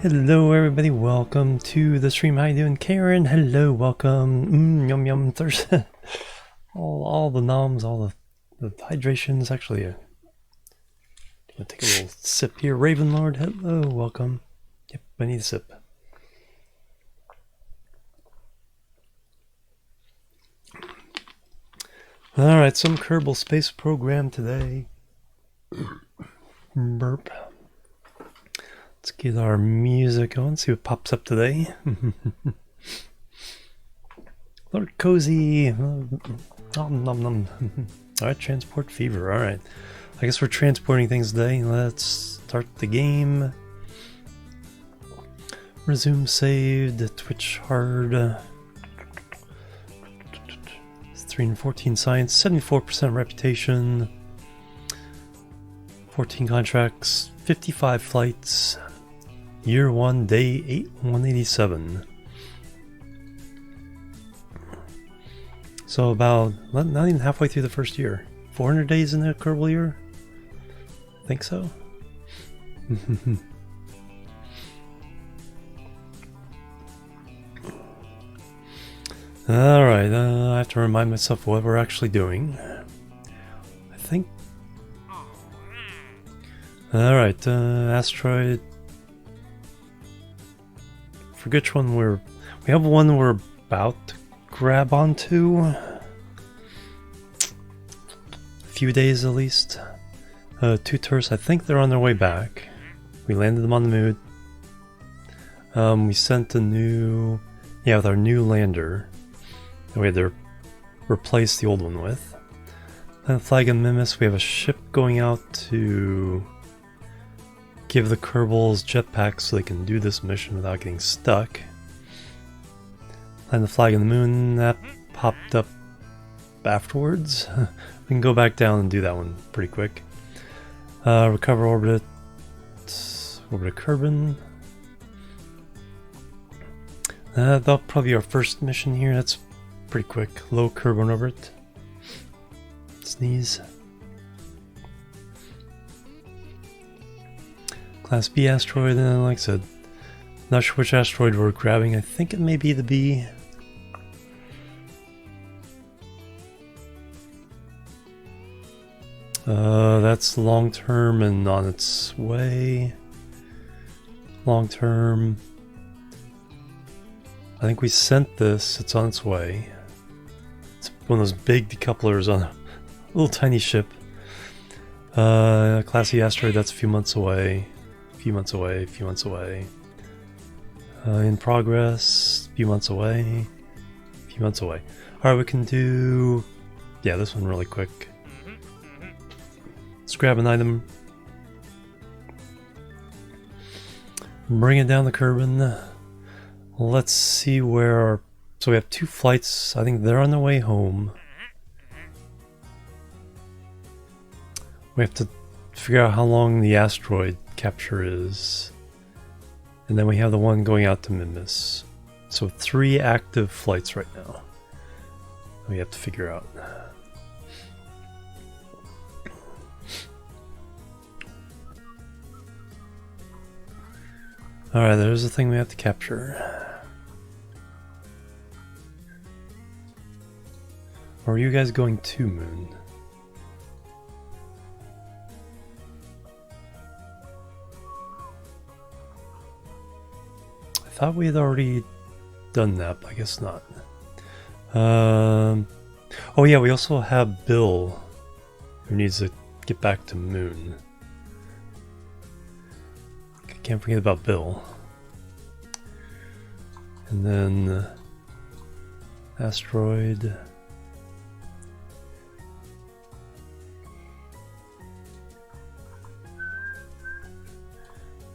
Hello everybody, welcome to the stream. How you doing? Karen, hello, welcome. Yum yum thirst. all the noms, all the hydrations. Actually, I'm gonna take a little sip here. Ravenlord, hello, welcome. Yep, I need a sip. Alright, some Kerbal Space Program today. Burp. Let's get our music going, see what pops up today. Lord Cozy. Nom nom nom. Alright, transport fever. Alright. I guess we're transporting things today. Let's start the game. Resume saved. Twitch hard. 314 science. 74% reputation. 14 contracts. 55 flights. Year 1, day 187. So about, not even halfway through the first year. 400 days in the Kerbal year? I think so. Alright, I have to remind myself what we're actually doing. I think... Alright, asteroid... Forget which one we have one we're about to grab onto. A few days at least. 2 tourists, I think they're on their way back. We landed them on the moon. We sent a new... Yeah, with our new lander. That we had to replace the old one with. And Flag and Mimus, we have a ship going out to give the Kerbals jetpacks so they can do this mission without getting stuck. And the Flag and the Moon, that popped up afterwards. We can go back down and do that one pretty quick. Recover orbit Kerbin. That'll probably be our first mission here. That's pretty quick. Low Kerbin orbit. Sneeze. Class B asteroid, and like I said, not sure which asteroid we're grabbing. I think it may be the B. That's long term and on its way. Long term. I think we sent this, it's on its way. It's one of those big decouplers on a little tiny ship. Class E asteroid, that's a few months away. Few months away. In progress, few months away. Alright, we can do... Yeah, this one really quick. Let's grab an item. Bring it down the Kerbin. Let's see where our... So we have 2 flights. I think they're on their way home. We have to figure out how long the asteroid capture is, and then we have the one going out to Mimus. So 3 active flights right now we have to figure out. Alright, there's the thing we have to capture. Or are you guys going to Moon? I thought we had already done that, but I guess not. Oh yeah, we also have Bill, who needs to get back to Moon. Can't forget about Bill. And then asteroid.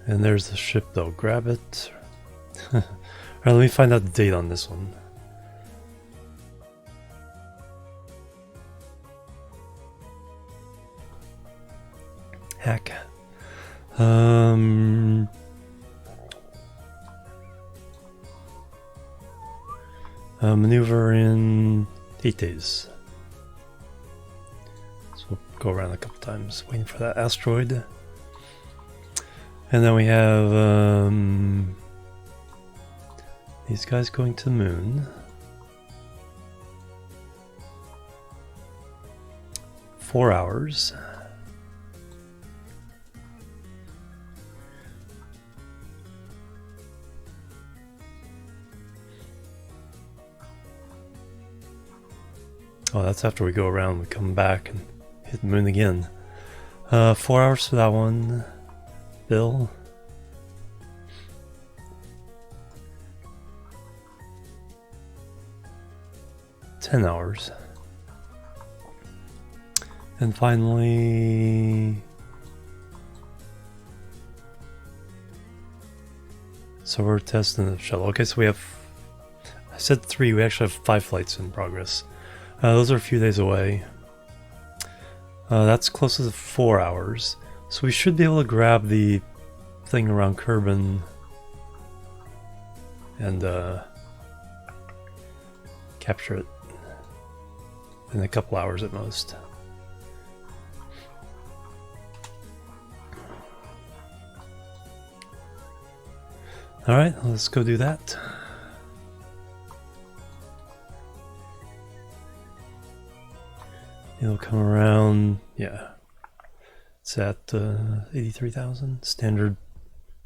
And there's the ship though, grab it. Alright, let me find out the date on this one. Heck. Maneuver in 8 days. So we'll go around a couple times waiting for that asteroid. And then we have these guys going to the moon. 4 hours. Oh, that's after we go around, we come back and hit the moon again. 4 hours for that one. Bill. $10 hours. And finally, so we're testing the shuttle. Okay, so we have, I said 3, we actually have 5 flights in progress. Those are a few days away. That's close to 4 hours. So we should be able to grab the thing around Kerbal and capture it in a couple hours at most. Alright, let's go do that. It'll come around, yeah. It's at 83,000. Standard,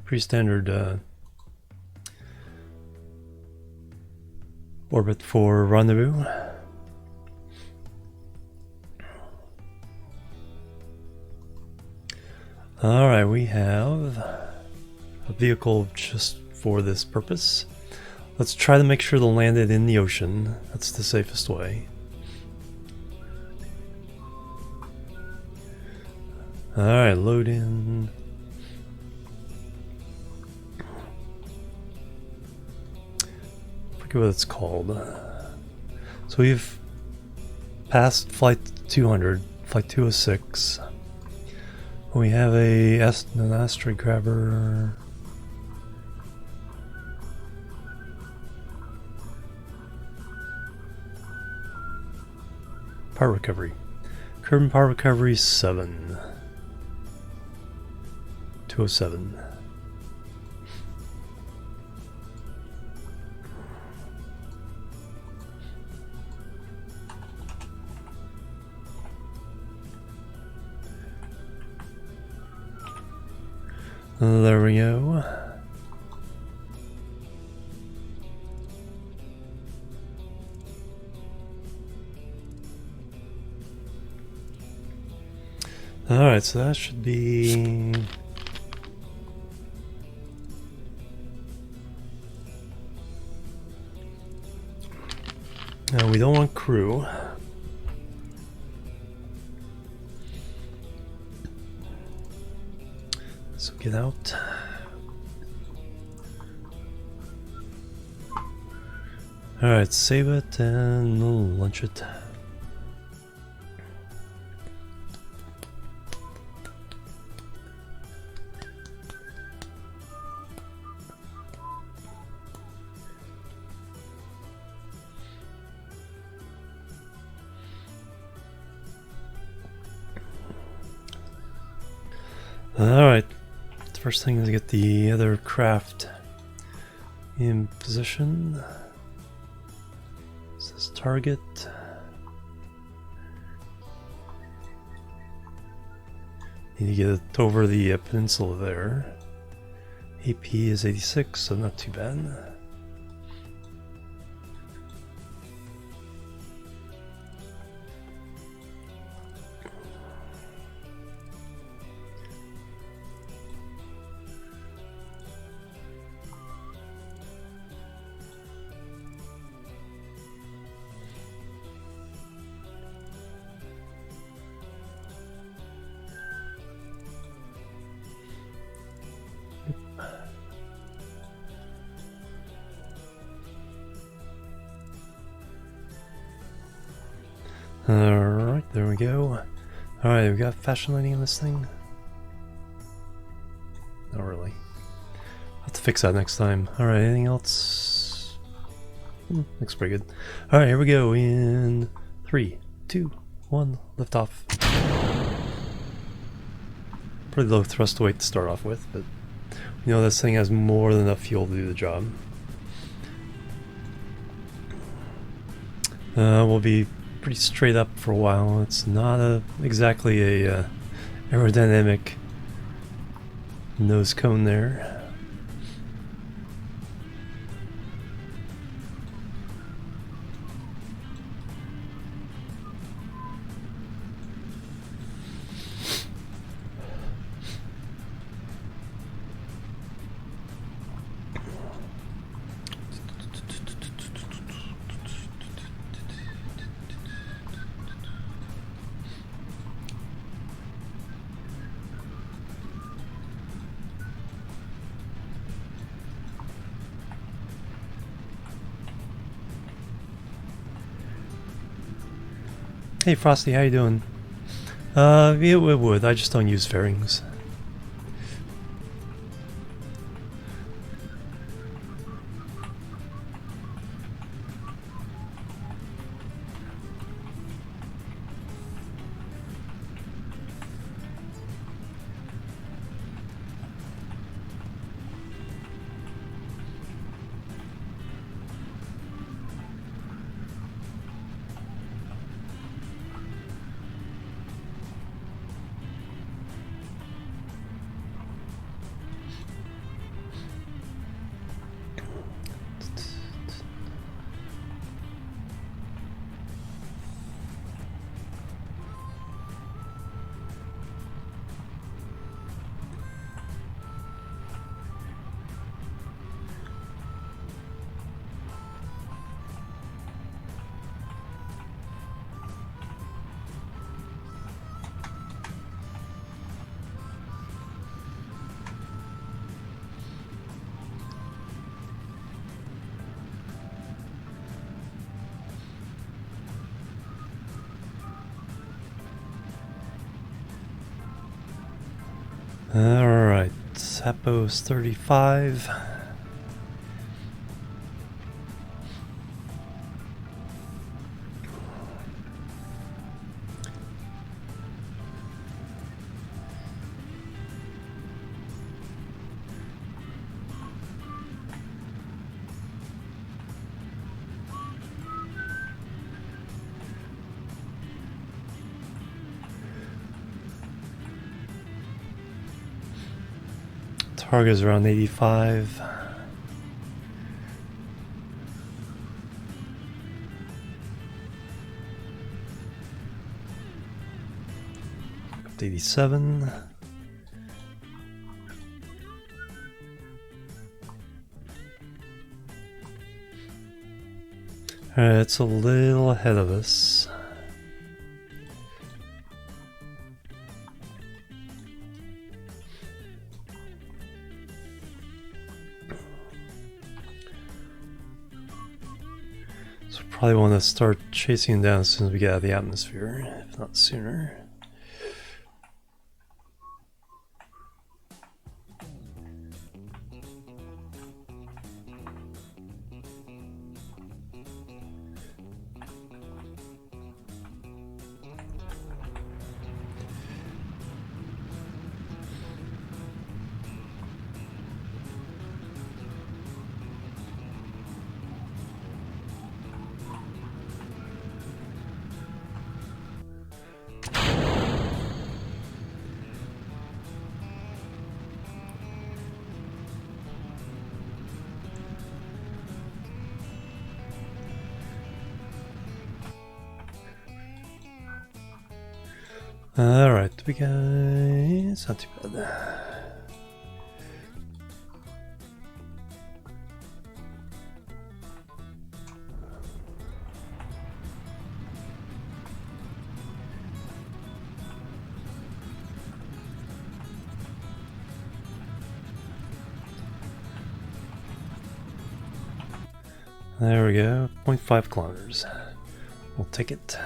pre-standard orbit for rendezvous. Alright, we have a vehicle just for this purpose. Let's try to make sure to land it in the ocean. That's the safest way. Alright, load in. Forget what it's called. So we've passed flight 200, flight 206. We have an asteroid grabber. Part recovery. Current part recovery 7. 207. There we go. Alright, so that should be... Now we don't want crew. So get out. Alright, save it and we'll launch it. Alright, the first thing is to get the other craft in position. This is target. Need to get it over the peninsula there. AP is 86, so not too bad. Alright, there we go. Alright, we got fashion lighting on this thing? Not really. I'll have to fix that next time. Alright, anything else? Looks pretty good. Alright, here we go in 3, 2, 1, lift off. Pretty low thrust weight to start off with, but You know, this thing has more than enough fuel to do the job. We'll be pretty straight up for a while. It's not exactly a aerodynamic nose cone there. Hey Frosty, how you doing? Yeah, it would. I just don't use fairings. Alright, Sappos 35. Target is around 85. Up to 87. Alright, it's a little ahead of us. Probably want to start chasing it down as soon as we get out of the atmosphere, if not sooner. Alright, it's not too bad. There we go, 0.5 kilometers. We'll take it.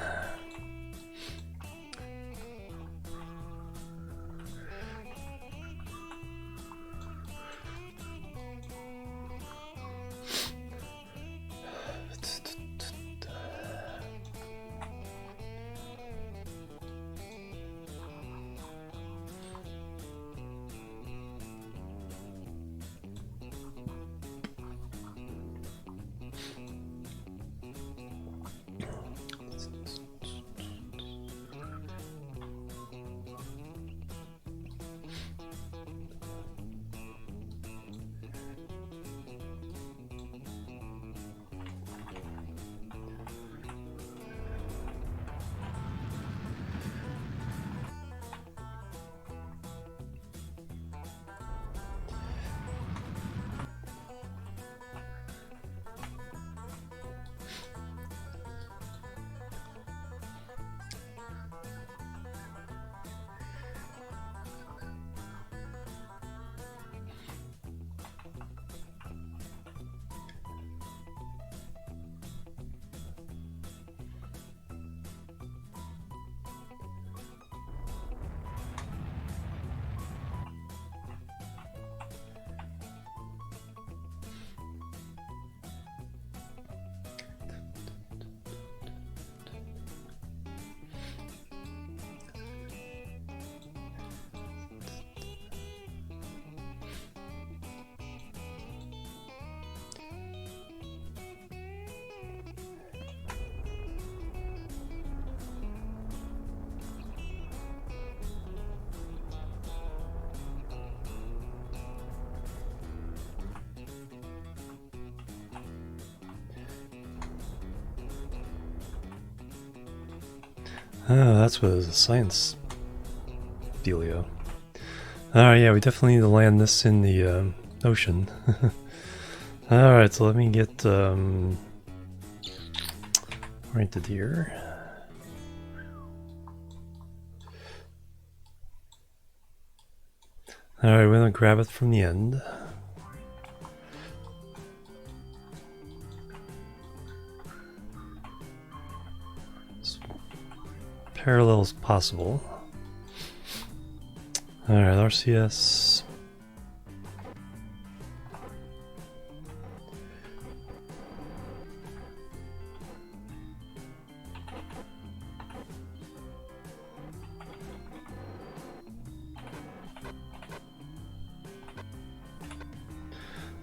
Oh, that's what it is, a science dealio. Alright, yeah, we definitely need to land this in the ocean. Alright, so let me get oriented here. Alright, we're gonna grab it from the end. As parallel as possible. Alright, RCS.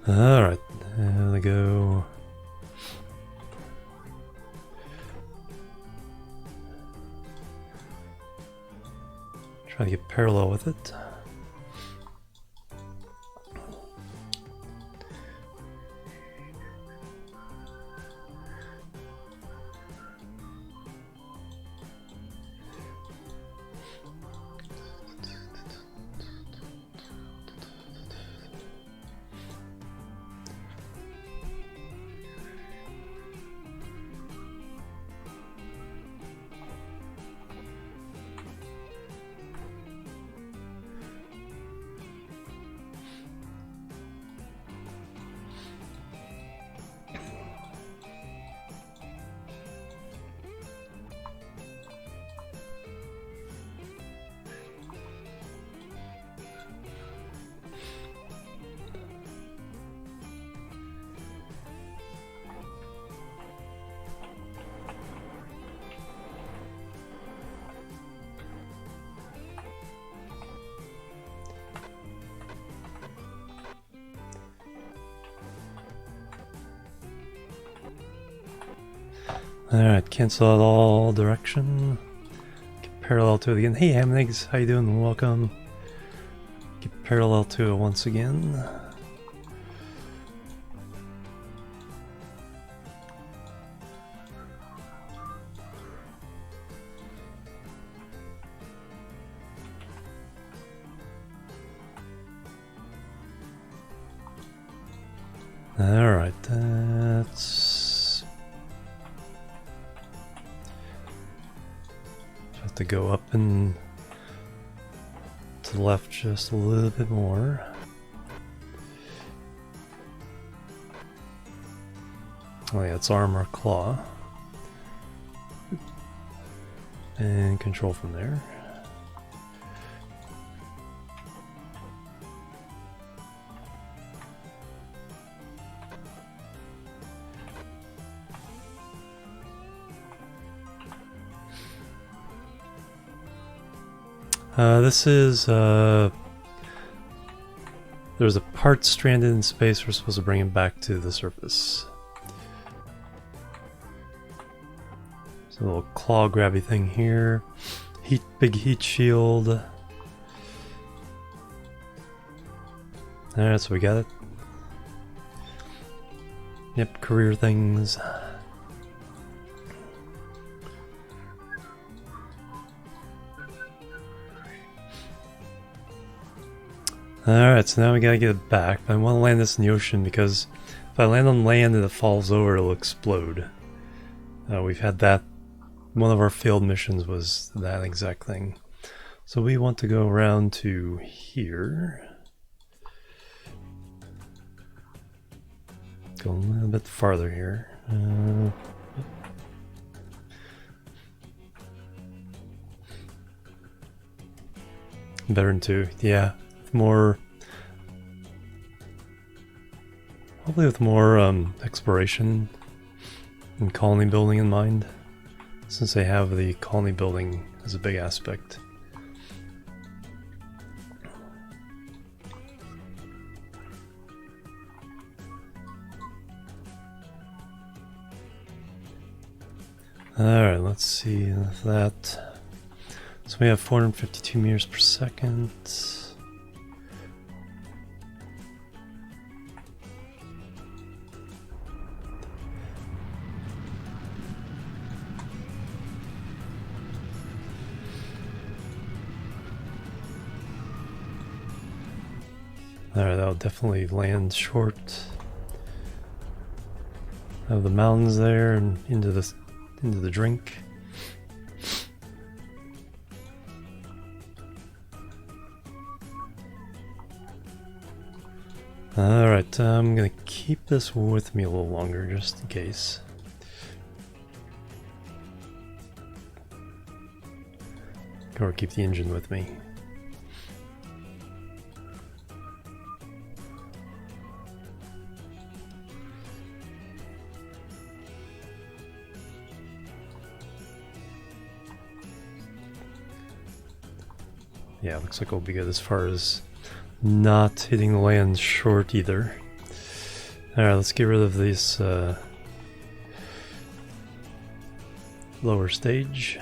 Alright, there we go. Try to get parallel with it. Alright, cancel out all direction. Get parallel to it again. Hey ham and eggs, how you doing? Welcome. Get parallel to it once again. Alright, that's... have to go up and to the left just a little bit more. Oh yeah, it's arm or claw. And control from there. This is, there's a part stranded in space. We're supposed to bring it back to the surface. There's a little claw grabby thing here. Big heat shield. Alright, so we got it. Yep, career things. Alright, so now we gotta get it back. I want to land this in the ocean because if I land on land and it falls over, it'll explode. We've had that. One of our failed missions was that exact thing. So we want to go around to here. Go a little bit farther here. Better than two, yeah. More, hopefully with more exploration and colony building in mind, since they have the colony building as a big aspect. Alright, let's see that. So we have 452 meters per second. Alright, that'll definitely land short of the mountains there and into the drink. Alright, I'm gonna keep this with me a little longer just in case. Or keep the engine with me. Yeah, looks like we'll be good as far as not hitting the land short either. Alright, let's get rid of this lower stage.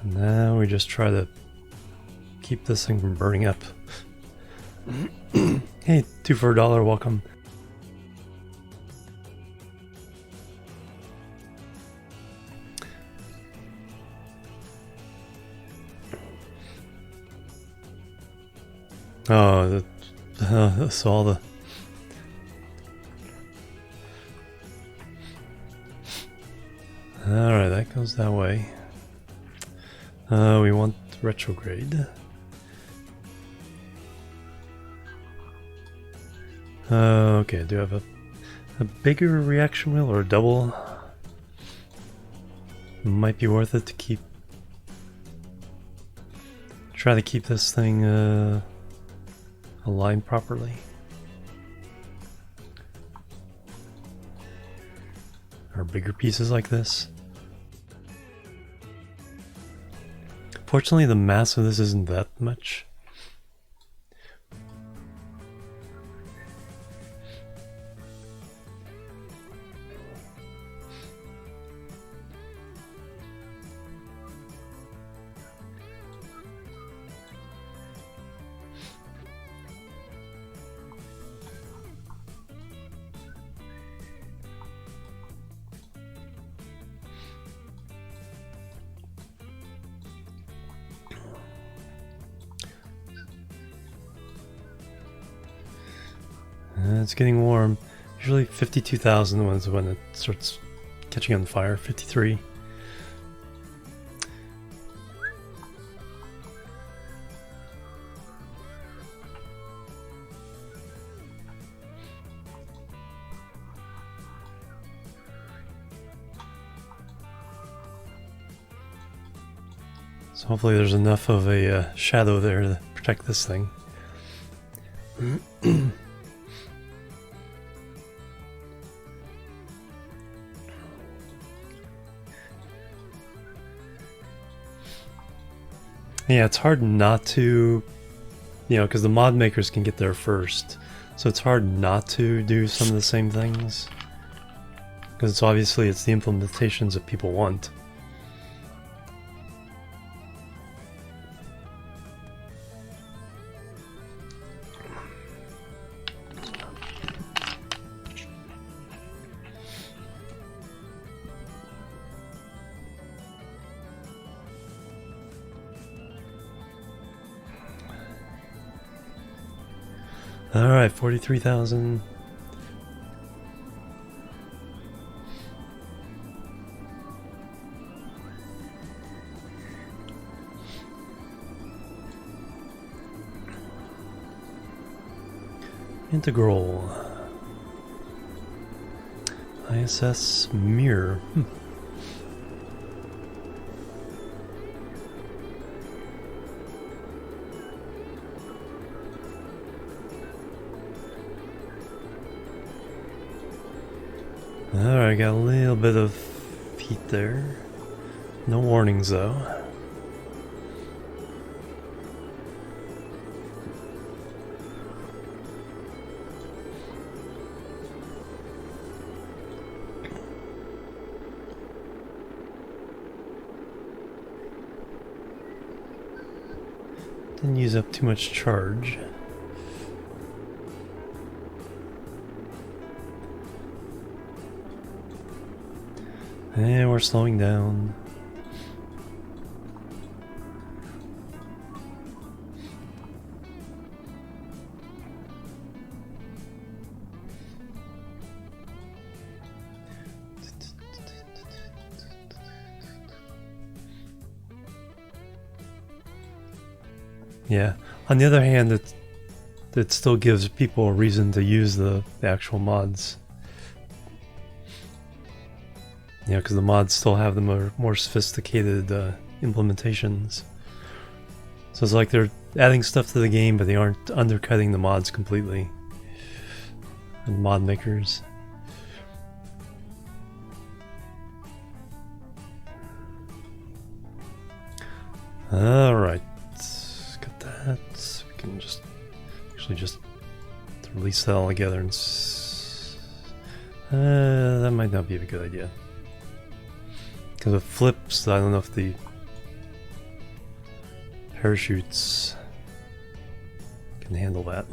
And now we just try to keep this thing from burning up. Hey, 2 for $1, welcome. Oh, that's all the... Alright, that goes that way. We want retrograde. Okay, do I have a bigger reaction wheel or a double? Might be worth it to try to keep this thing aligned properly. Or bigger pieces like this. Fortunately, the mass of this isn't that much. It's getting warm. Usually 52,000 was when it starts catching on fire. 53. So hopefully there's enough of a shadow there to protect this thing. Yeah, it's hard not to, because the mod makers can get there first. So it's hard not to do some of the same things. Because it's obviously it's the implementations that people want. Alright, 43,000. Integral. ISS mirror. Alright, got a little bit of heat there. No warnings though. Didn't use up too much charge. And we're slowing down. Yeah. On the other hand, it still gives people a reason to use the actual mods. Yeah, because the mods still have the more sophisticated implementations. So it's like they're adding stuff to the game, but they aren't undercutting the mods completely. And mod makers. Alright. Got that. We can just actually just release that all together and that might not be a good idea. Because it flips, I don't know if the parachutes can handle that.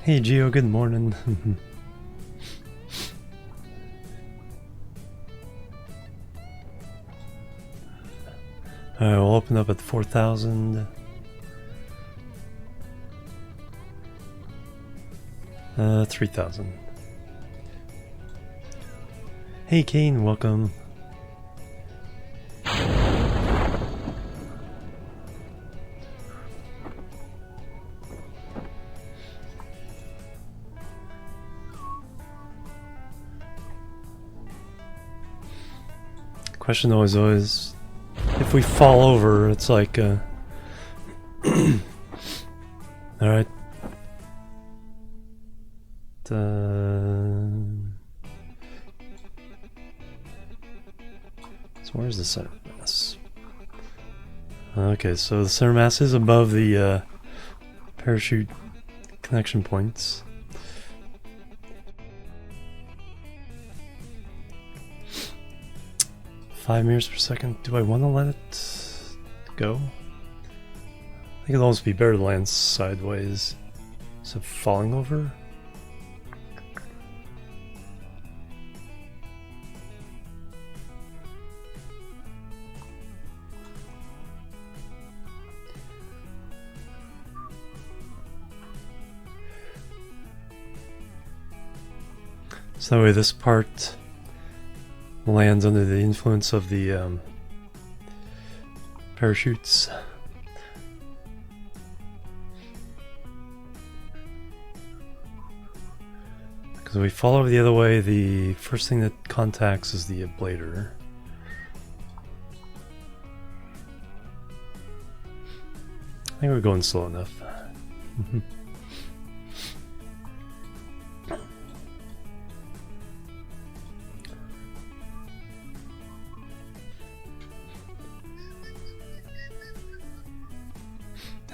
Hey Geo, good morning. Alright, we'll open up at 4,000. 3,000. Hey Kane, welcome. Question though is always, if we fall over, it's like, alright. So where's the center mass? Okay, so the center mass is above the parachute connection points. Five meters per second. Do I want to let it go? I think it'd almost be better to land sideways instead of falling over. So that way this part lands under the influence of the parachutes. Because if we fall over the other way, the first thing that contacts is the ablator. I think we're going slow enough.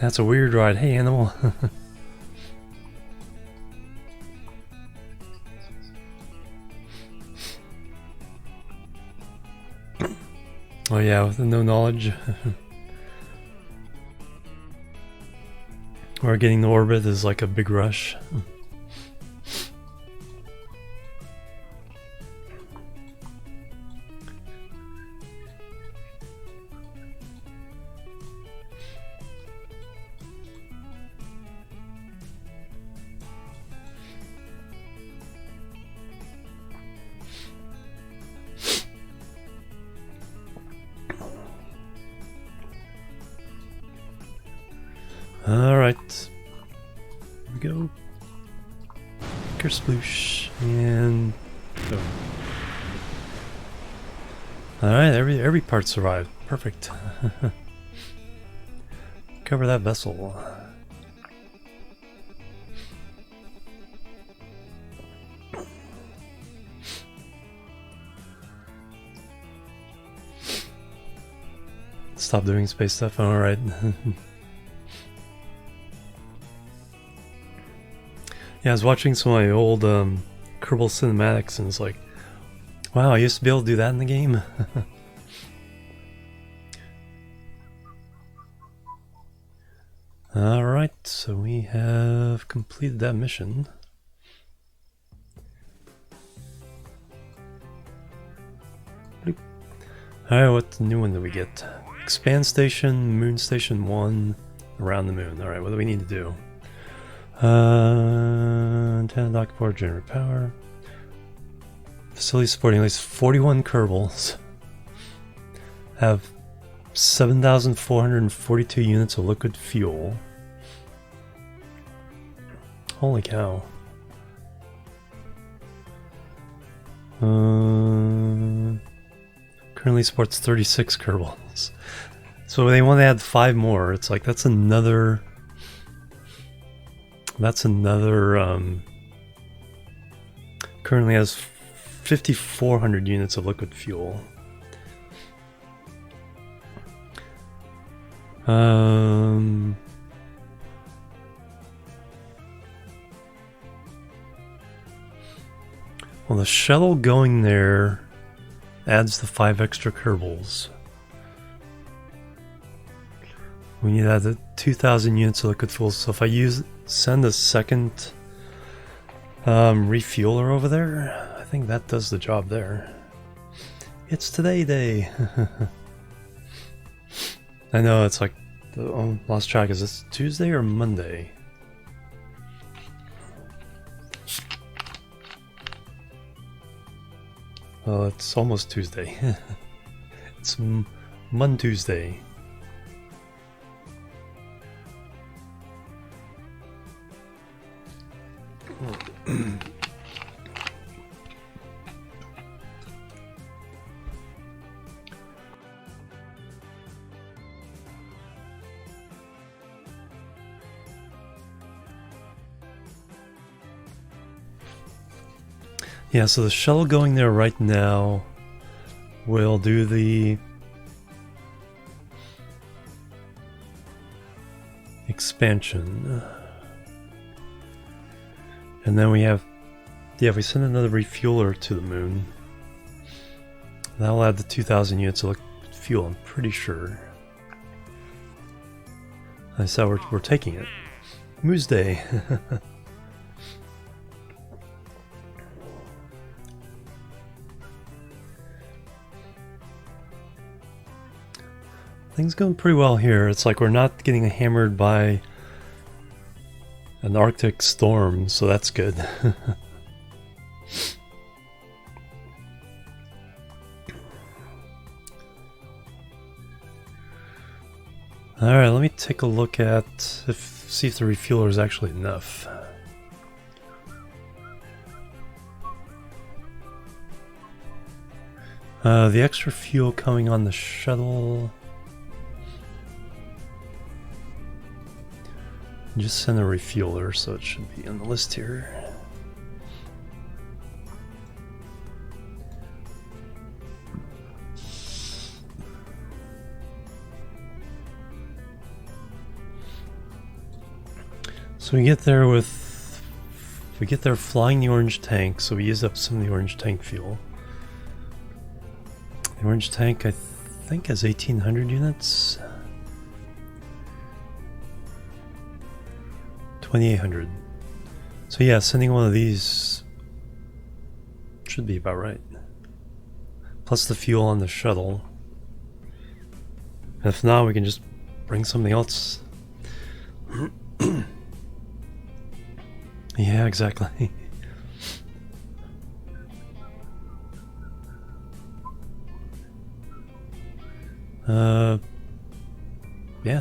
That's a weird ride. Hey, animal. Oh yeah, with no knowledge. Or getting to orbit is like a big rush. Alright. Here we go. Kersploosh. And go. Alright, every part survived. Perfect. Cover that vessel. Stop doing space stuff. Alright. Yeah, I was watching some of my old Kerbal cinematics and it's like, wow, I used to be able to do that in the game. Alright, so we have completed that mission. Alright, what new one did we get? expand station, moon station 1, around the moon. Alright, what do we need to do? Antenna dock port, generate power. Facility supporting at least 41 Kerbals. Have 7,442 units of liquid fuel. Holy cow. Currently supports 36 Kerbals. So they want to add 5 more. It's like that's another currently has 5,400 units of liquid fuel. Well, the shuttle going there adds the 5 extra Kerbals. We need to add the 2,000 units of liquid fuel. So if I send a second refueler over there, I think that does the job there. It's Today Day. I know, it's like, lost track. Is this Tuesday or Monday? Well, it's almost Tuesday. It's Tuesday. Yeah, so the shuttle going there right now will do the expansion. And then we have, yeah, if we send another refueler to the moon, that'll add the 2,000 units of fuel, I'm pretty sure. I saw we're taking it. Moose Day. Things going pretty well here. It's like we're not getting hammered by an Arctic storm, so that's good. Alright, let me take a look at see if the refueler is actually enough. The extra fuel coming on the shuttle. Just send a refueler, so it should be on the list here. So we get there flying the orange tank, so we use up some of the orange tank fuel. The orange tank, I think, has 1,800 units. 2,800. So yeah, sending one of these should be about right. Plus the fuel on the shuttle. And if not, we can just bring something else. Yeah, exactly. Yeah,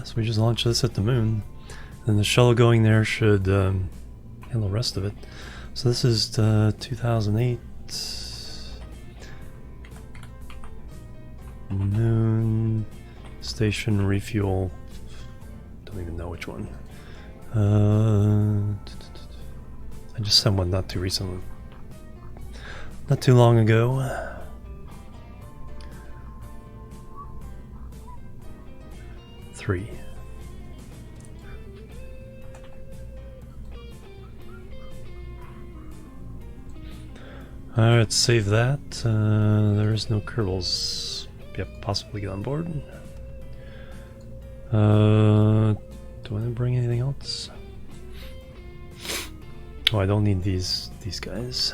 so we just launch this at the moon. And the shuttle going there should handle the rest of it. So this is 2008. Moon station refuel. Don't even know which one. I just sent one not too recently. Not too long ago. Three. Alright, save that. There is no Kerbals. Yep, possibly get on board. Do I want to bring anything else? Oh, I don't need these guys.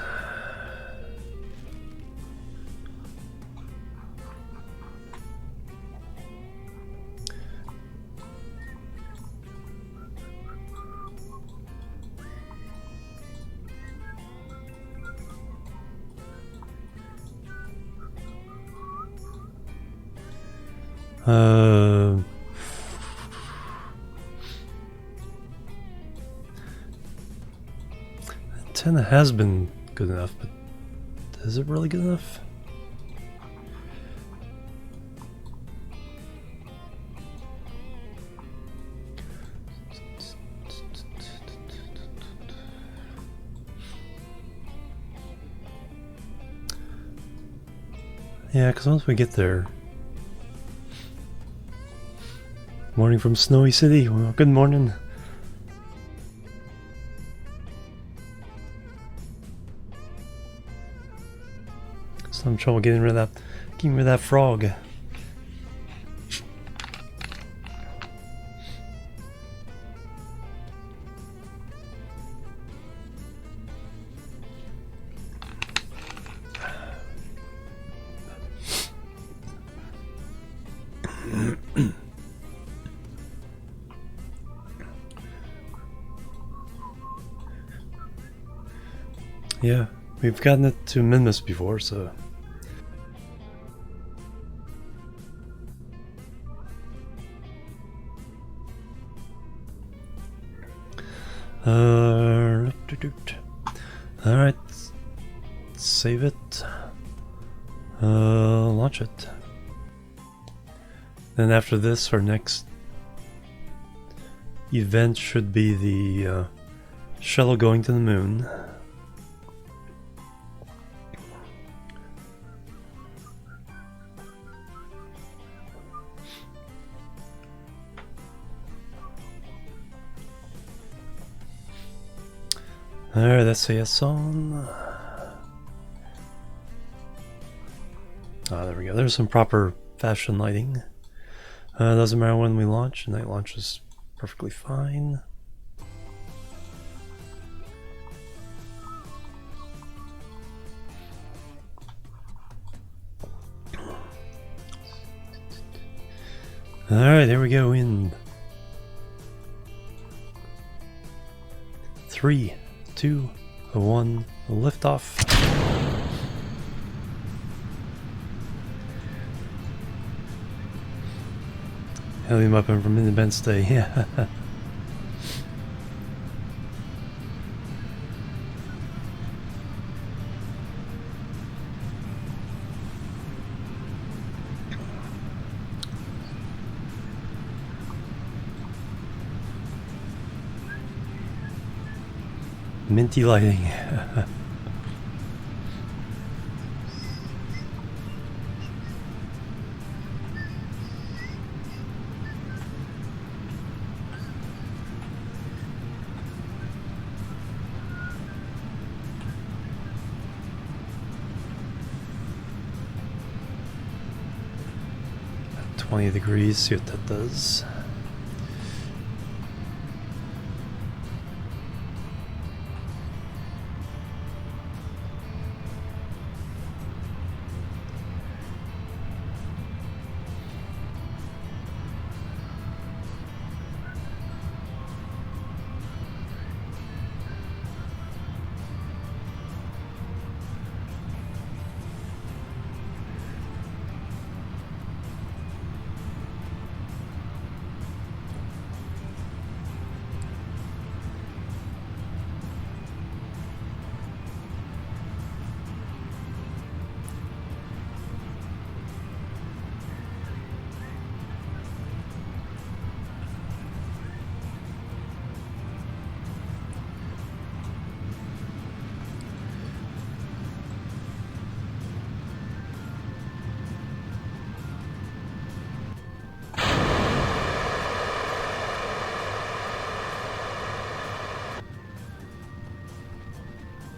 Uh, Antenna has been good enough, but is it really good enough? Yeah, because once we get there... Morning from Snowy City. Well, good morning. Some trouble getting rid of that frog. Yeah, we've gotten it to Minmus before, so... Alright, save it, launch it. Then after this, our next event should be the shuttle going to the moon. Alright, let's say it's on. Ah, there we go. There's some proper fashion lighting. Doesn't matter when we launch. Night launch is perfectly fine. Alright, there we go. In 3, 2, 1, liftoff. Helium weapon from Independence Day, yeah. Minty lighting. At 20 degrees, see what that does.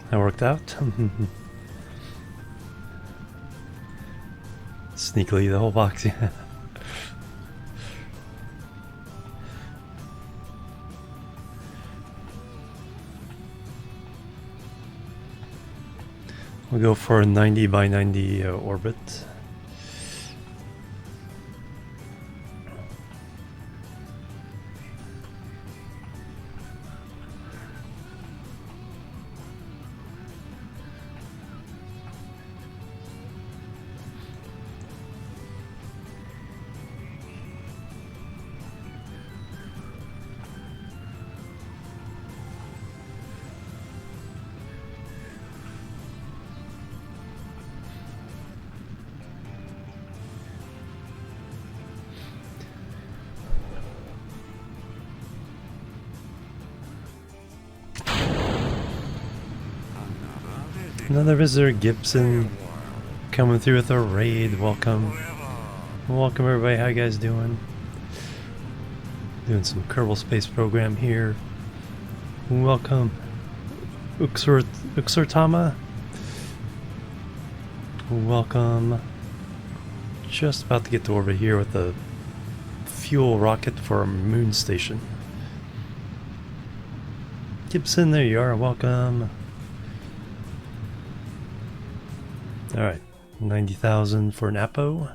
That worked out. Sneakily, the whole box, yeah. We'll go for a 90 by 90 orbit. Another visitor, Gibson, coming through with a raid. Welcome. Welcome everybody, how you guys doing? Doing some Kerbal Space Program here. Welcome. Uxortama. Welcome. Just about to get to orbit here with the fuel rocket for our moon station. Gibson, there you are. Welcome. Alright, 90,000 for an Apo.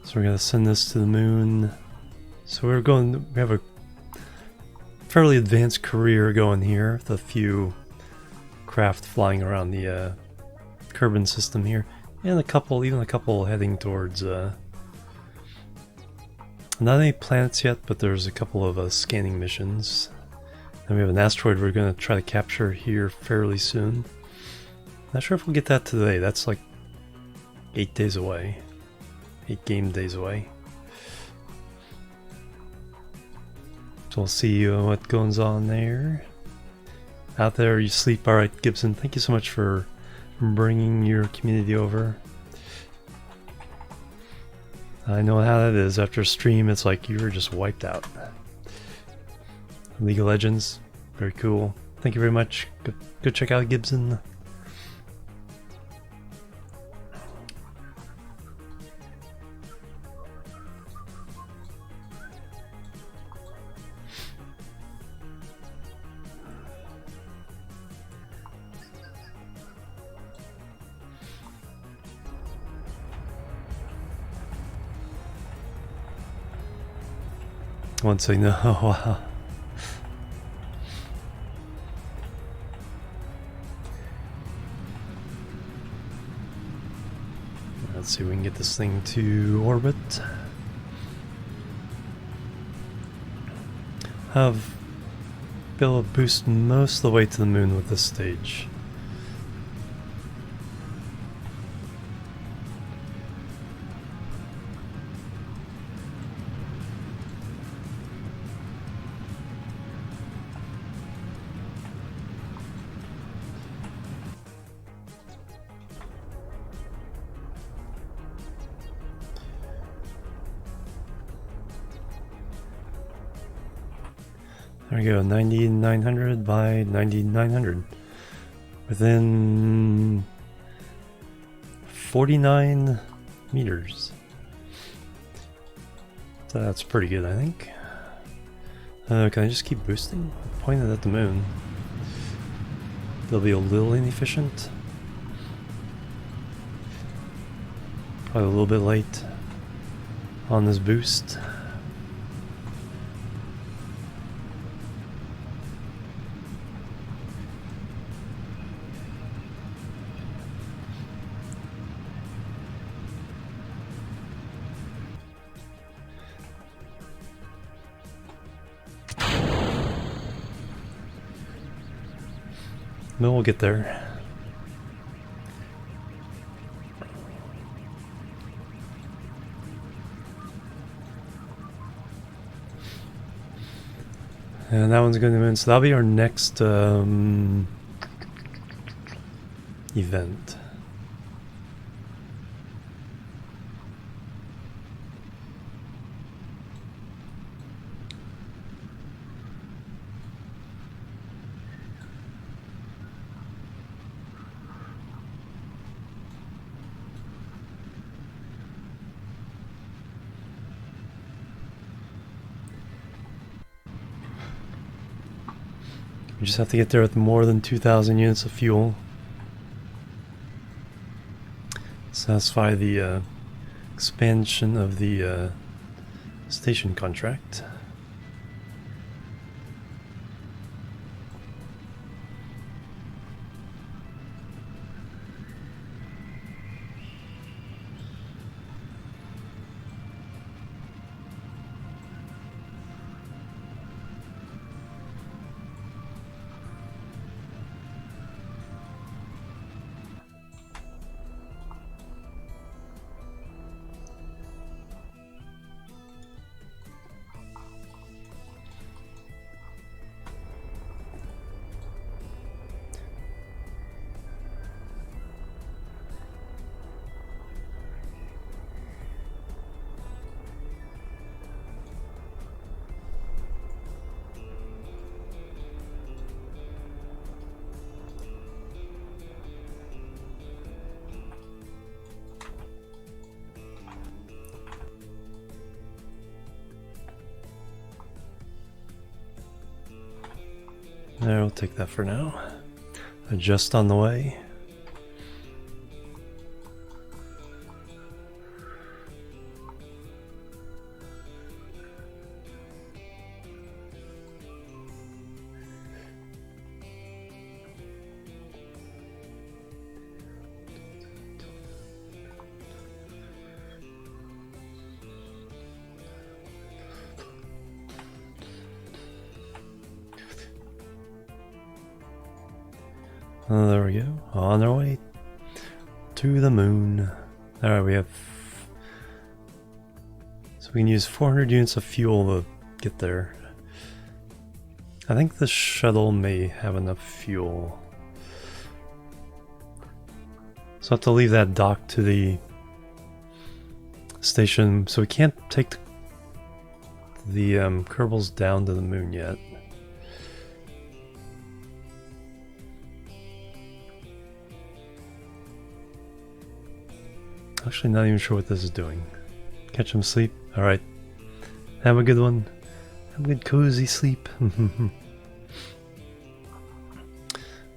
So we're going to send this to the moon. So we have a fairly advanced career going here with a few craft flying around the Kerbal system here. And even a couple heading towards, not any planets yet, but there's a couple of scanning missions. And we have an asteroid we're going to try to capture here fairly soon. Not sure if we'll get that today. That's like 8 days away. 8 game days away. So we'll see what goes on there. Out there you sleep. Alright, Gibson, thank you so much for bringing your community over. I know how that is. After a stream, it's like you were just wiped out. League of Legends, very cool. Thank you very much. Go check out Gibson. Once I know, wow. Let's see if we can get this thing to orbit. Have be able to boost most of the way to the moon with this stage. There we go, 9900 by 9900. Within 49 meters. So that's pretty good, I think. Can I just keep boosting? Pointed at the moon. They'll be a little inefficient. Probably a little bit late on this boost. No, we'll get there. And that one's going to win, so that'll be our next event. We just have to get there with more than 2,000 units of fuel. Satisfy the expansion of the station contract. I'll take that for now. Adjust on the way. Oh, there we go. On our way to the moon. Alright, we have... So we can use 400 units of fuel to get there. I think the shuttle may have enough fuel. So I have to leave that dock to the station. So we can't take the Kerbals down to the moon yet. Actually, not even sure what this is doing. Catch him asleep. Alright. Have a good one. Have a good cozy sleep.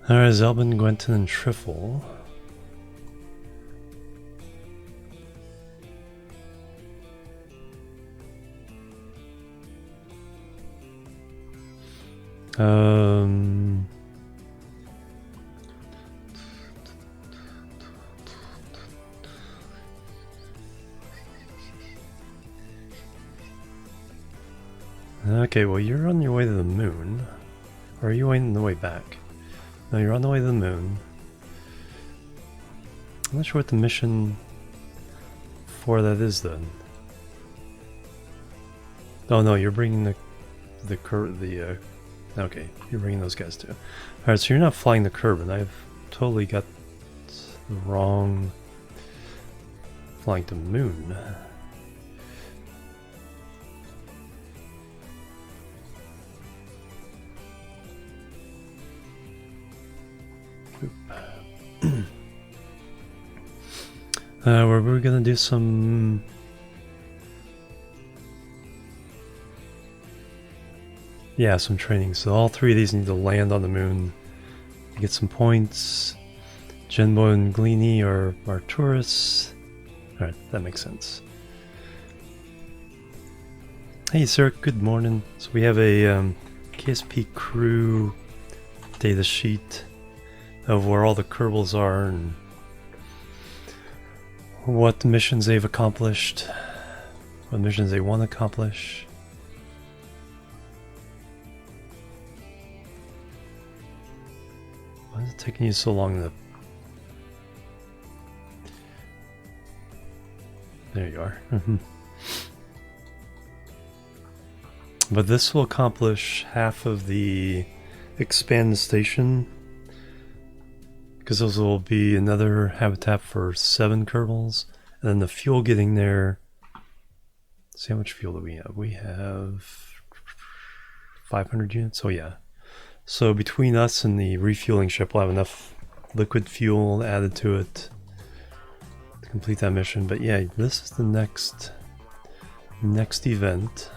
Alright, Zelbin, Gwenton, and Triffle. Okay, well, you're on your way to the moon. Or are you on the way back? No, you're on the way to the moon. I'm not sure what the mission for that is then. Oh no, you're bringing okay, you're bringing those guys too. Alright, so you're not flying the Kerbin. I've totally got the wrong flying to moon. We're gonna do some some training. So all three of these need to land on the moon to get some points. Genbo and Gleany are our tourists. Alright, that makes sense. Hey sir, good morning. So we have a KSP crew data sheet of where all the Kerbals are and what missions they've accomplished, what missions they want to accomplish. Why is it taking you so long to... There you are. But this will accomplish half of the expand station, because those will be another habitat for 7 Kerbals, and then the fuel getting there. Let's see how much fuel do we have. We have 500 units. Oh yeah. So between us and the refueling ship, we'll have enough liquid fuel added to it to complete that mission. But yeah, this is the next event.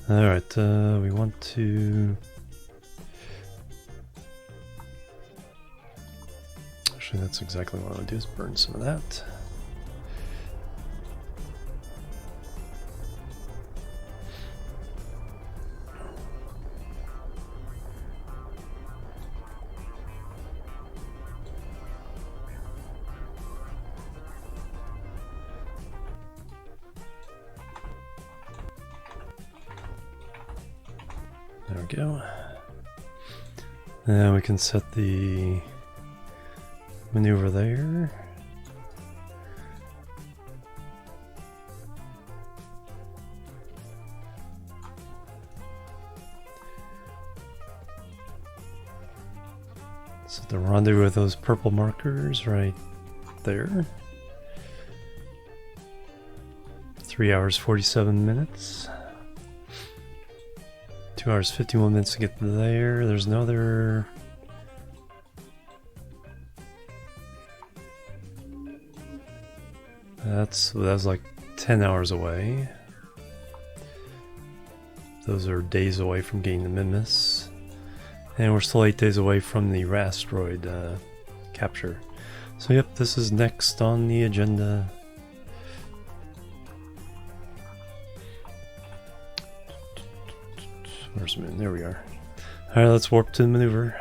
Alright, we want to... Actually, that's exactly what I want to do, is burn some of that. There we go. Now we can set the maneuver there. Set the rendezvous with those purple markers right there. 3 hours 47 minutes. 2 hours 51 minutes to get there. There's no other... That was like 10 hours away. Those are days away from getting the Mimus. And we're still 8 days away from the asteroid capture. So yep, this is next on the agenda. Where's the moon? There we are. Alright, let's warp to the maneuver.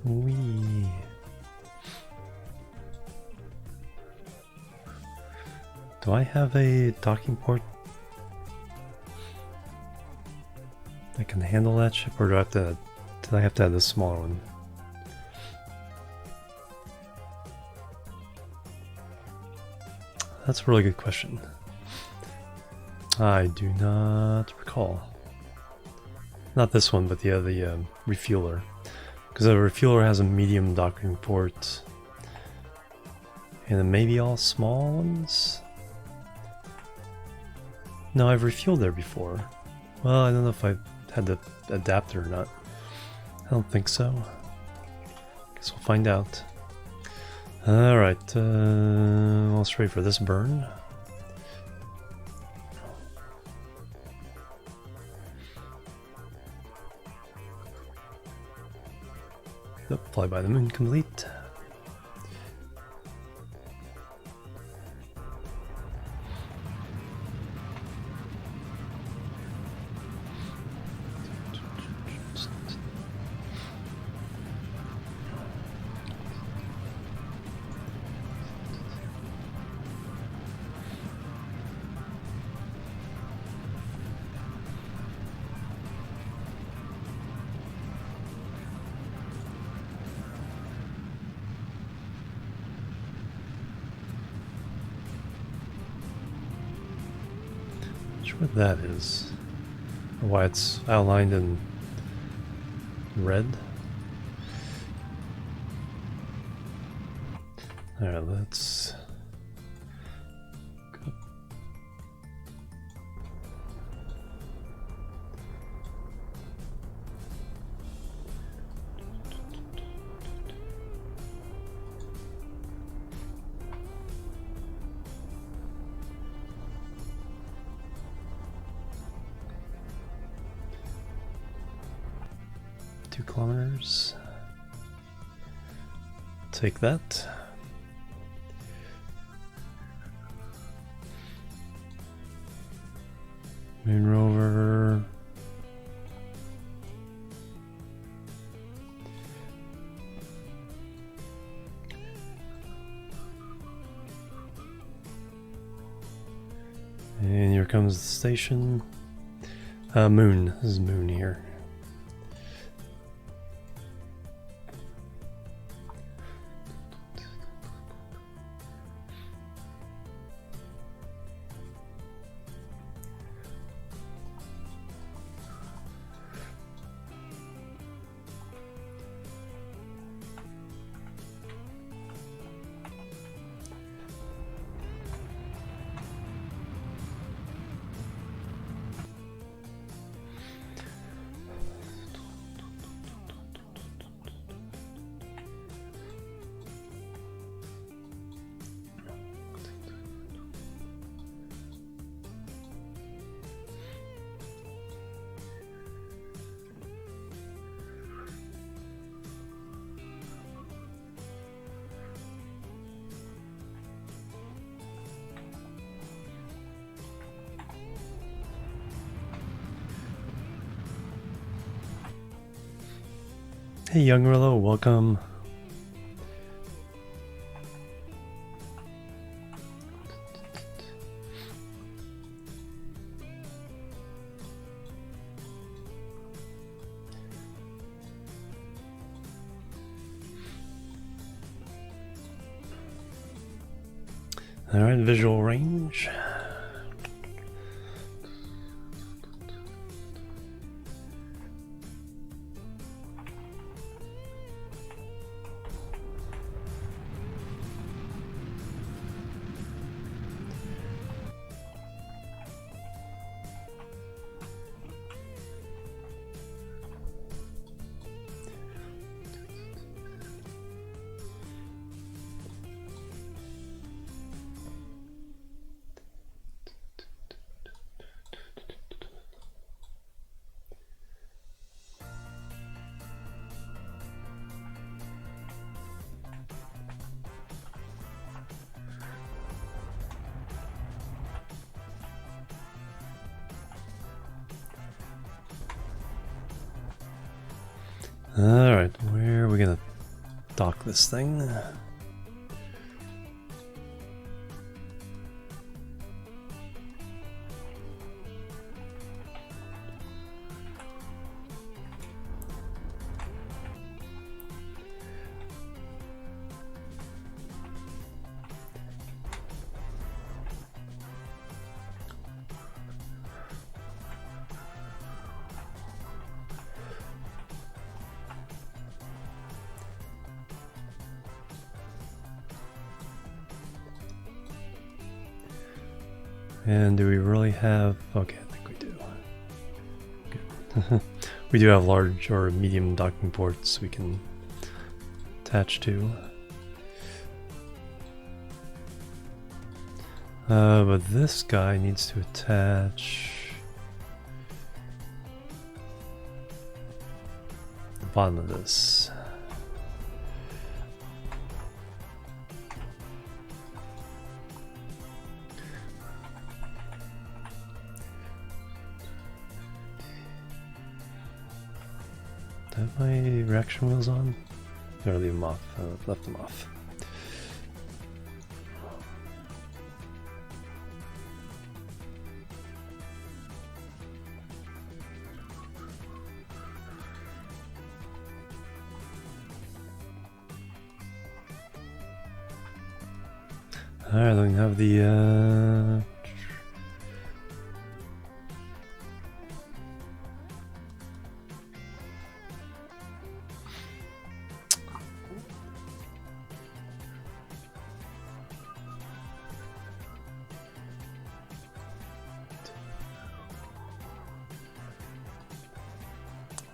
Whee. Do I have a docking port that can handle that ship, or do I have to have this smaller one? That's a really good question. I do not recall. Not this one, but the refueler. Because the refueler has a medium docking port. And then maybe all small ones? No, I've refueled there before. Well, I don't know if I had the adapter or not. I don't think so. Guess we'll find out. Alright, let's ready for this burn. Yep, fly by the moon complete. What that is, or why it's outlined in red. Alright, let's go. Kilometers. Take that. Moon rover. And here comes the station. Moon. This is moon here. Hey Young Rillo, welcome. Alright, visual range. Alright, where are we gonna dock this thing? And do we really have... okay, I think we do. Good. We do have large or medium docking ports we can attach to. But this guy needs to attach the bottom of this. Have my reaction wheels on? Or leave them off. Left them off. Alright, then we have the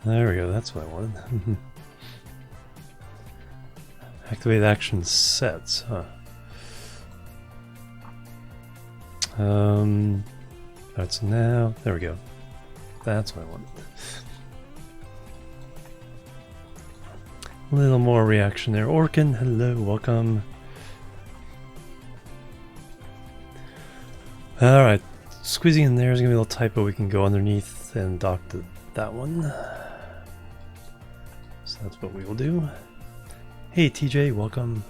there we go, that's what I wanted. Activate action sets, huh? That's now, there we go. That's what I wanted. A little more reaction there. Orkin, hello, welcome. Alright, squeezing in there is gonna be a little typo. We can go underneath and dock to that one. So that's what we will do. Hey TJ, welcome.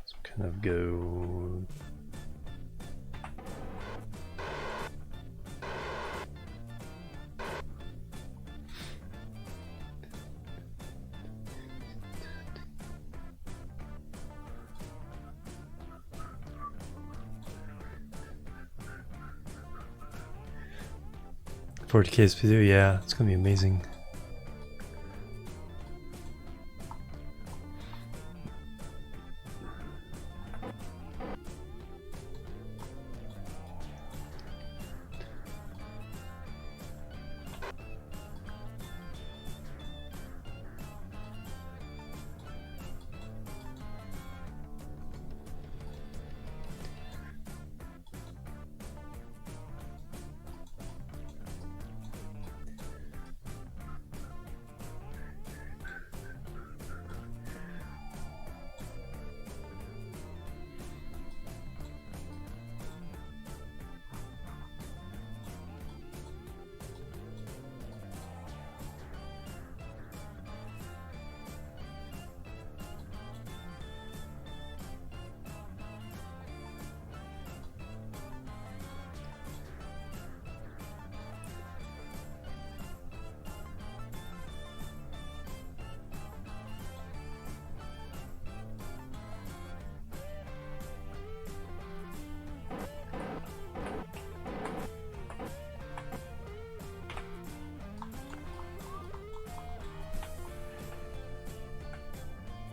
So kind of go... For Case video, yeah, it's gonna be amazing.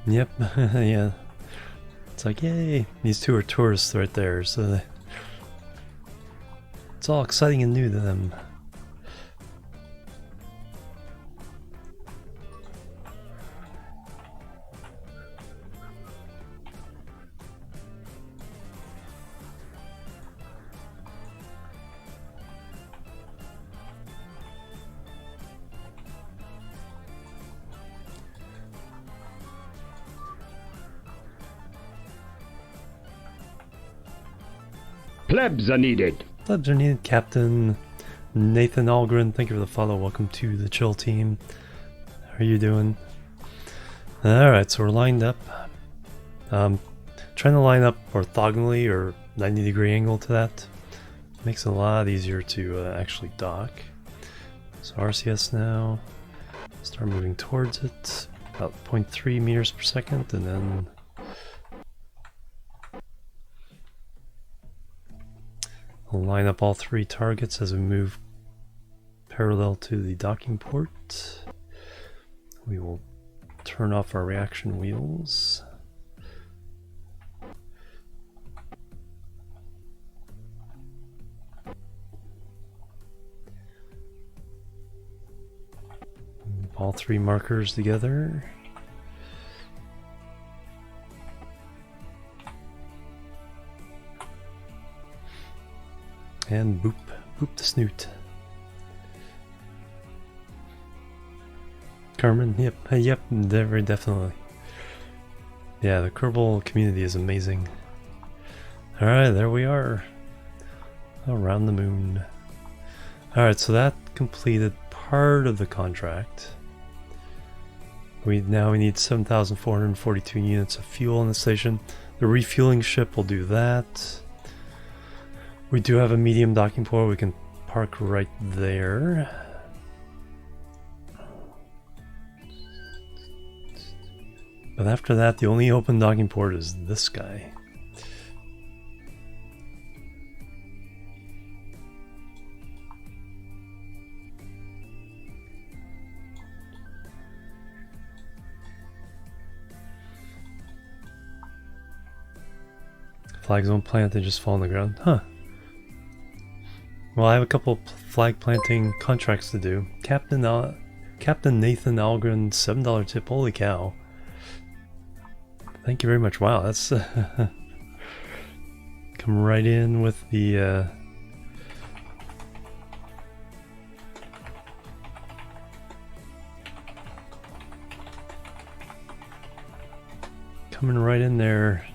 Yep, yeah. It's like, yay! These two are tourists right there, so it's all exciting and new to them. Plebs are needed. Plebs are needed, Captain. Nathan Algren, thank you for the follow. Welcome to the chill team. How are you doing? Alright, so we're lined up. Trying to line up orthogonally or 90-degree angle to that. Makes it a lot easier to actually dock. So RCS now. Start moving towards it. About 0.3 meters per second, and then we'll line up all three targets as we move parallel to the docking port. We will turn off our reaction wheels. Move all three markers together. And boop, boop the snoot. Carmen, yep, yep, very definitely. Yeah, the Kerbal community is amazing. Alright, there we are. Around the moon. Alright, so that completed part of the contract. We need 7,442 units of fuel in the station. The refueling ship will do that. We do have a medium docking port. We can park right there. But after that, the only open docking port is this guy. Flags won't plant, they just fall on the ground. Huh. Well, I have a couple flag planting contracts to do. Captain Nathan Algren, $7 tip. Holy cow. Thank you very much. Wow, that's come right in with the coming right in there.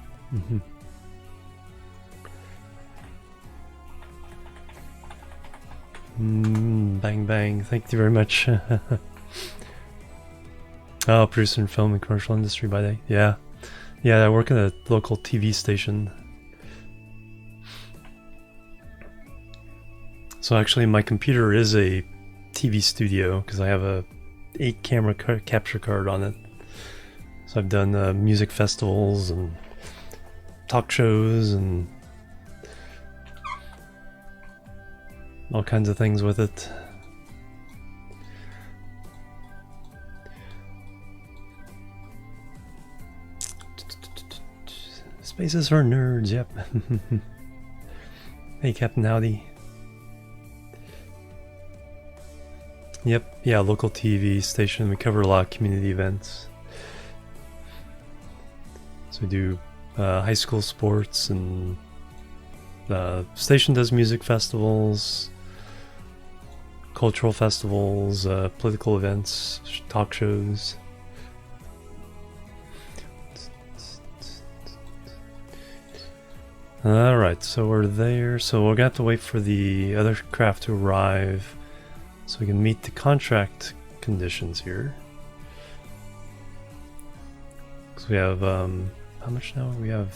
Bang bang, thank you very much. Oh, producer in film and commercial industry by day. Yeah. Yeah, I work at a local TV station. So actually my computer is a TV studio because I have a 8 camera capture card on it. So I've done music festivals and talk shows and all kinds of things with it. Spaces for nerds, yep. Hey, Captain Howdy. Yep, yeah, local TV station. We cover a lot of community events. So we do high school sports, and the station does music festivals, cultural festivals, political events, talk shows. Alright, so we're there. So we're gonna have to wait for the other craft to arrive so we can meet the contract conditions here. So we have, how much now? We have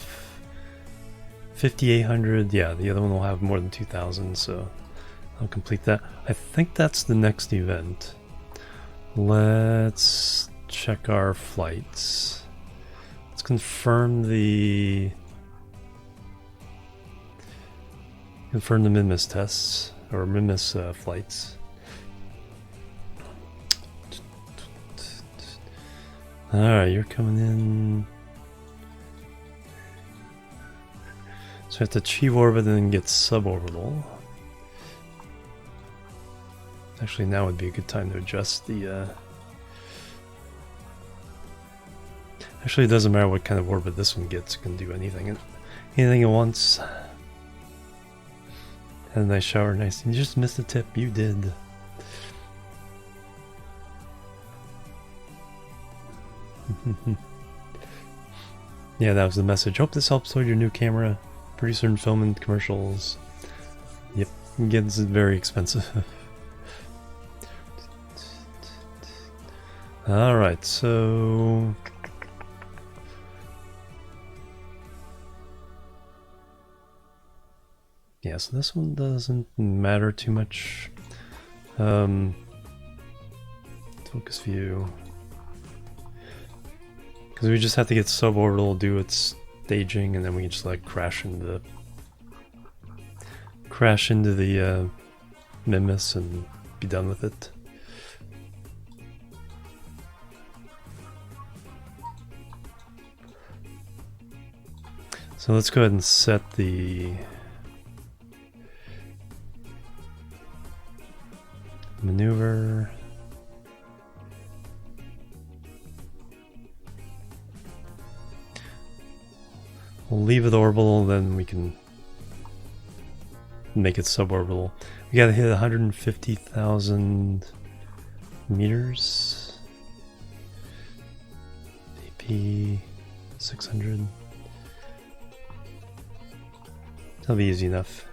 5,800. Yeah, the other one will have more than 2,000, so I'll complete that. I think that's the next event. Let's check our flights. Let's confirm the MIMUS tests, or MIMUS flights. Alright, you're coming in. So we have to achieve orbit and then get suborbital. Actually, now would be a good time to adjust the... Actually, it doesn't matter what kind of orbit this one gets. It can do anything at once. Had a nice shower, nice. You just missed a tip. You did. Yeah, that was the message. Hope this helps with your new camera. Producer and film and commercials. Yep. It gets very expensive. Alright, so... yeah, so this one doesn't matter too much. Focus view. Because we just have to get suborbital, do its staging, and then we can just like crash into the Mimus and be done with it. So let's go ahead and set the maneuver. We'll leave it orbital, then we can make it suborbital. We gotta hit 150,000 meters. AP 600. That'll be easy enough.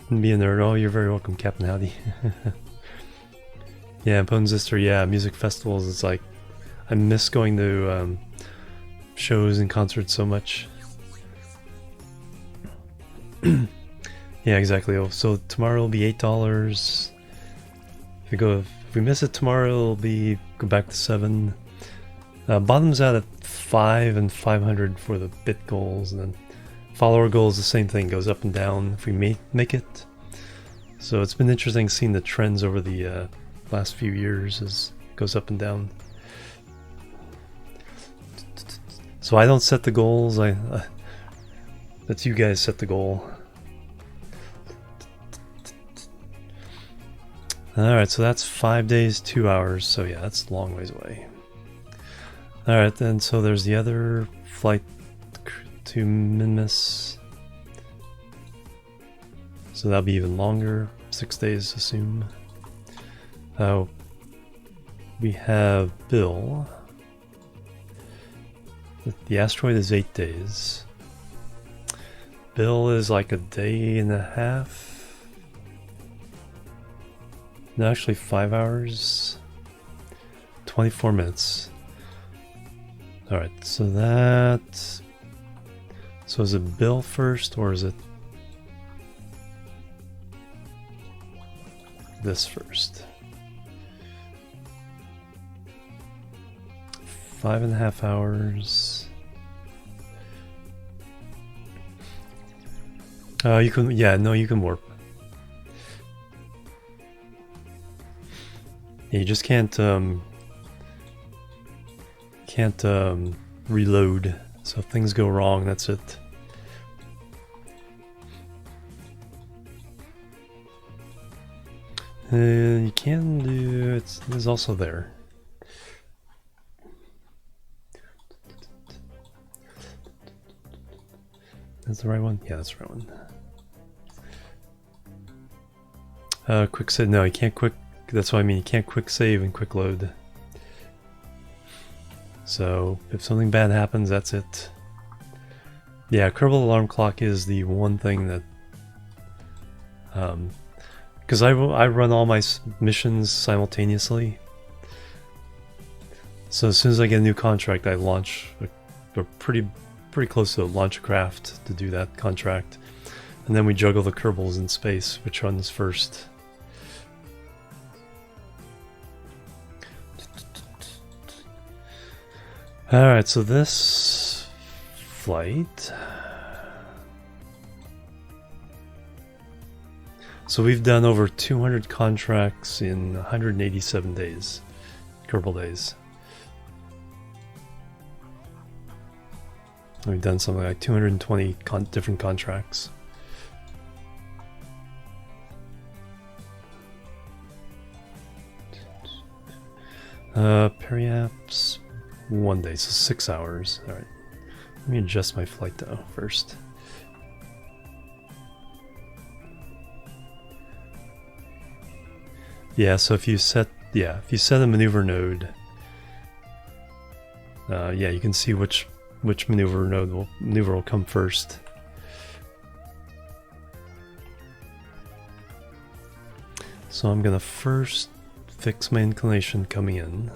Be a nerd. Oh, you're very welcome, Captain Howdy. Yeah, Ponzister, yeah, music festivals, it's like, I miss going to shows and concerts so much. Yeah, exactly. Oh, so tomorrow will be $8. If we miss it tomorrow, it'll be go back to 7. Bottoms out at 5 and 500 for the bit goals, and then follower goals, the same thing, goes up and down if we make it. So it's been interesting seeing the trends over the last few years as it goes up and down. So I don't set the goals. That's you guys set the goal. Alright, so that's 5 days, 2 hours. So yeah, that's a long ways away. Alright, then so there's the other flight to Mimus. So that'll be even longer, 6 days assume. We have Bill. The asteroid is 8 days. Bill is like a day and a half. No, actually 5 hours. 24 minutes. Alright, so that... So is it Bill first, or is it this first? 5.5 hours. You can, yeah, no, you can warp. Yeah, you just can't reload. So if things go wrong, that's it. You can do it's also there. That's the right one? Yeah, that's the right one. Quick save. No, you can't quick. That's what I mean. You can't quick save and quick load. So if something bad happens, that's it. Yeah, Kerbal Alarm Clock is the one thing that, because I run all my missions simultaneously. So as soon as I get a new contract, I launch a pretty close to launch a craft to do that contract, and then we juggle the Kerbals in space, which runs first. Alright, so this flight... So we've done over 200 contracts in 187 days. Kerbal days. We've done something like 220 different contracts. Periaps... 1 day, so 6 hours. Alright. Let me adjust my flight though first. Yeah, so if you set a maneuver node, Yeah, you can see which maneuver will come first. So I'm gonna first fix my inclination coming in.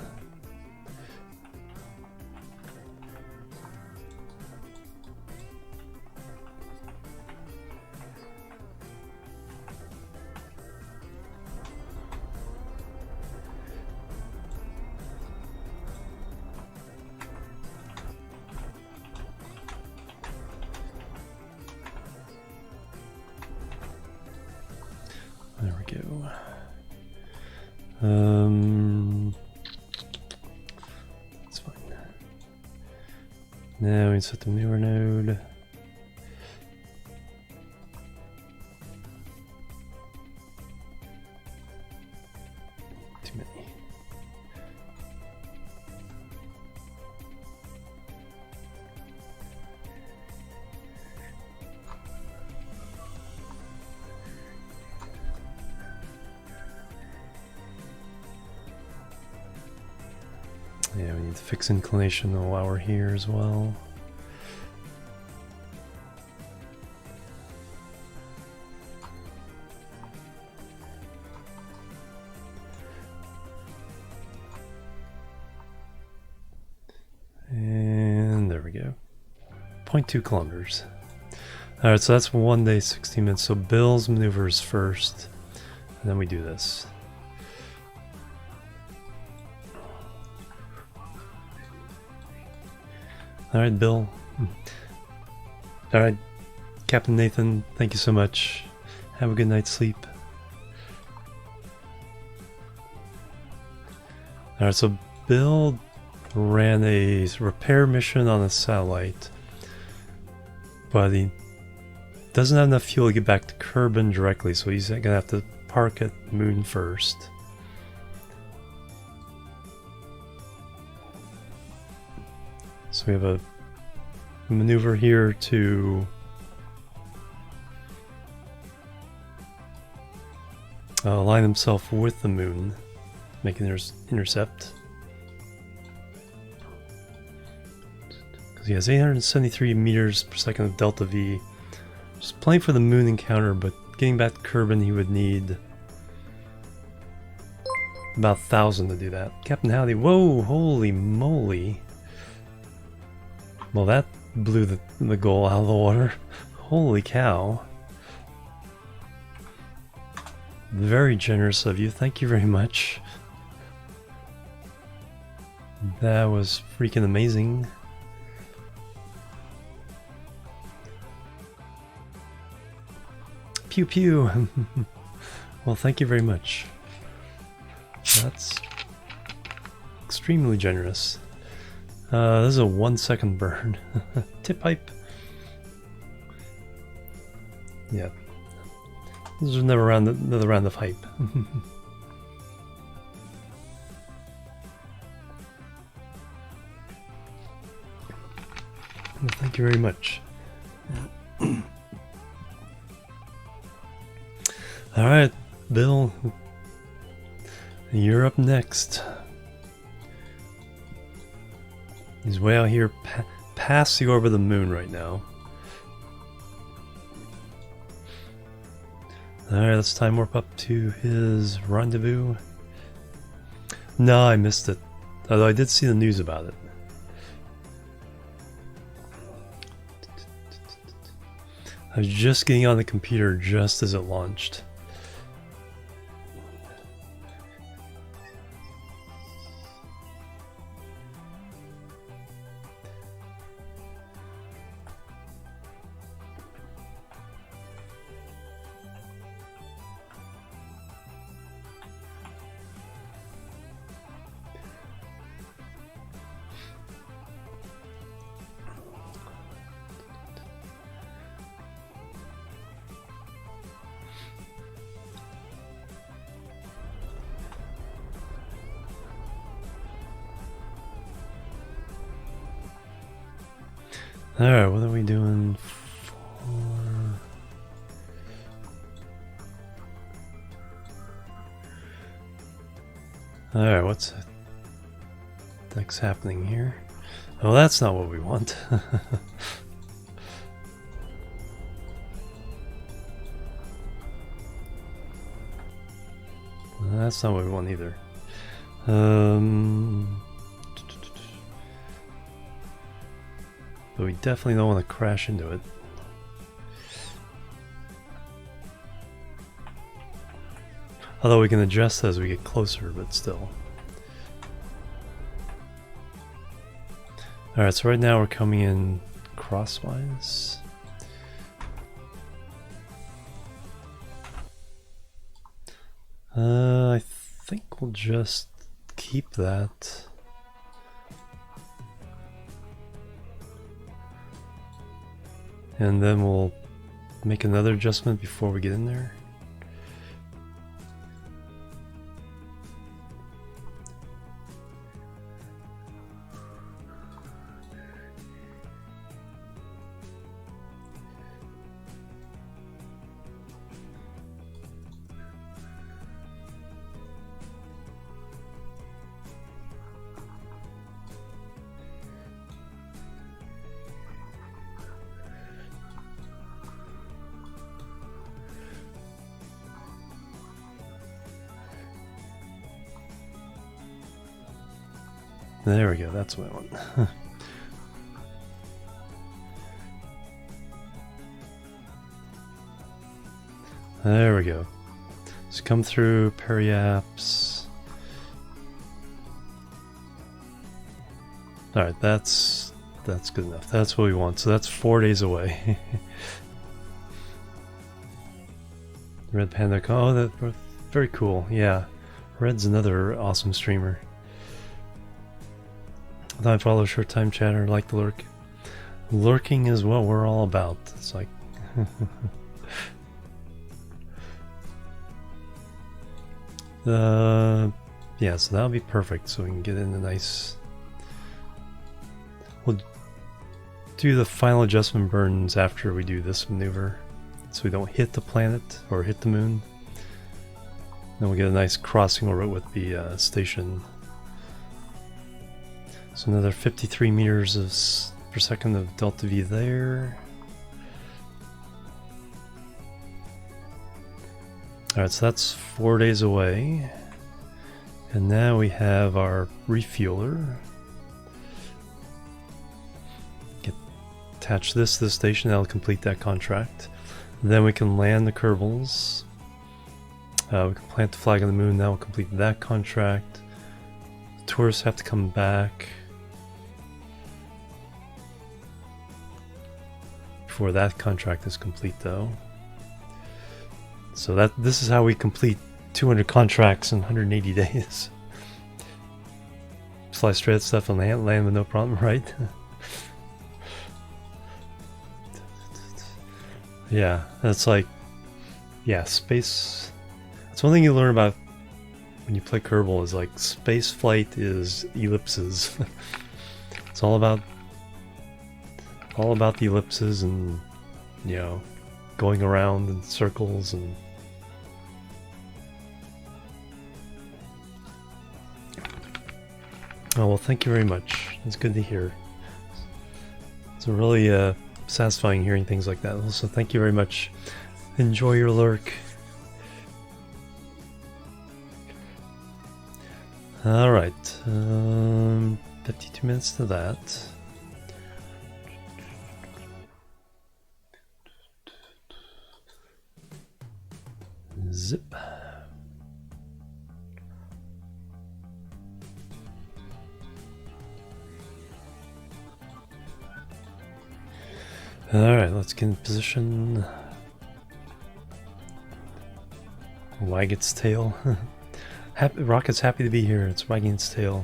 There we go. That's fine. Now we set the maneuver node. Too many. Yeah, we need to fix inclination while we're here as well. And there we go. 0.2 kilometers. Alright, so that's 1 day, 16 minutes. So Bill's maneuvers first, and then we do this. Alright, Bill. Alright, Captain Nathan, thank you so much. Have a good night's sleep. Alright, so Bill ran a repair mission on a satellite, but he doesn't have enough fuel to get back to Kerbin directly, so he's gonna have to park at Moon first. So we have a maneuver here to align himself with the moon, make an intercept. Because he has 873 meters per second of delta V. Just playing for the moon encounter, but getting back to Kerbin he would need about 1,000 to do that. Captain Howdy, whoa, holy moly. Well, that blew the goal out of the water. Holy cow. Very generous of you. Thank you very much. That was freaking amazing. Pew pew. Well, thank you very much. That's extremely generous. This is a 1 second burn. Tip pipe. Yeah. This is another round of hype. Well, thank you very much. Alright, Bill. You're up next. He's way out here past the orbit of the moon right now. Alright, let's time warp up to his rendezvous. No, I missed it. Although I did see the news about it. I was just getting on the computer just as it launched. Alright, what are we doing for... Alright, what's next happening here? Oh, that's not what we want. That's not what we want either. But we definitely don't want to crash into it. Although we can adjust as we get closer, but still. Alright, so right now we're coming in crosswise. I think we'll just keep that. And then we'll make another adjustment before we get in there. There we go, that's what I want. There we go. So come through Periaps. Alright, that's good enough. That's what we want. So that's 4 days away. Red Panda. Oh, that's very cool. Yeah. Red's another awesome streamer. I follow short time chatter, like the lurk. Lurking is what we're all about. It's like yeah, so that'll be perfect, so we can get in a nice. We'll do the final adjustment burns after we do this maneuver, so we don't hit the planet or hit the moon. Then we'll get a nice crossing orbit with the station. So another 53 meters per second of delta V there. Alright, so that's 4 days away. And now we have our refueler. Attach this to the station, that'll complete that contract. Then we can land the Kerbals. We can plant the flag on the moon, that will complete that contract. The tourists have to come back before that contract is complete though. So this is how we complete 200 contracts in 180 days. Fly straight at stuff and land with no problem, right? Yeah, that's like, yeah, space. That's one thing you learn about when you play Kerbal is like space flight is ellipses. It's all about the ellipses and, you know, going around in circles and oh, well, thank you very much. It's good to hear. It's really satisfying hearing things like that. Also, thank you very much. Enjoy your lurk. Alright, 52 minutes to that. Zip. Alright, let's get in position. Wag its tail. Rocket's happy to be here, it's wagging its tail.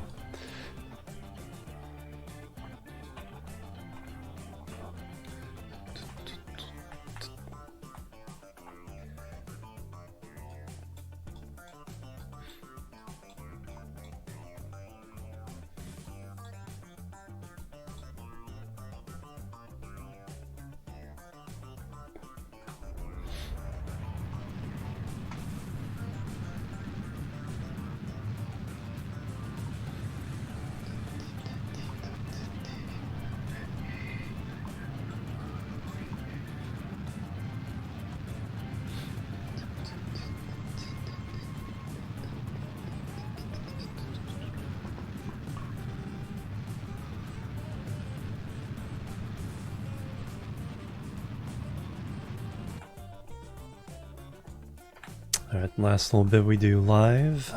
Alright, last little bit we do live.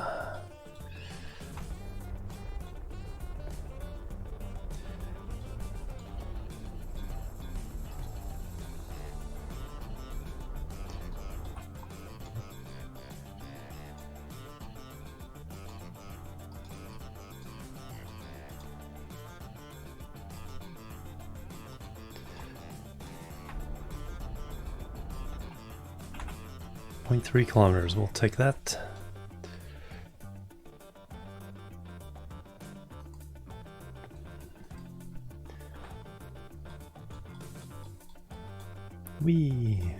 .3 kilometers, we'll take that. Whee!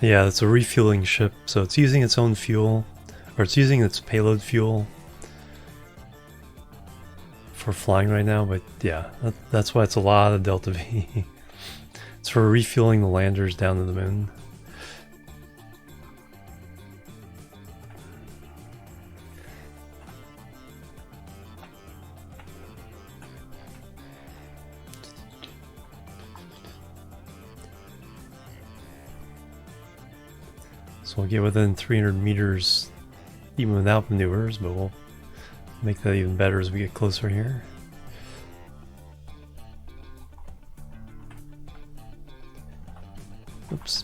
Yeah, it's a refueling ship, so it's using its own fuel, or it's using its payload fuel for flying right now, but yeah, that's why it's a lot of Delta V. It's for refueling the landers down to the moon. So we'll get within 300 meters even without maneuvers, but we'll make that even better as we get closer here. Oops.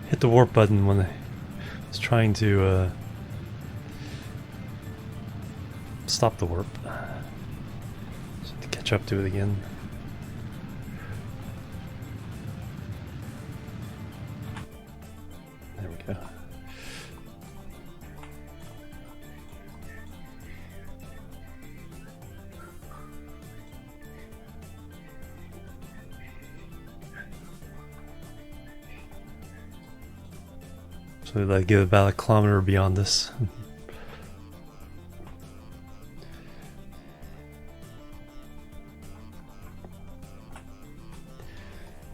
Hit the warp button when I was trying to stop the warp. Catch up to it again. There we go. So they get about a kilometer beyond this.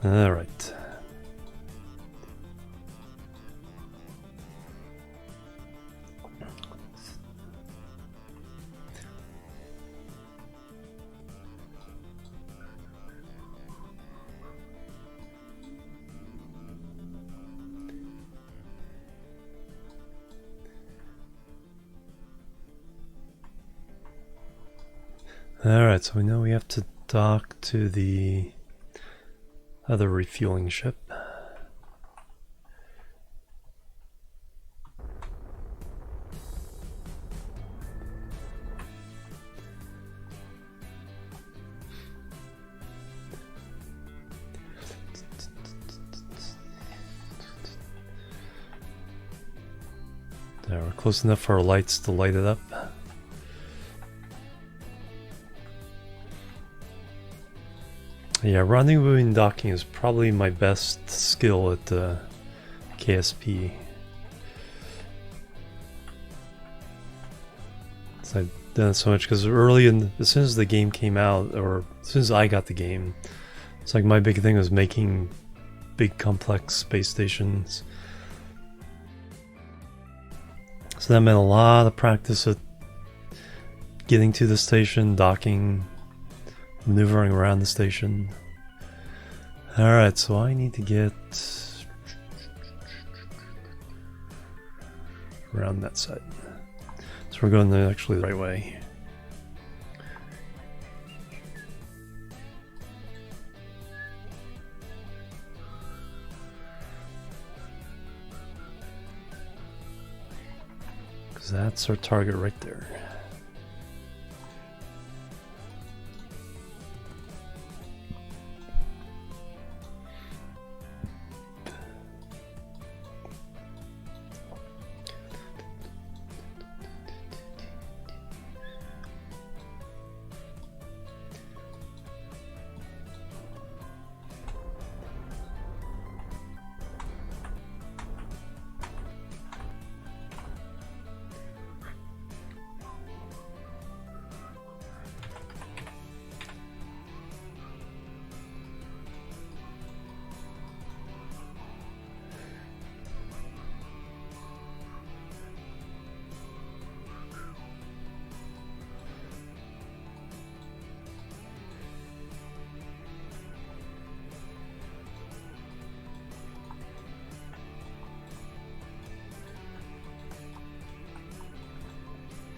All right. All right, so we know we have to dock to the other refueling ship. There, we're close enough for our lights to light it up. Yeah, rendezvous and docking is probably my best skill at KSP. So I've done it so much because as soon as the game came out, or as soon as I got the game, it's like my big thing was making big complex space stations. So that meant a lot of practice at getting to the station, docking, maneuvering around the station. Alright, so I need to get around that side. So we're going actually the right way. Because that's our target right there.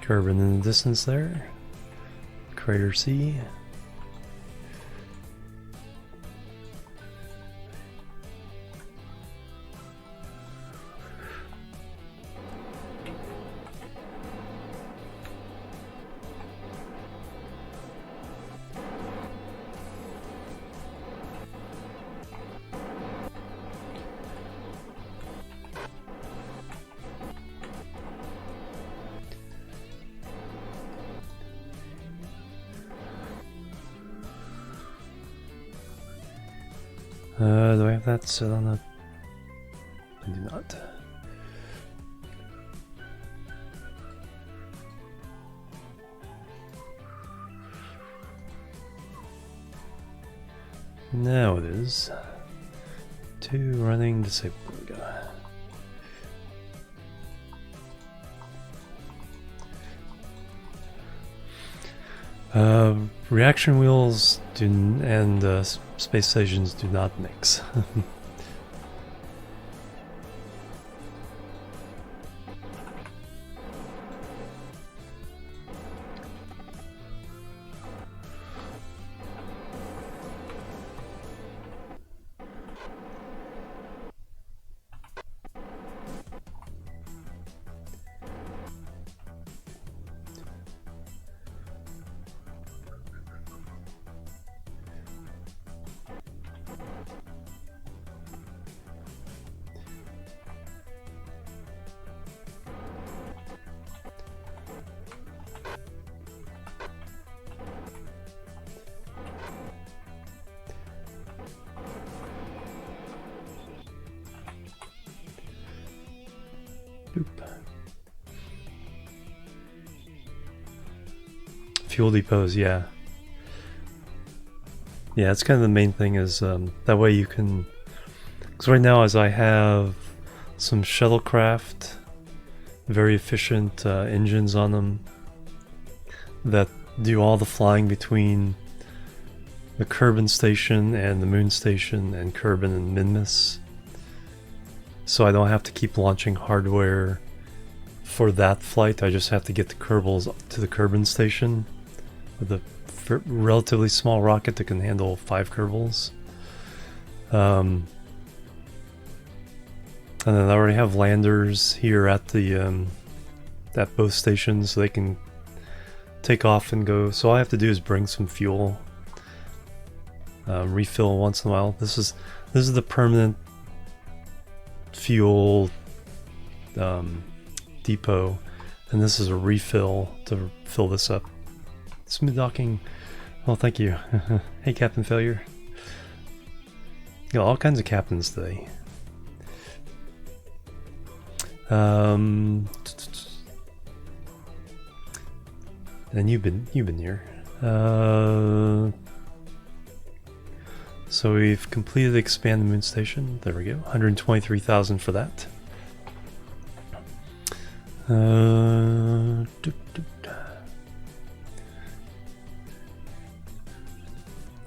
Kerbin in the distance there. Crater C. Do I have that set on the... I do not. Now it is. 2 running disabled. Reaction wheels and space stations do not mix. Fuel depots, yeah. Yeah, it's kind of the main thing is that way you can... Because right now as I have some shuttlecraft, very efficient engines on them that do all the flying between the Kerbin station and the moon station and Kerbin and Minmus. So I don't have to keep launching hardware for that flight. I just have to get the Kerbals to the Kerbin station with a relatively small rocket that can handle 5 Kerbals. And then I already have landers here at the at both stations, so they can take off and go. So all I have to do is bring some fuel, refill once in a while. This is the permanent fuel depot, and this is a refill to fill this up. Smooth docking. Well, thank you. Hey, Captain Failure. Got all kinds of captains today. And you've been here. So we've completed the expand the moon station. There we go. 123,000 for that.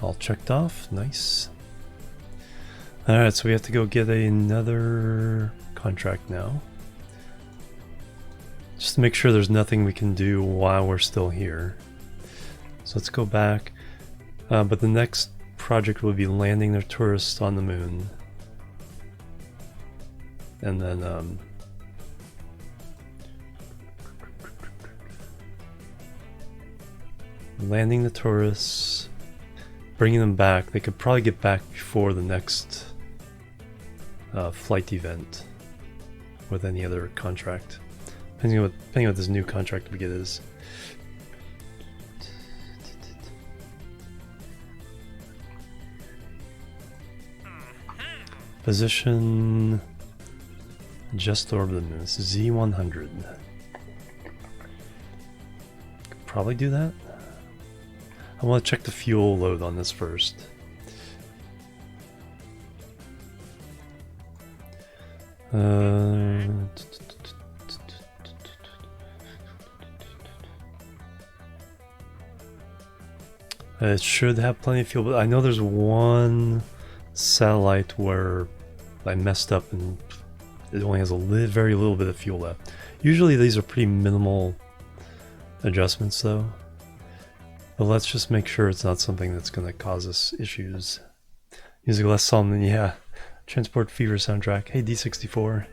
All checked off. Nice. Alright, so we have to go get another contract now. Just to make sure there's nothing we can do while we're still here. So let's go back. But the next project will be landing their tourists on the moon. And then landing the tourists, bringing them back. They could probably get back before the next flight event with any other contract. Depending on what this new contract we get is. Position just over the moon. This is Z100. Could probably do that. I want to check the fuel load on this first. It should have plenty of fuel, but I know there's one satellite where I messed up and it only has a very little bit of fuel left. Usually these are pretty minimal adjustments though. But let's just make sure it's not something that's going to cause us issues. Music less solemn than, yeah. Transport Fever soundtrack. Hey, D64.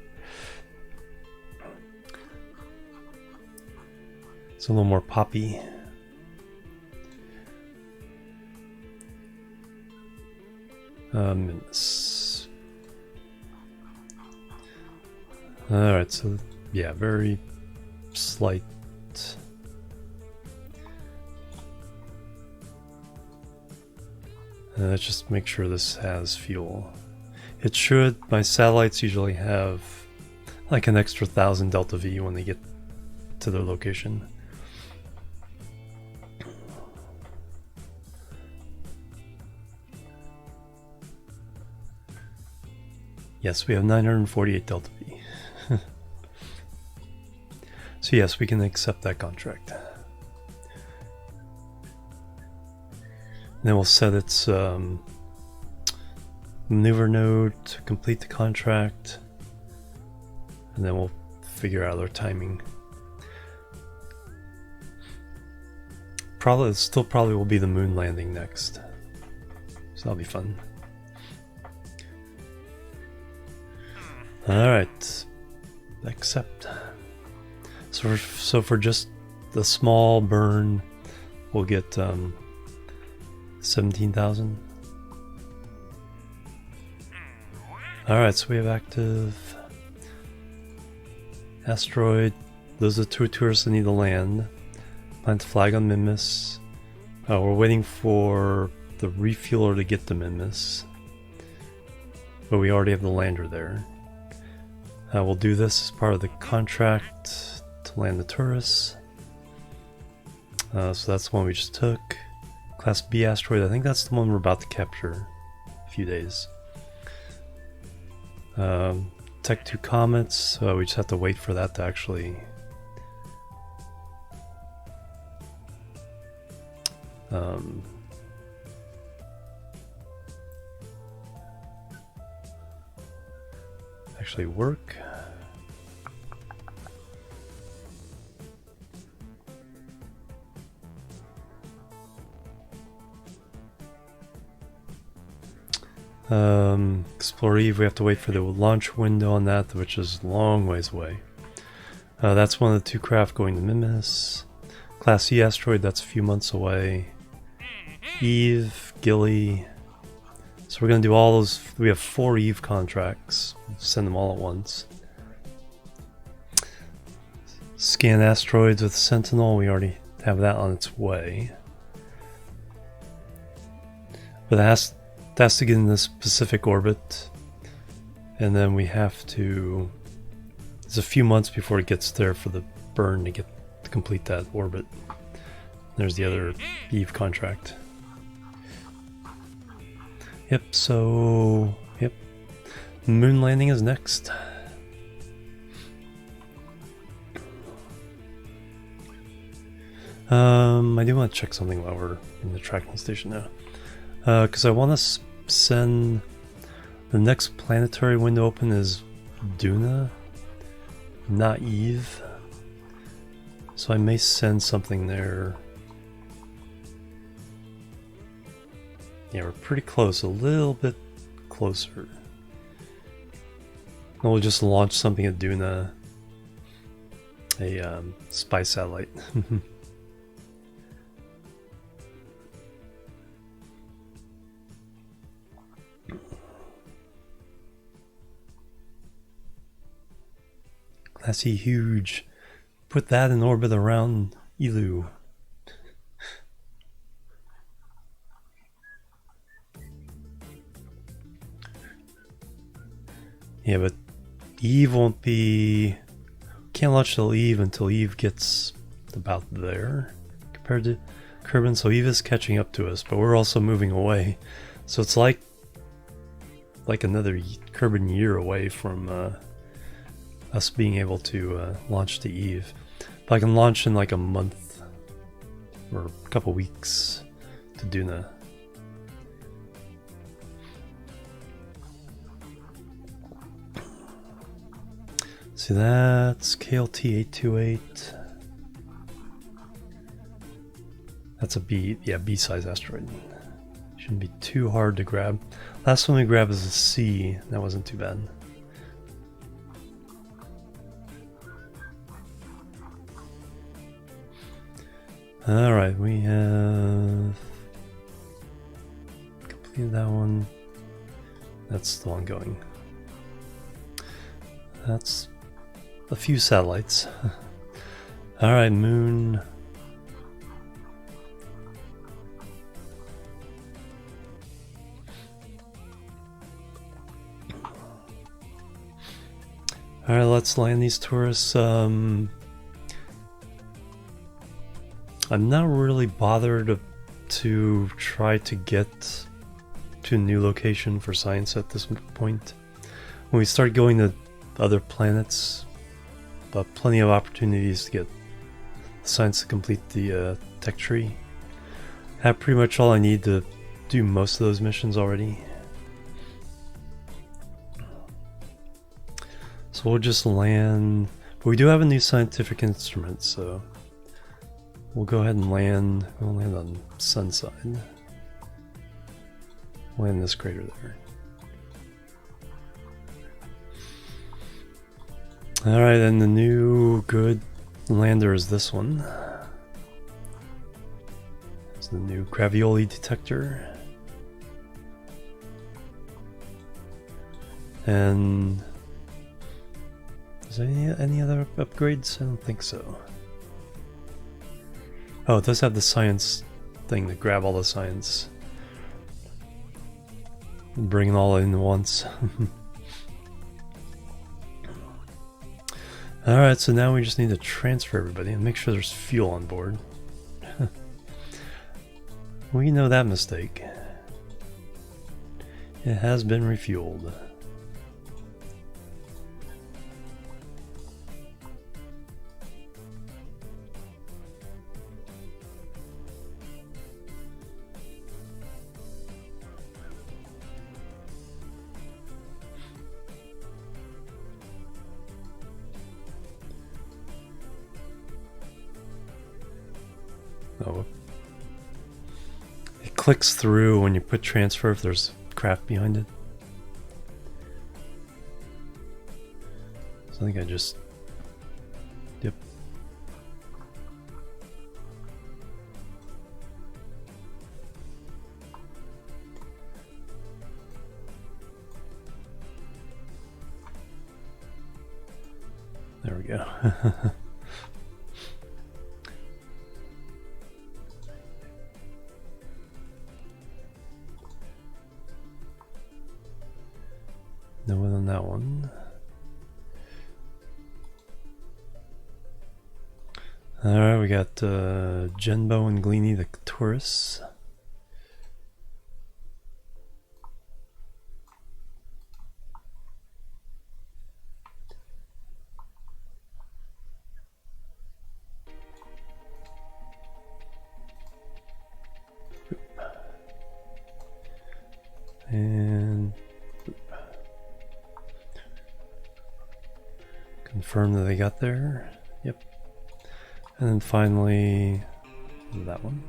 It's a little more poppy. Alright, so yeah, very slight. Let's just make sure this has fuel. It should. My satellites usually have like an extra 1,000 Delta V when they get to their location. Yes, we have 948 Delta V. So yes, we can accept that contract. Then we'll set its maneuver node to complete the contract, and then we'll figure out our timing. Probably will be the moon landing next, so that'll be fun. All right, accept. So for just the small burn, we'll get 17,000. Alright, so we have active asteroid. Those are the 2 tourists that need to land. Plant the flag on Minmus. We're waiting for the refueler to get to Minmus, but we already have the lander there. We'll do this as part of the contract to land the tourists. So that's the one we just took. Class B asteroid, I think that's the one we're about to capture in a few days. Tech 2 comets, we just have to wait for that to actually work. Explore Eve, we have to wait for the launch window on that, which is a long ways away. That's one of the 2 craft going to Minmus. Class C asteroid, that's a few months away. Eve, Gilly. So we're going to do all those. We have 4 Eve contracts. Send them all at once. Scan asteroids with Sentinel, we already have that on its way. But it has to get in this specific orbit, and then we have to. It's a few months before it gets there for the burn to complete that orbit. There's the other Eve contract. Yep. So yep, moon landing is next. I do want to check something while we're in the tracking station now. Because I want to send the next planetary window open is Duna, not Eve. So I may send something there. Yeah, we're pretty close, a little bit closer. And we'll just launch something at Duna, a spy satellite. Classy huge. Put that in orbit around Elu. Yeah, but Eve won't be. Can't launch till Eve until Eve gets about there compared to Kerbal. So Eve is catching up to us, but we're also moving away. So it's like another Kerbal year away from us being able to launch to Eve. But I can launch in like a month or a couple weeks to Duna. See, that's KLT 828. That's a B, yeah, B-size asteroid. Shouldn't be too hard to grab. Last one we grabbed was a C. That wasn't too bad. Alright, we have completed that one. That's the one going. That's a few satellites. Alright, moon. Alright, let's land these tourists. I'm not really bothered to try to get to a new location for science at this point. When we start going to other planets, plenty of opportunities to get science to complete the tech tree. I have pretty much all I need to do most of those missions already. So we'll just land, but we do have a new scientific instrument, so we'll go ahead and land. We'll land on sun side. Land this crater there. Alright, and the new good lander is this one. It's the new gravioli detector. And is there any other upgrades? I don't think so. Oh, it does have the science thing to grab all the science. Bring it all in once. Alright, so now we just need to transfer everybody and make sure there's fuel on board. We know that mistake. It has been refueled. Oh, it clicks through when you put transfer if there's craft behind it. So I think I just, yep. There we go. No one on that one. Alright, we got Genbo and Gleany, the tourists. And confirm that they got there. Yep. And then finally that one.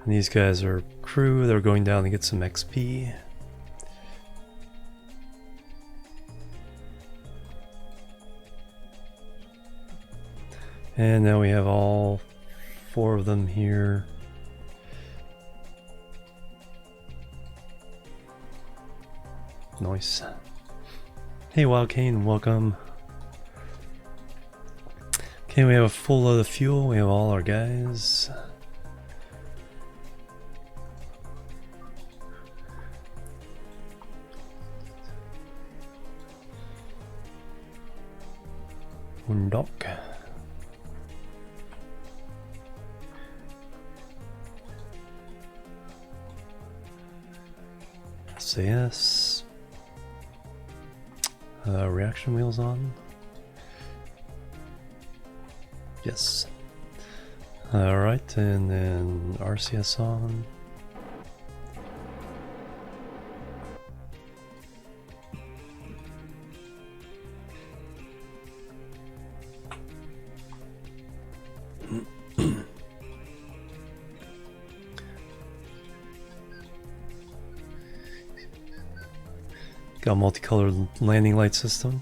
And these guys are crew. They're going down to get some XP. And now we have all 4 of them here. Nice. Hey Wild Cane, welcome. Okay, we have a full load of fuel. We have all our guys. One dock. SAS. Reaction wheels on. Yes. Alright, and then RCS on. Got a multicolored landing light system.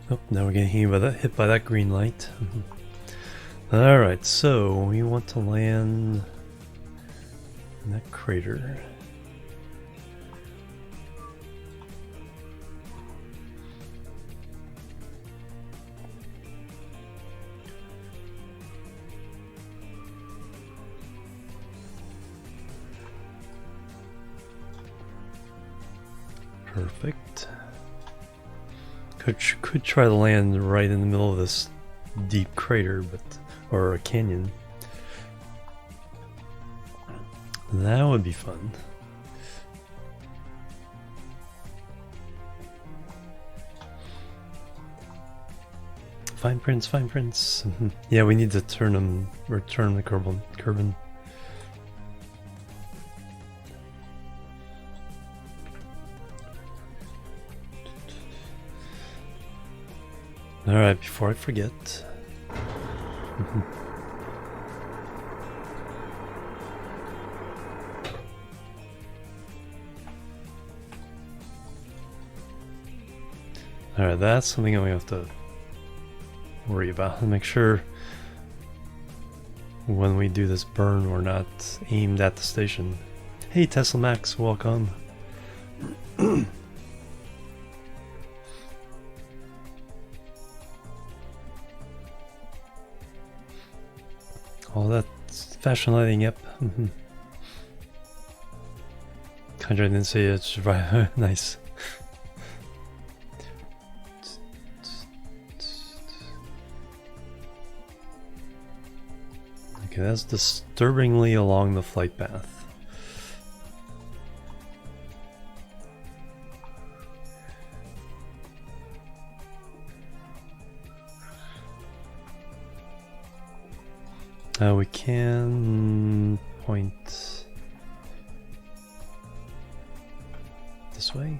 Oh, now we're getting hit by that green light. Alright, so we want to land in that crater. Perfect. Could try to land right in the middle of this deep crater, or a canyon. That would be fun. Fine prints, fine prints. Yeah, we need to return the Kerbal. Alright, before I forget. Alright, that's something I'm gonna have to worry about. Make sure when we do this burn we're not aimed at the station. Hey Tesla Max, welcome. All that fashion lighting, yep. Conjure didn't say it's right. Nice. Okay, that's disturbingly along the flight path. We can point this way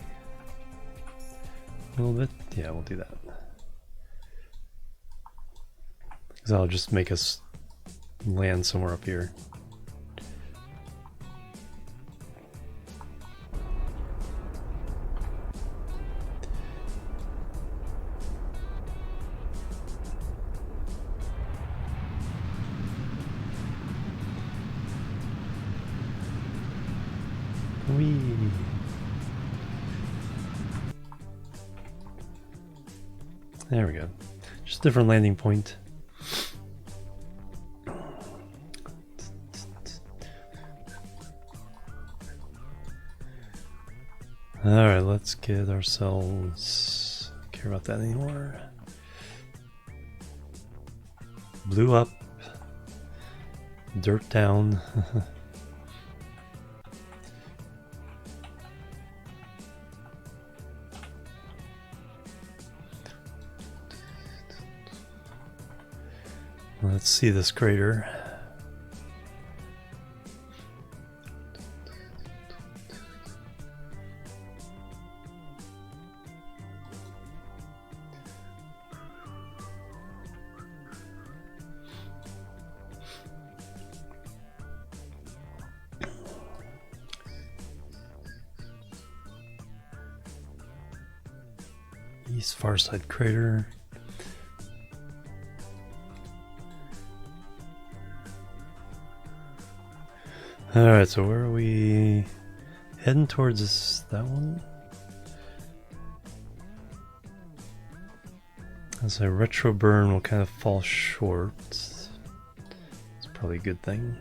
a little bit. Yeah, we'll do that. Because that'll just make us land somewhere up here. Whee. There we go. Just a different landing point. Alright, let's get ourselves... Don't care about that anymore. Blue up. Dirt down. Let's see this crater. East far side crater. Alright, so where are we heading towards? That one? As a retro burn will kind of fall short. It's probably a good thing.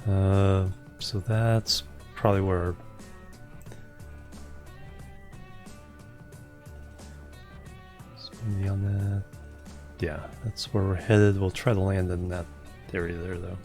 So that's probably where Yeah, that's where we're headed. We'll try to land in that area there, though.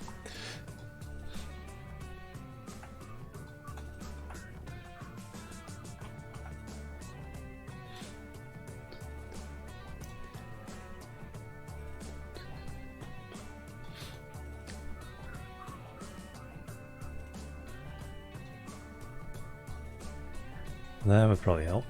That would probably help.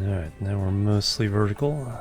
Alright, now we're mostly vertical.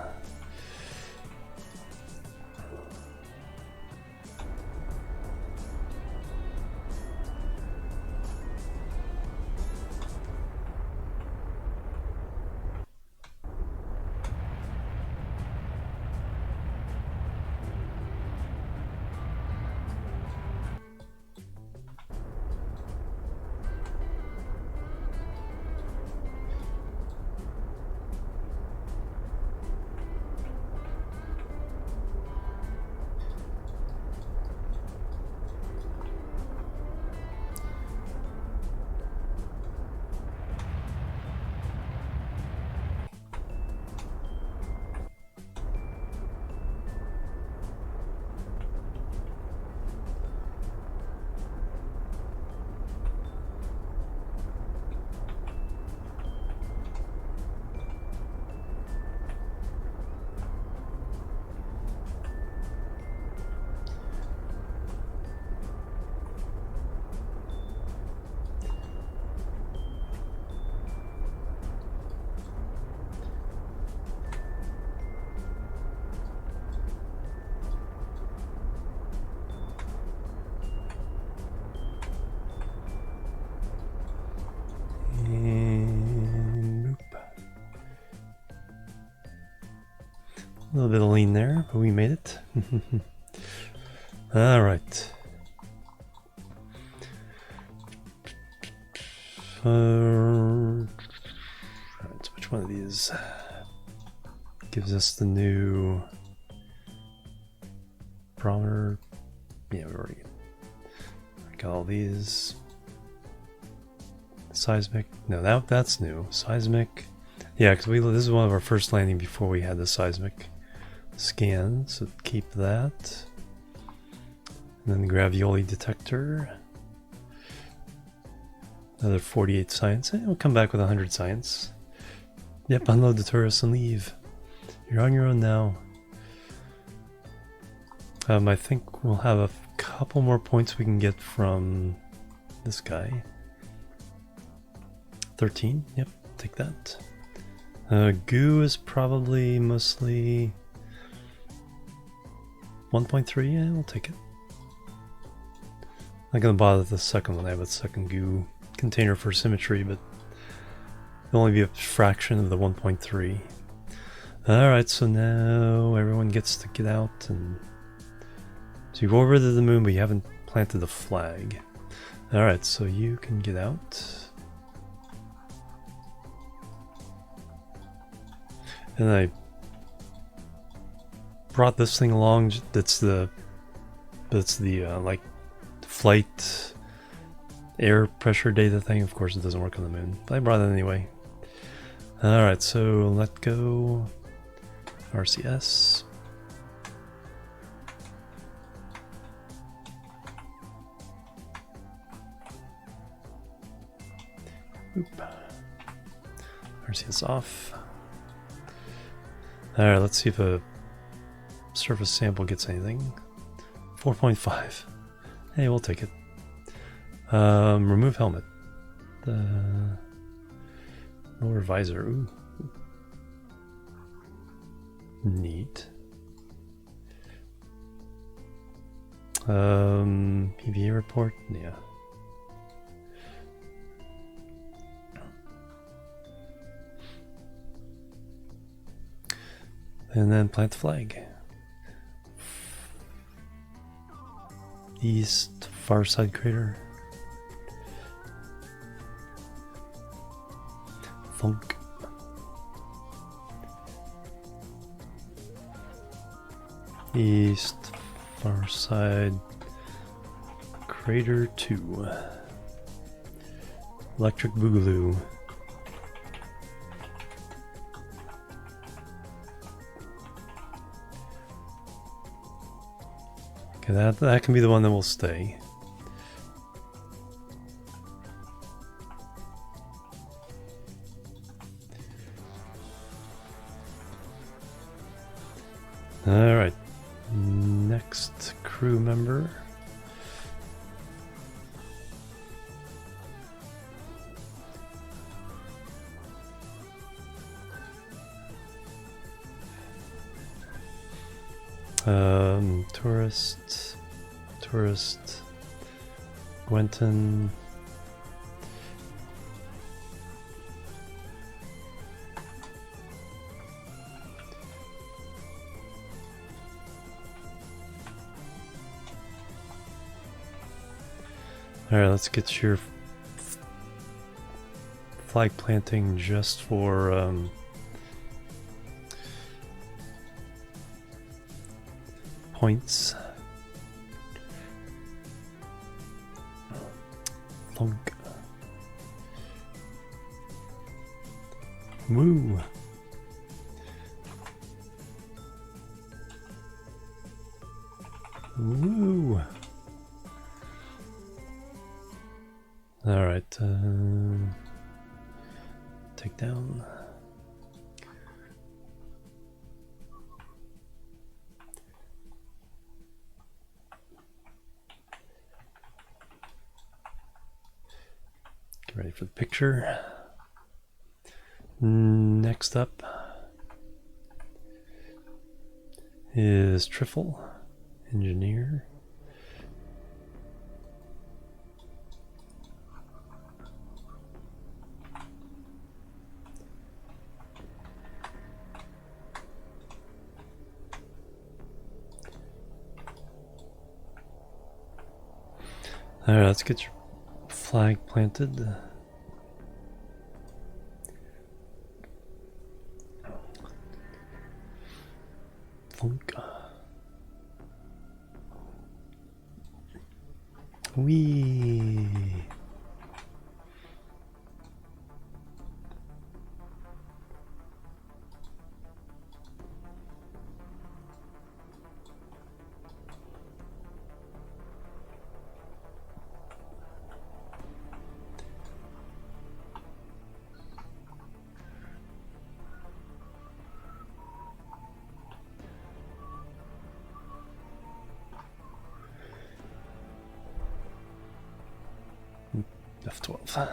A little bit of lean there, but we made it. All right. Alright, so which one of these gives us the new barometer? Yeah, we already got all these. Seismic. No, that's new. Seismic. Yeah, because this is one of our first landing before we had the seismic scan, so keep that. And then the gravioli detector. Another 48 science. We'll come back with 100 science. Yep, unload the tourists and leave. You're on your own now. I think we'll have a couple more points we can get from this guy. 13, yep, take that. Goo is probably mostly 1.3, yeah, we'll take it. Not gonna bother with the second one. I have a second goo container for symmetry, but it'll only be a fraction of the 1.3. Alright, so now everyone gets to get out, and so you go over to the moon, but you haven't planted the flag. Alright, so you can get out. And I brought this thing along. That's the like flight air pressure data thing. Of course, it doesn't work on the moon, but I brought it anyway. All right, so let go. RCS. Oop. RCS off. Alright, let's see if a surface sample gets anything. 4.5. Hey, we'll take it. Remove helmet. Lower visor. Ooh. Neat. PVA report. Yeah. And then plant the flag. East far side crater. Thunk. East far side crater 2. Electric Boogaloo. Okay, that can be the one that will stay. All right, next crew member. Tourist, Gwenton. All right, let's get your flag planting just for points. Thunk. Woo. Woo. All right. Take down. Get ready for the picture. Next up is Triffle, engineer. All right, let's get your flag planted. Thunk. Wee. F12.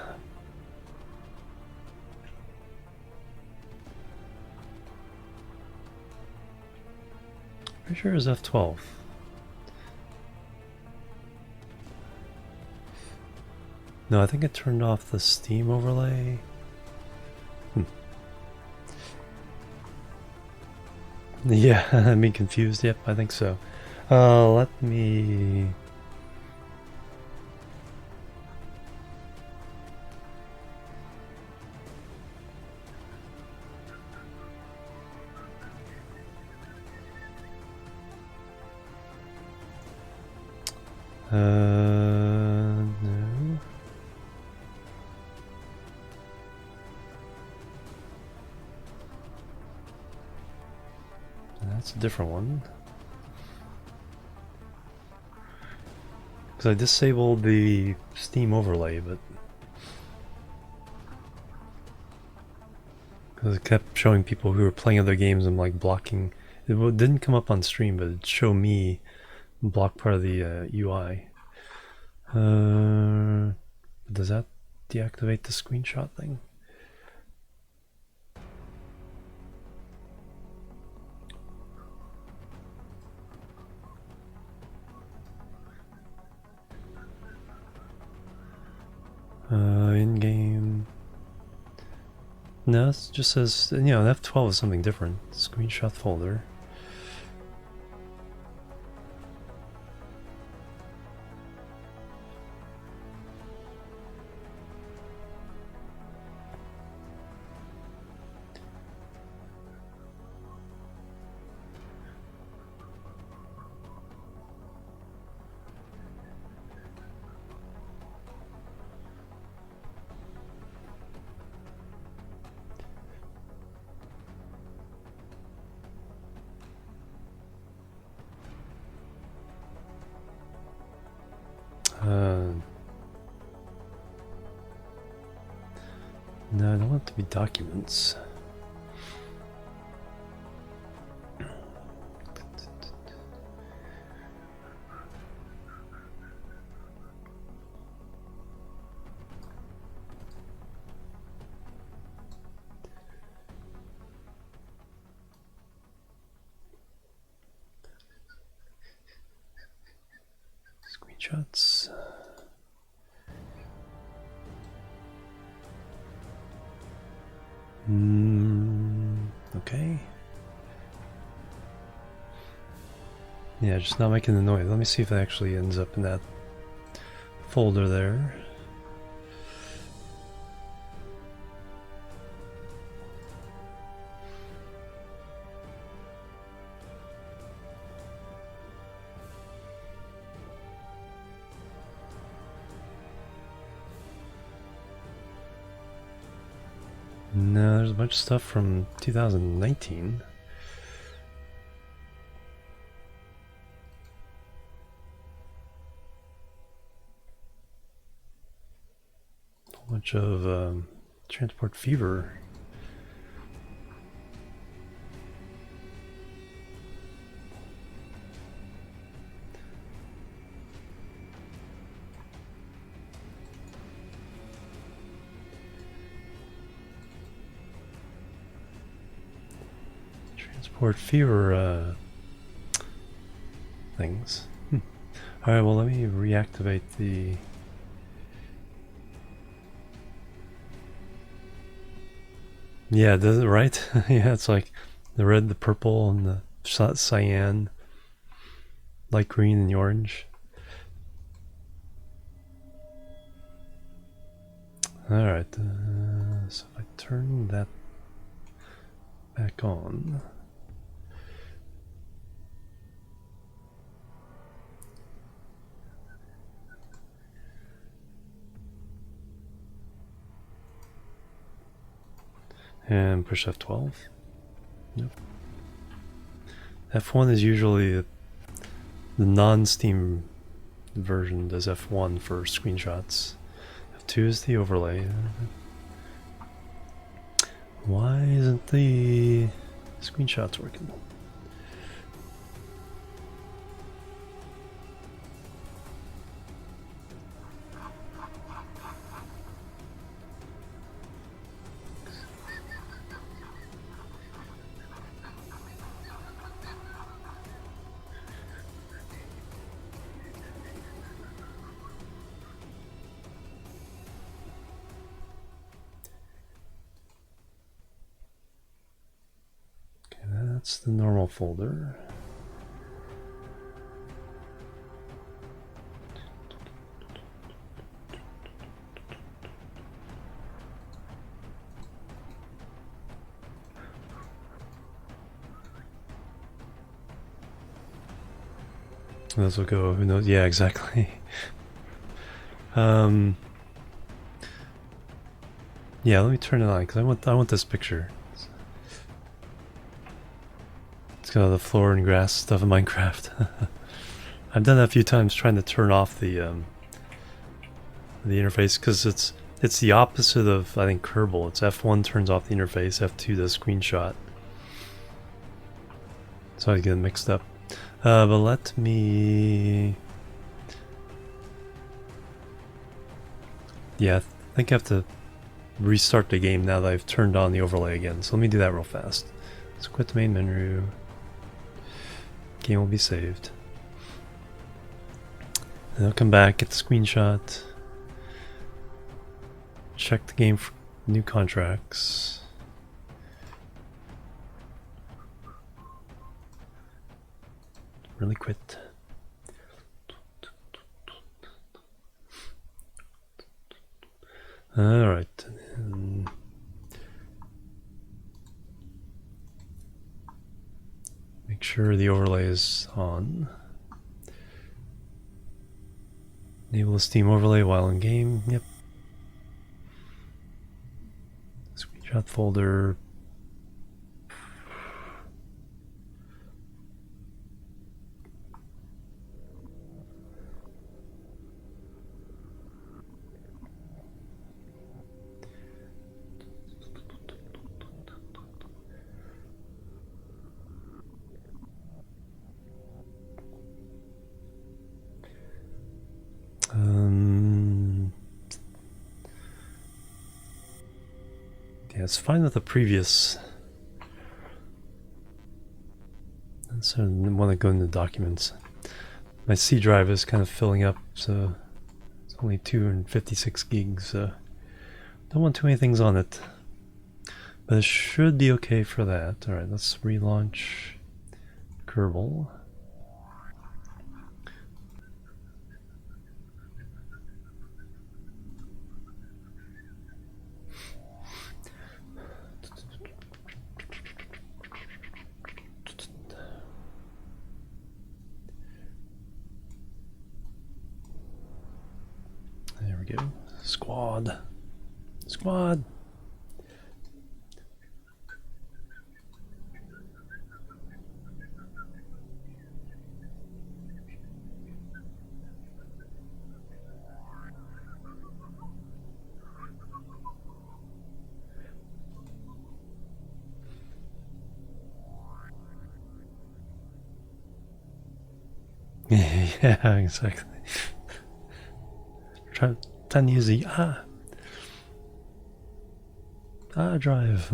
Pretty sure it's F12. No, I think it turned off the Steam overlay. Yeah, I'm being confused. Yep, I think so. Let me... No. That's a different one. Because I disabled the Steam overlay, but... It kept showing people who were playing other games and like blocking. It didn't come up on stream, but it showed me block part of the UI. Does that deactivate the screenshot thing? In-game. No, it just says, you know, F12 is something different. Screenshot folder. No, I don't want it to be documents. Screenshots. Okay. Yeah, just not making the noise. Let me see if it actually ends up in that folder there. No, there's a bunch of stuff from 2019. A whole bunch of Transport Fever. Transport Fever things. Alright, well let me reactivate the... Yeah, does it right? Yeah, it's like the red, the purple, and the cyan, light green, and the orange. Alright, so if I turn that back on. And push F12. Yep. F1 is usually the non-Steam version does F1 for screenshots. F2 is the overlay. Why isn't the screenshots working? That's the normal folder. Those will go, who knows? Yeah, exactly. Yeah, let me turn it on because I want this picture. It's got all the floor and grass stuff in Minecraft. I've done that a few times trying to turn off the interface because it's It's the opposite of, I think, Kerbal. It's F1 turns off the interface, F2 does screenshot. So I get mixed up. But let me... Yeah, I think I have to restart the game now that I've turned on the overlay again. So let me do that real fast. Let's quit the main menu. Game will be saved. And I'll come back, get the screenshot. Check the game for new contracts. Really quit. Alright. Make sure the overlay is on. Enable the Steam overlay while in game. Yep. Screenshot folder. Yeah, it's fine with the previous. So I want to go into documents. My C drive is kind of filling up, so it's only 256 gigs, so don't want too many things on it. But it should be okay for that. Alright, let's relaunch Kerbal. There we go. Squad. Squad. Yeah, exactly. Trying to use the drive.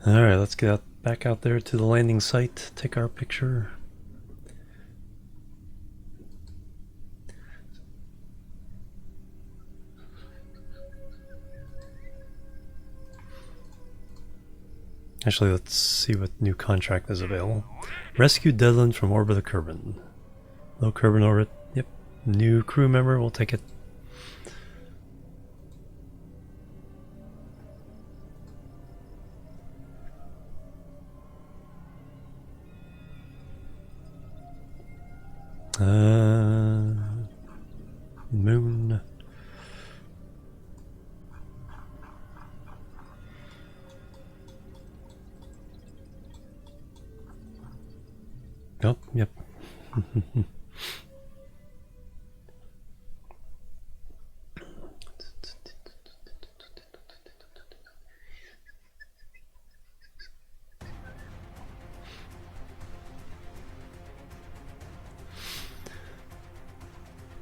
Alright, let's get back out there to the landing site, take our picture. Actually, let's see what new contract is available. Rescue Deadland from orbit of Kerbin. Low Kerbin orbit. Yep. New crew member, we'll take it. Moon. Oh, yep.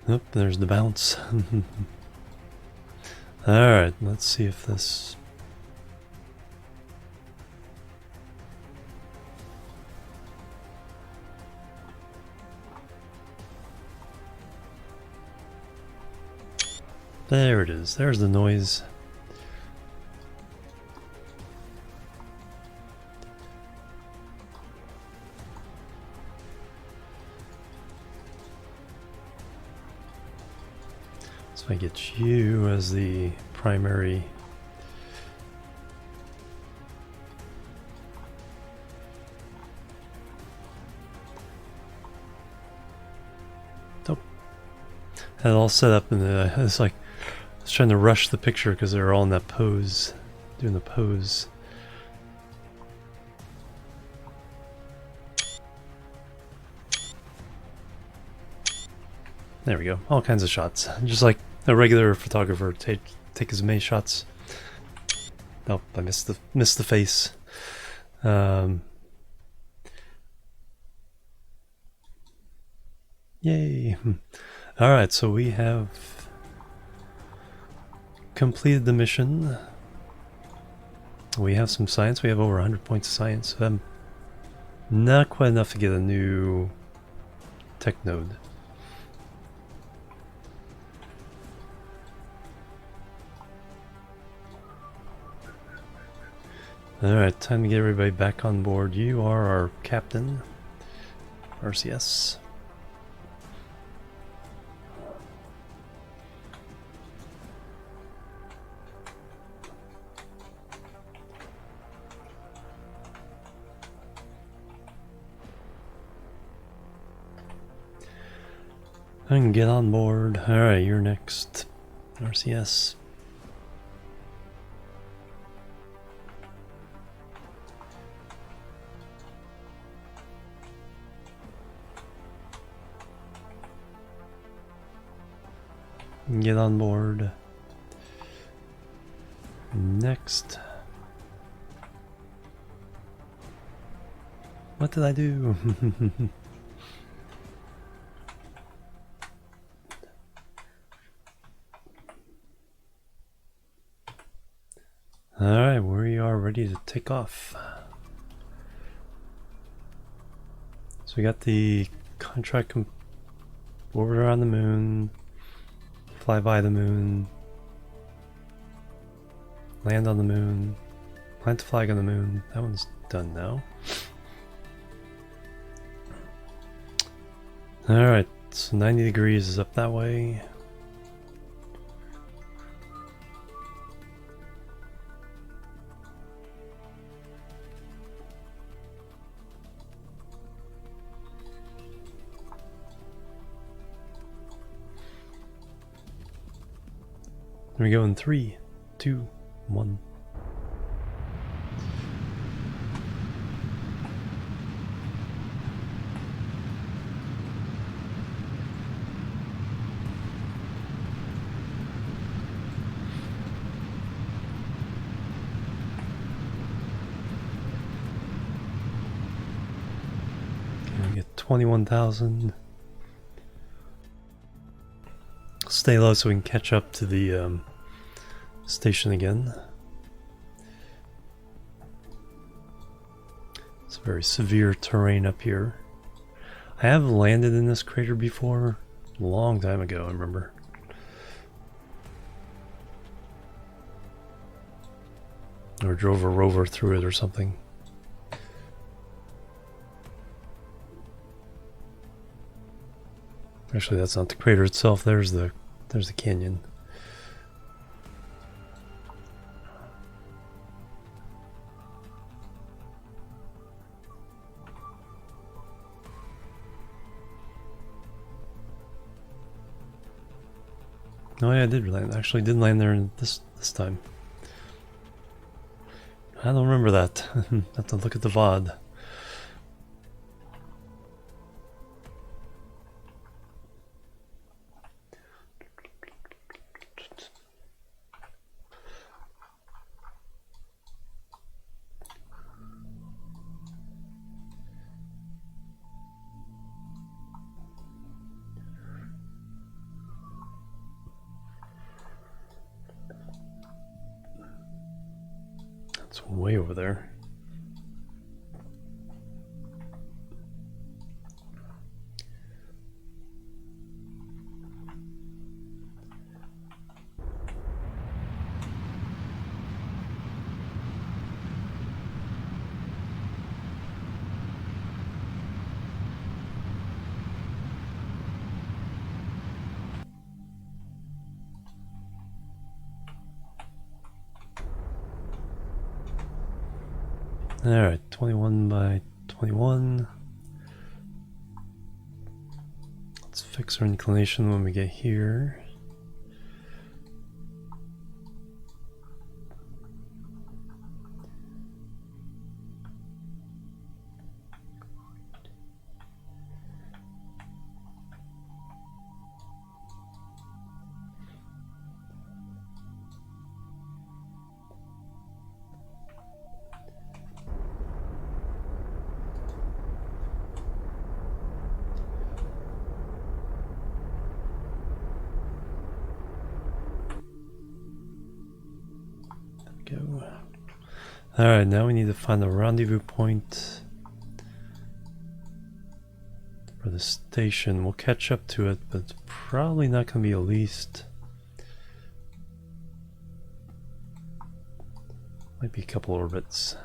Oh, there's the bounce. Alright, let's see if this... There it is. There's the noise. So I get you as the primary. Nope. Had it all set up, and it's like I was trying to rush the picture because they were all in that pose, doing the pose. There we go. All kinds of shots, just like a regular photographer. Take as many shots. Nope, I missed the face. Yay! All right, so we have completed the mission. We have some science. We have over 100 points of science. Not quite enough to get a new tech node. Alright, time to get everybody back on board. You are our captain. RCS. I can get on board. Alright, you're next. RCS. Get on board. Next. What did I do? Alright, we are ready to take off. So we got the contract orbit around the moon, fly by the moon, land on the moon, plant a flag on the moon. That one's done now. Alright, so 90 degrees is up that way. Here we go in 3, 2, 1. Okay, we get 21,000. Stay low so we can catch up to the station again. It's very severe terrain up here. I have landed in this crater before, a long time ago, I remember. Or drove a rover through it or something. Actually, that's not the crater itself. There's the canyon. Oh yeah, I did land. Actually, did land there this time. I don't remember that. I have to look at the VOD. It's way over there. Alright, 21 by 21. Let's fix our inclination when we get here. Go. Alright, now we need to find the rendezvous point for the station. We'll catch up to it, but it's probably not going to be at least... might be a couple orbits.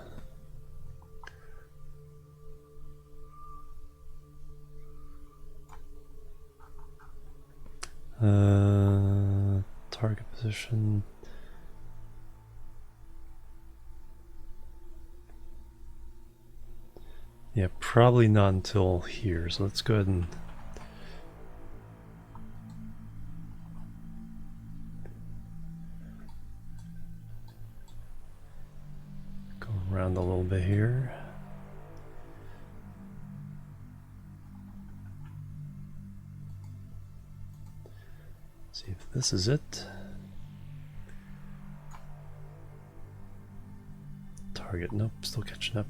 Target position... yeah, probably not until here, so let's go ahead and go around a little bit here. See if this is it. Target, nope, still catching up.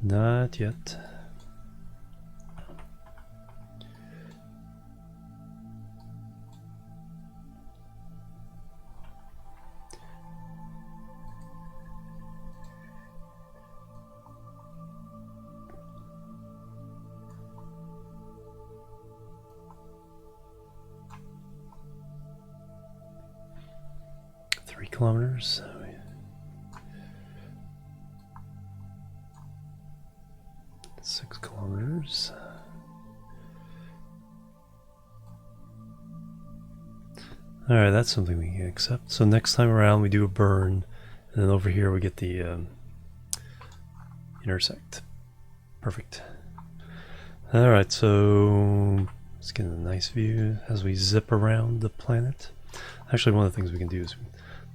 Not yet. Three kilometers. 6 kilometers. Alright, that's something we can accept. So next time around we do a burn, and then over here we get the intersect. Perfect. Alright, so let's get a nice view as we zip around the planet. Actually, one of the things we can do is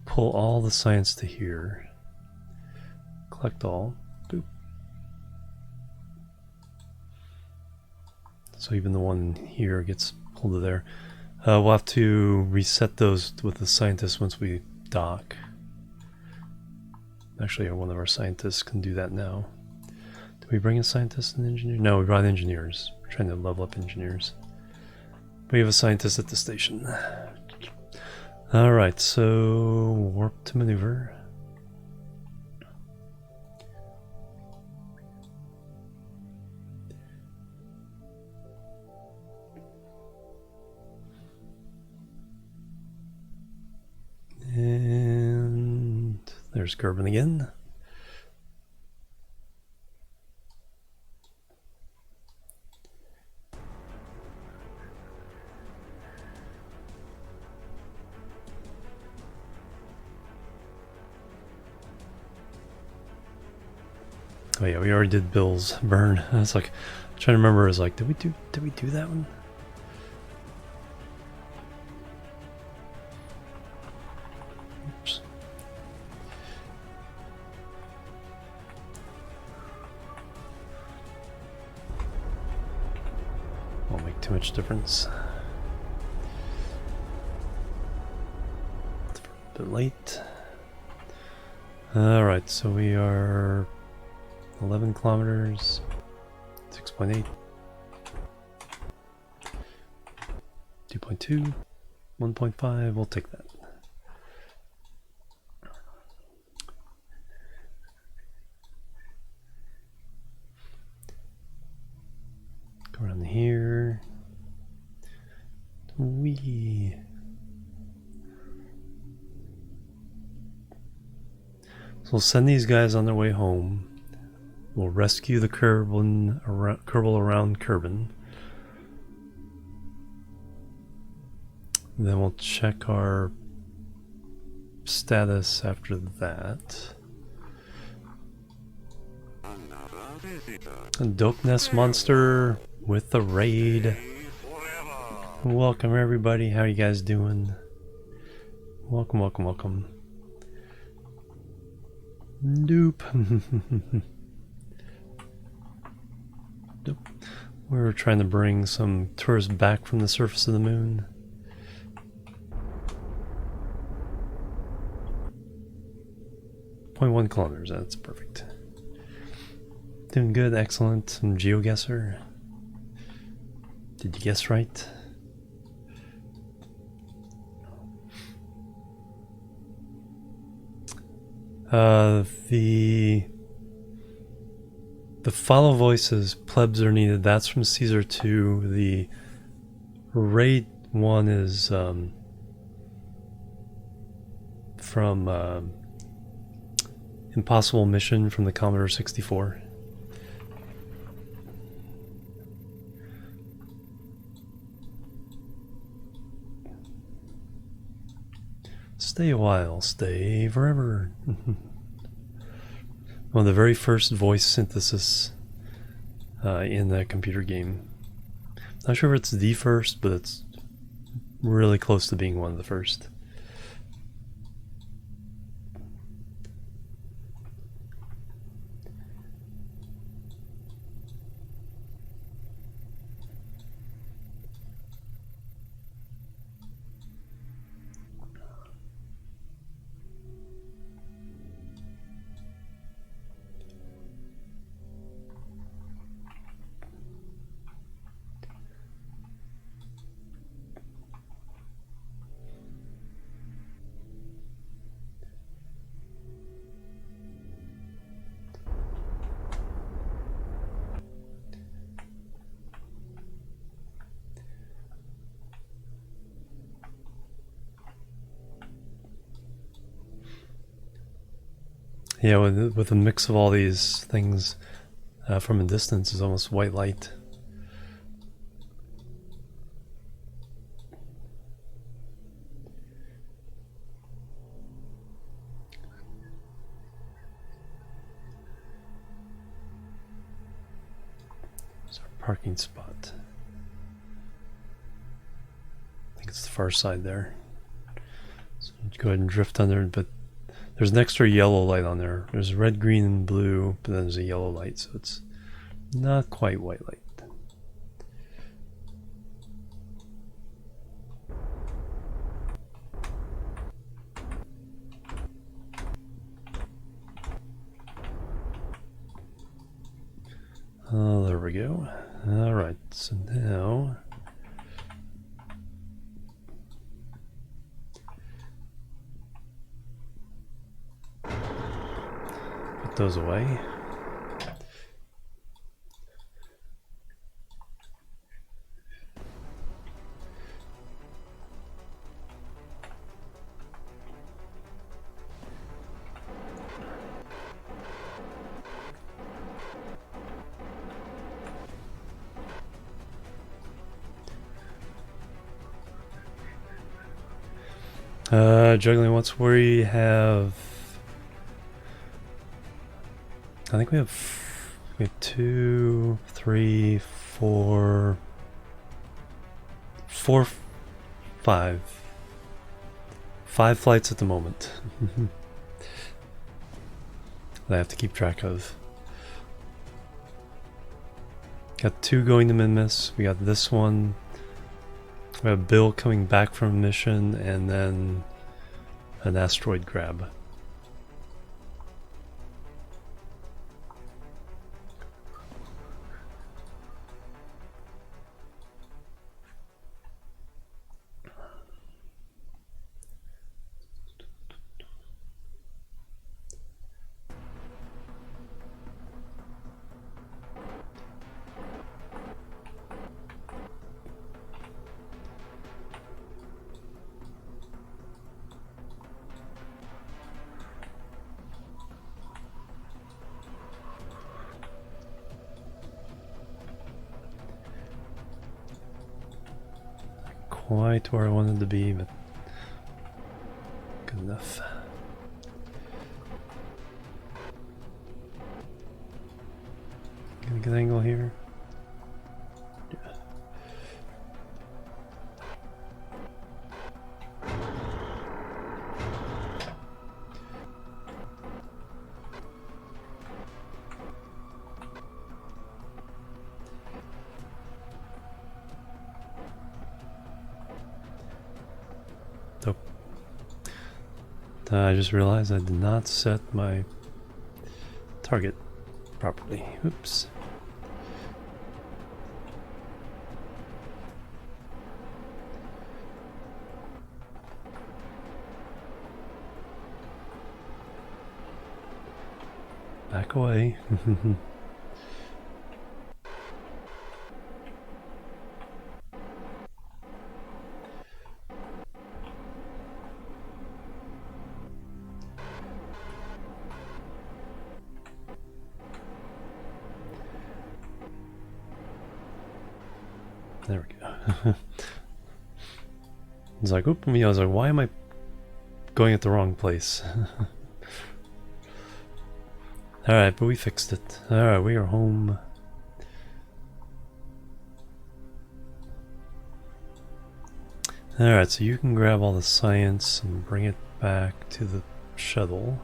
pull all the science to here. Collect all. Boop. So even the one here gets pulled to there. We'll have to reset those with the scientists once we dock. Actually, one of our scientists can do that now. Did we bring a scientist and engineer? No, we brought engineers. We're trying to level up engineers. We have a scientist at the station. Alright, so warp to maneuver. And there's Kerbal again. Oh yeah, we already did Bill's burn. I was like, I'm trying to remember. I was like, did we do that one? Oops. Won't make too much difference. It's a bit late. All right, so we are 11 kilometers, 6.8, 2.2, 1.5, we'll take that. Go around here. Wee. So we'll send these guys on their way home. We'll rescue the Kerbal around Kerbin. Then we'll check our status after that. A dope nest monster with the raid. Welcome everybody, how you guys doing? Welcome, welcome, welcome. Nope. Nope. We're trying to bring some tourists back from the surface of the moon. .1 kilometers, that's perfect. Doing good, excellent. Some GeoGuessr. Did you guess right? The follow voices, plebs are needed. That's from Caesar 2. The raid one is from Impossible Mission from the Commodore 64. Stay a while, stay forever. One of the very first voice synthesis in the computer game. Not sure if it's the first, but it's really close to being one of the first. Yeah, with a mix of all these things from a distance is almost white light. There's our parking spot. I think it's the far side there. So go ahead and drift under, but there's an extra yellow light on there. There's red, green, and blue, but then there's a yellow light, so it's not quite white light. Oh, there we go. Alright, so now put those away. Juggling once we have, I think we have 2, 3, 4, 5 flights at the moment that I have to keep track of. Got 2 going to Minmus. We got this one. We have Bill coming back from a mission, and then an asteroid grab. Quite where I wanted to be, but good enough. an angle here. Yeah. Oh. I just realized I did not set my target properly. Oops. Back away. There we go. It's like, oop, me. I was like, why am I going at the wrong place? Alright, but we fixed it. Alright, we are home. Alright, so you can grab all the science and bring it back to the shuttle.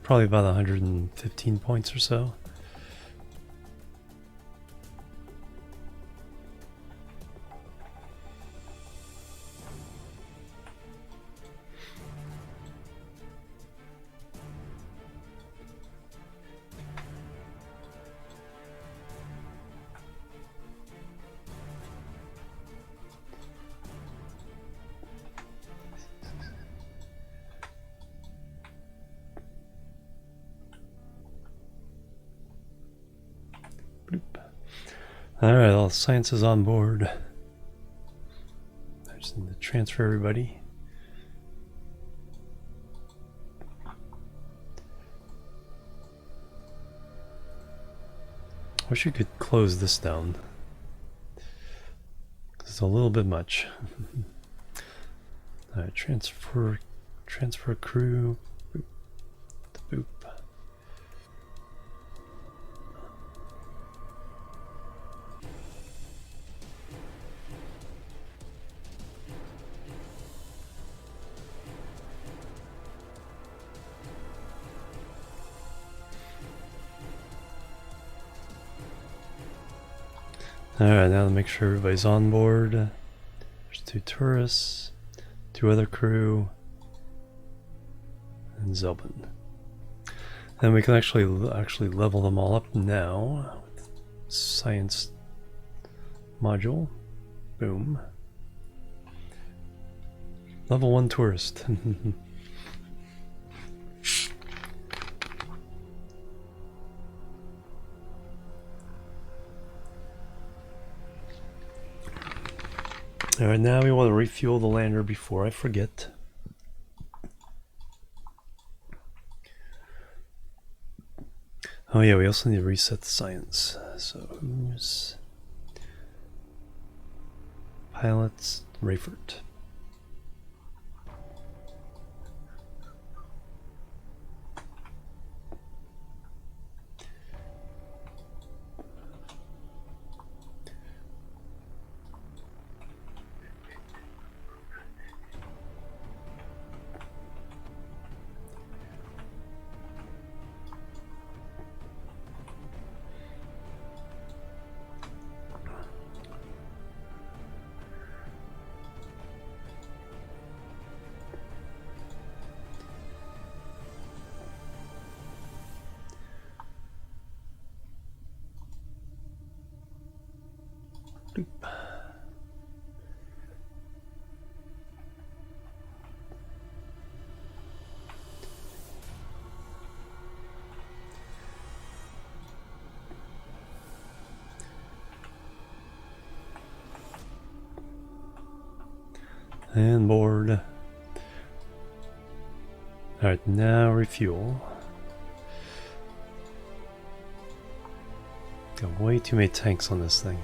Probably about 115 points or so. Alright, all the science is on board. I just need to transfer everybody. Wish you could close this down. It's a little bit much. Alright, transfer crew. Boop. Boop. Alright, now to make sure everybody's on board. There's 2 tourists, 2 other crew, and Zelbin. And we can actually level them all up now with science module. Boom. Level 1 tourist. Alright, now we want to refuel the lander before I forget. Oh yeah, we also need to reset the science. So who's pilots? Rayford. And board. Alright, now refuel. Got way too many tanks on this thing.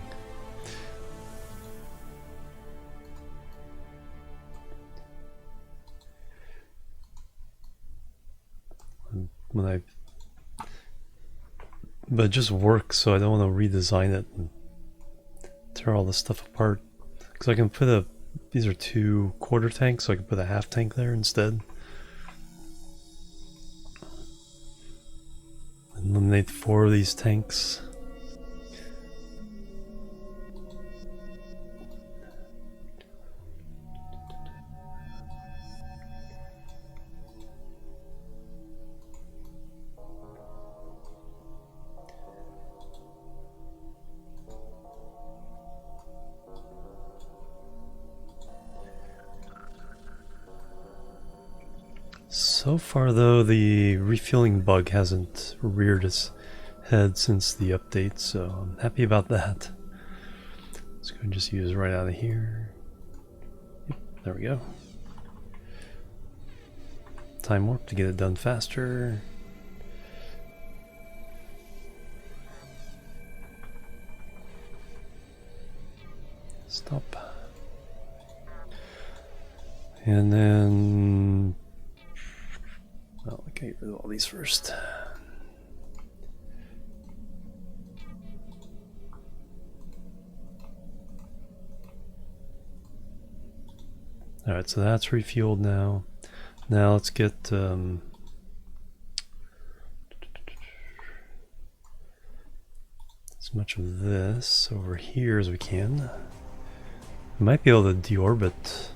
But it just works, so I don't want to redesign it and tear all this stuff apart. Because I can put these are 2 quarter tanks, so I can put a half tank there instead. Eliminate 4 of these tanks. So far though, the refueling bug hasn't reared its head since the update, so I'm happy about that. Let's go and just use right out of here. Yep, there we go. Time warp to get it done faster. Stop. And then... well, okay, get rid of all these first. Alright, so that's refueled now. Now let's get as much of this over here as we can. We might be able to deorbit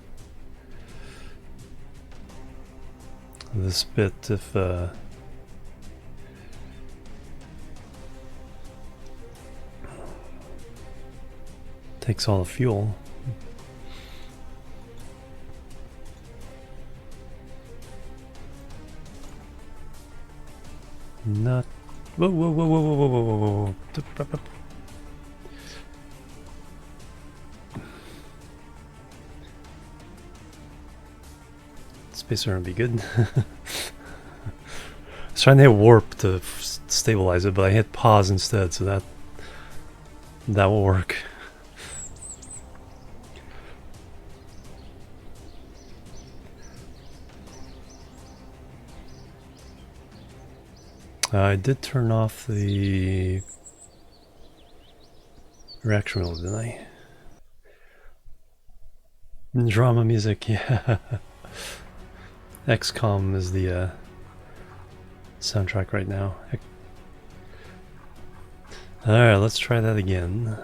this bit if takes all the fuel. Not whoa whoa whoa whoa whoa whoa whoa whoa. Space are gonna be good. I was trying to hit warp to stabilize it, but I hit pause instead, so that will work. I did turn off the reaction wheel, didn't I? Drama music, yeah. XCOM is the soundtrack right now. Alright, let's try that again.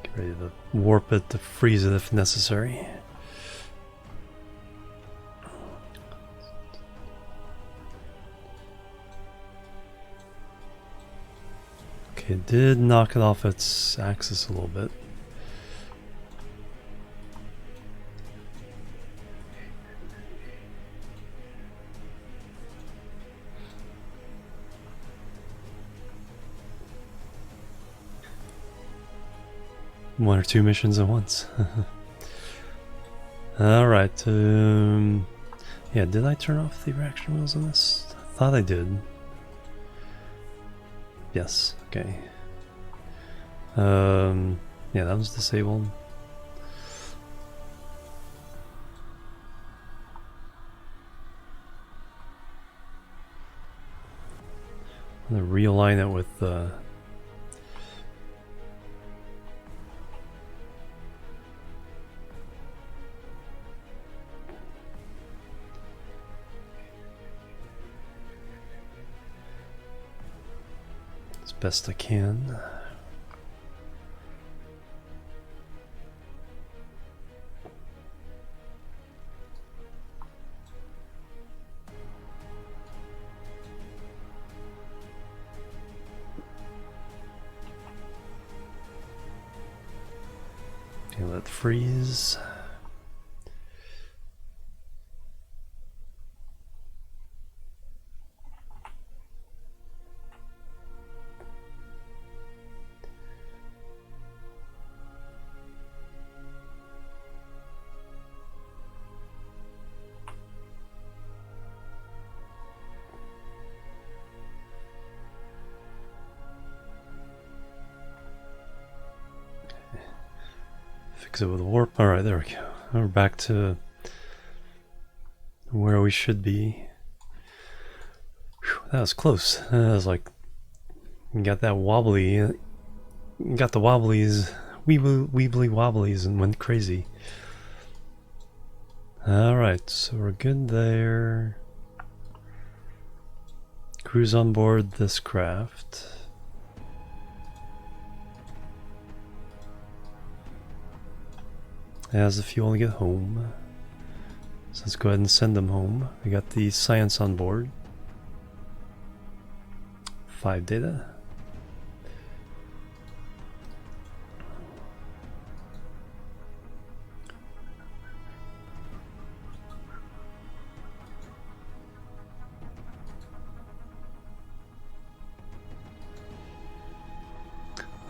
Get ready to warp it to freeze it if necessary. Okay, it did knock it off its axis a little bit. One or two missions at once. Alright, yeah, did I turn off the reaction wheels on this? I thought I did. Yes, okay. Yeah, that was disabled. I'm gonna realign it with as best I can. Okay, let it freeze. Exit with a warp. Alright, there we go. We're back to where we should be. Whew, that was close. That was like, we got that wobbly. Got the wobblies, weebly wobblies, and went crazy. Alright, so we're good there. Cruise on board this craft. As the fuel to get home. So let's go ahead and send them home. We got the science on board. 5 data.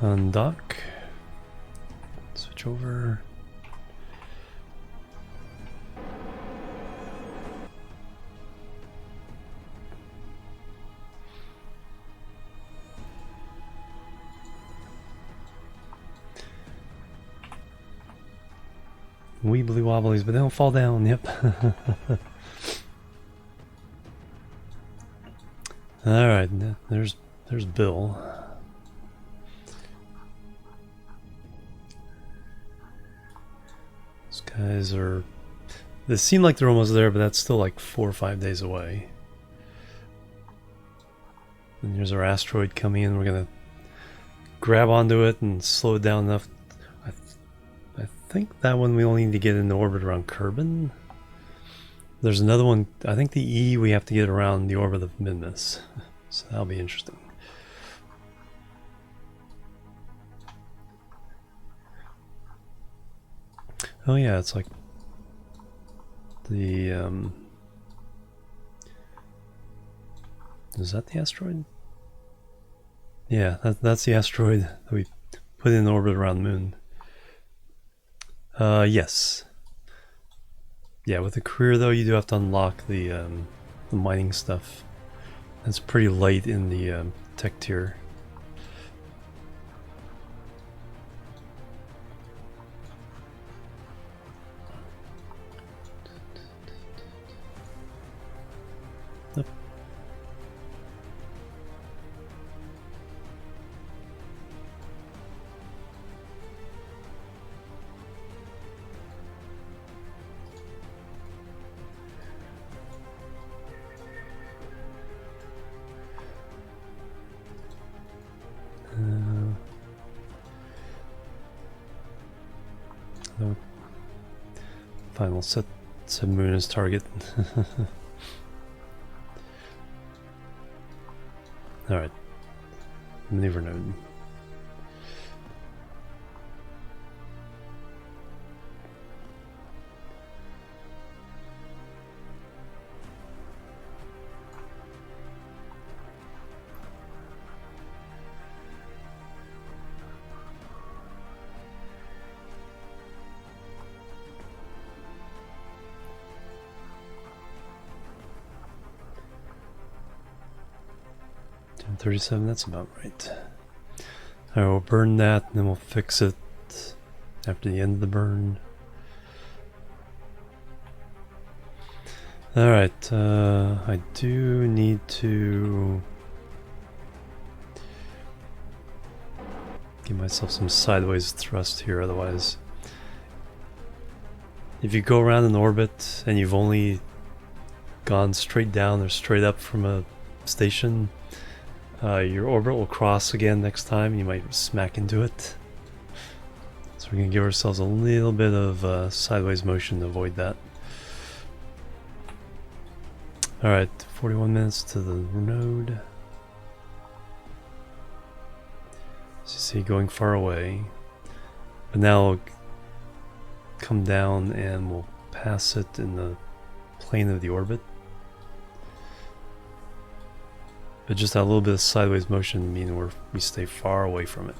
Undock. Switch over. Weebly wobblies, but they don't fall down. Yep. All right, there's Bill. These guys are. They seem like they're almost there, but that's still like 4 or 5 days away. And here's our asteroid coming in. We're gonna grab onto it and slow it down enough. I think that one we only need to get into orbit around Kerbin. There's another one, I think the E we have to get around the orbit of Midness. So that'll be interesting. Oh yeah, it's like the is that the asteroid? Yeah, that's the asteroid that we put in orbit around the moon. Yes. Yeah, with the career though, you do have to unlock the mining stuff. That's pretty light in the tech tier. Yep. Final set moon as target. Alright. Maneuver node. $37, that's about right. Alright, we'll burn that and then we'll fix it after the end of the burn. Alright, I do need to give myself some sideways thrust here, otherwise if you go around in orbit and you've only gone straight down or straight up from a station, your orbit will cross again next time and you might smack into it. So we're going to give ourselves a little bit of sideways motion to avoid that. Alright, 41 minutes to the node. So you see going far away. But now we'll come down and we'll pass it in the plane of the orbit. But just that little bit of sideways motion meaning we stay far away from it.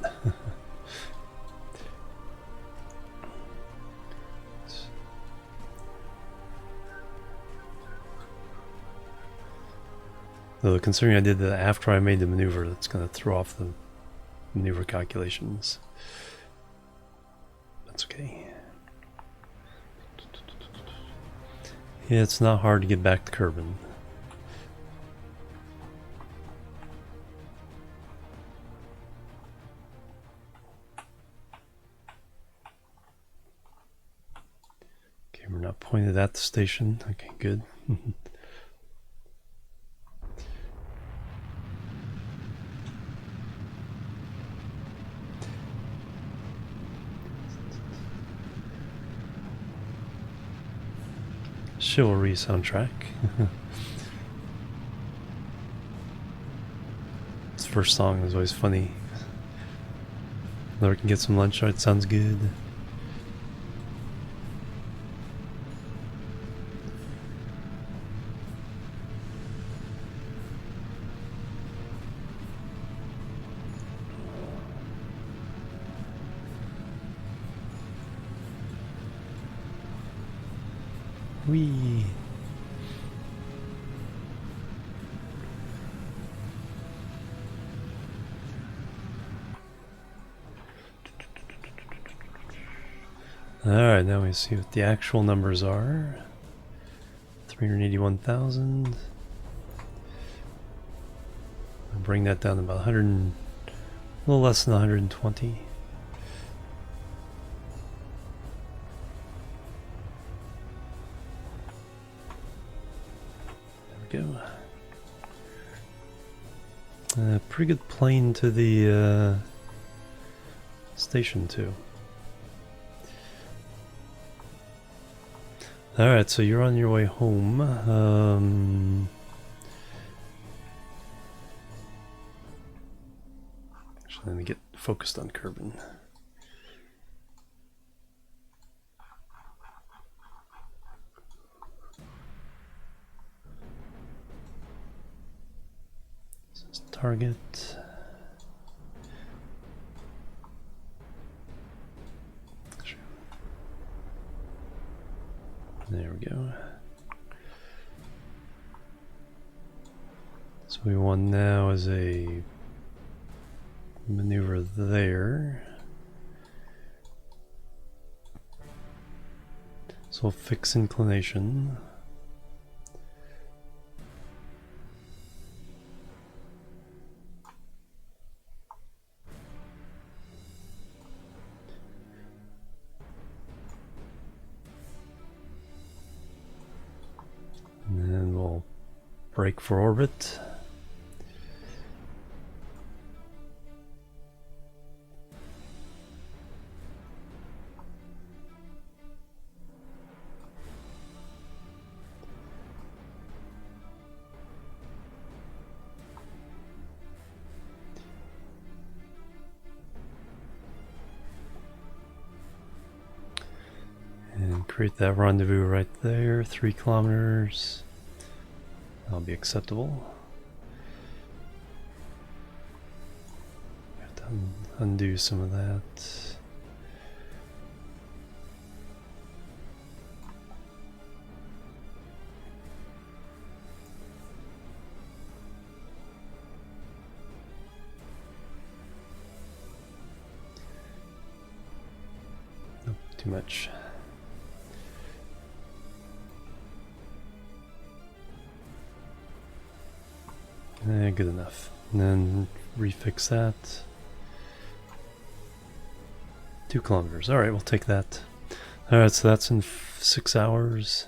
Though considering I did that after I made the maneuver, that's going to throw off the maneuver calculations. That's okay. Yeah, it's not hard to get back to Kerbin. Okay, we're not pointed at the station. Okay, good. Chivalry soundtrack. This first song is always funny. Never can get some lunch. It sounds good. Whee! Alright, now we see what the actual numbers are. 381,000. I'll bring that down to about 100, a little less than 120. There we go. Pretty good plane to the station too. Alright, so you're on your way home. Actually, let me get focused on Kerbin. This is target. There we go. So we want now is a maneuver there. So we'll fix inclination. And then we'll brake for orbit. And create that rendezvous right there, 3 kilometers. That'll be acceptable. Have to undo some of that. Nope, too much. Good enough. And then refix that. 2 kilometers. Alright, we'll take that. Alright, so that's in 6 hours.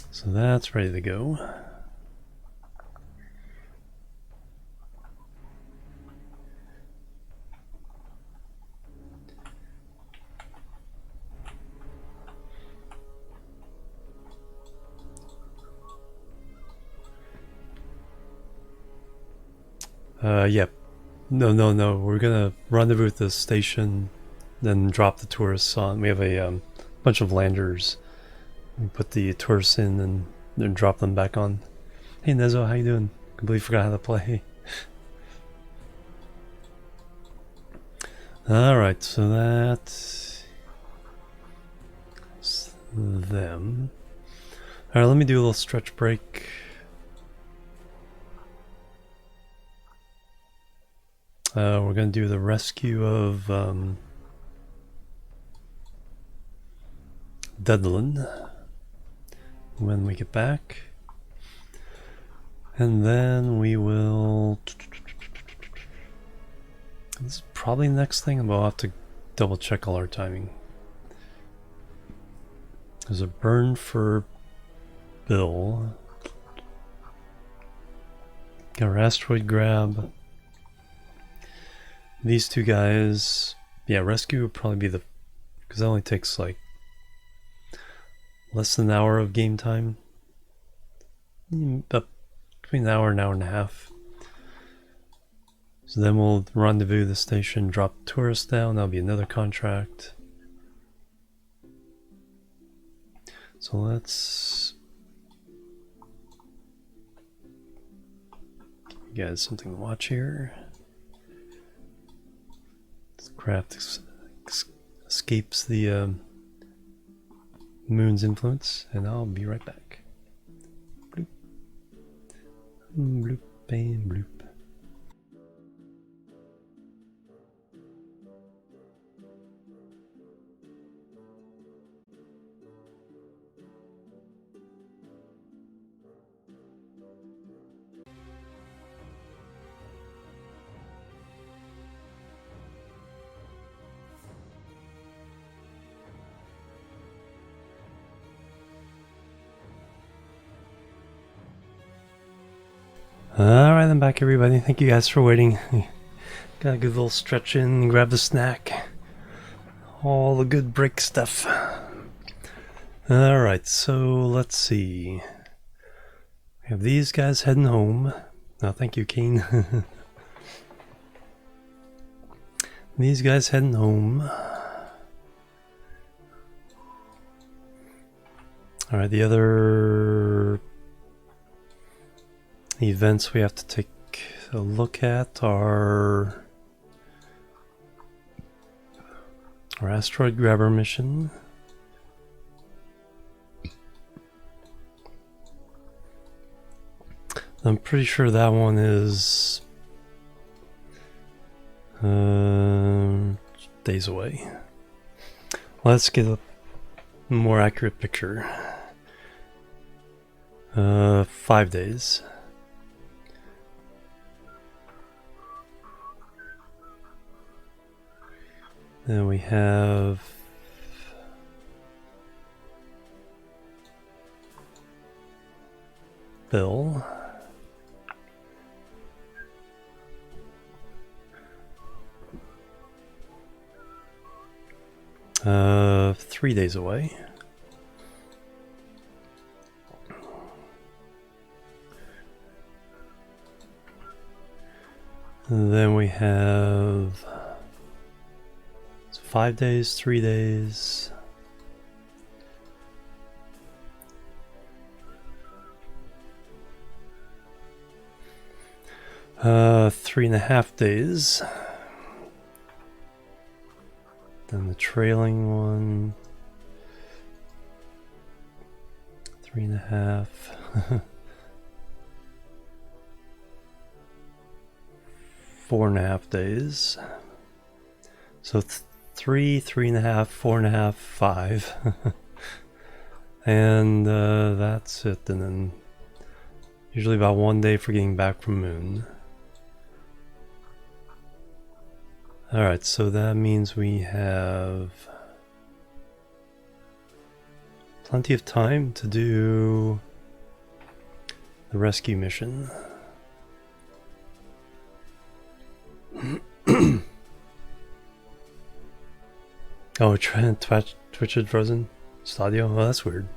So that's ready to go. Yep. No. We're gonna rendezvous at the station, then drop the tourists on. We have a bunch of landers. We put the tourists in and then drop them back on. Hey Nezo, how you doing? Completely forgot how to play. Alright, so that's them. Alright, let me do a little stretch break. We're going to do the rescue of Dublin when we get back. And then we will... This is probably the next thing, but I'll have to double check all our timing. There's a burn for Bill. Got our asteroid grab. These two guys... Yeah, rescue would probably be the... Because that only takes like less than an hour of game time. Up between an hour and a half. So then we'll rendezvous the station, drop tourists down. That'll be another contract. So let's give you guys something to watch here. This craft escapes the moon's influence, and I'll be right back. Bloop. Bloop and bloop. Alright, I'm back, everybody. Thank you guys for waiting. Got a good little stretch in, grab the snack. All the good break stuff. Alright, so let's see. We have these guys heading home. No, thank you, Kane. These guys heading home. Alright, the other events we have to take a look at are our asteroid grabber mission. I'm pretty sure that one is days away. Let's get a more accurate picture. 5 days. Then we have Bill. 3 days away. And then we have 5 days, 3 days. Uh, 3.5 days. Then the trailing one. 3.5. 4.5 days. So 3, 3.5, 4.5, 5. And that's it. And then usually about 1 day for getting back from moon. Alright, so that means we have plenty of time to do the rescue mission. Oh, Twitch had frozen? Stadio? Oh, that's weird.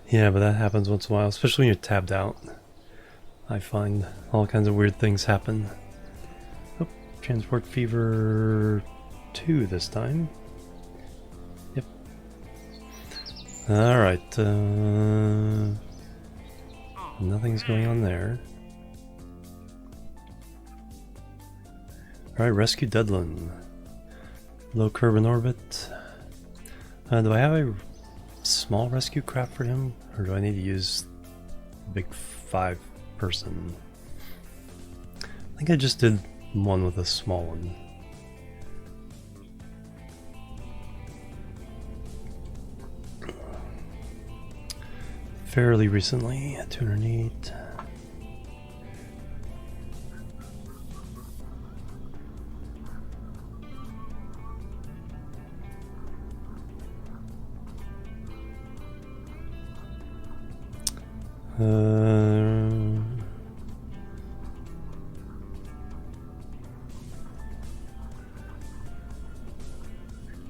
Yeah, but that happens once in a while, especially when you're tabbed out. I find all kinds of weird things happen. Oh, Transport Fever 2 this time. Yep. Alright, nothing's going on there. Alright, Rescue Dublin. Low curb in orbit. Do I have a small rescue craft for him? Or do I need to use the big 5-person? I think I just did one with a small one. fairly recently. 208.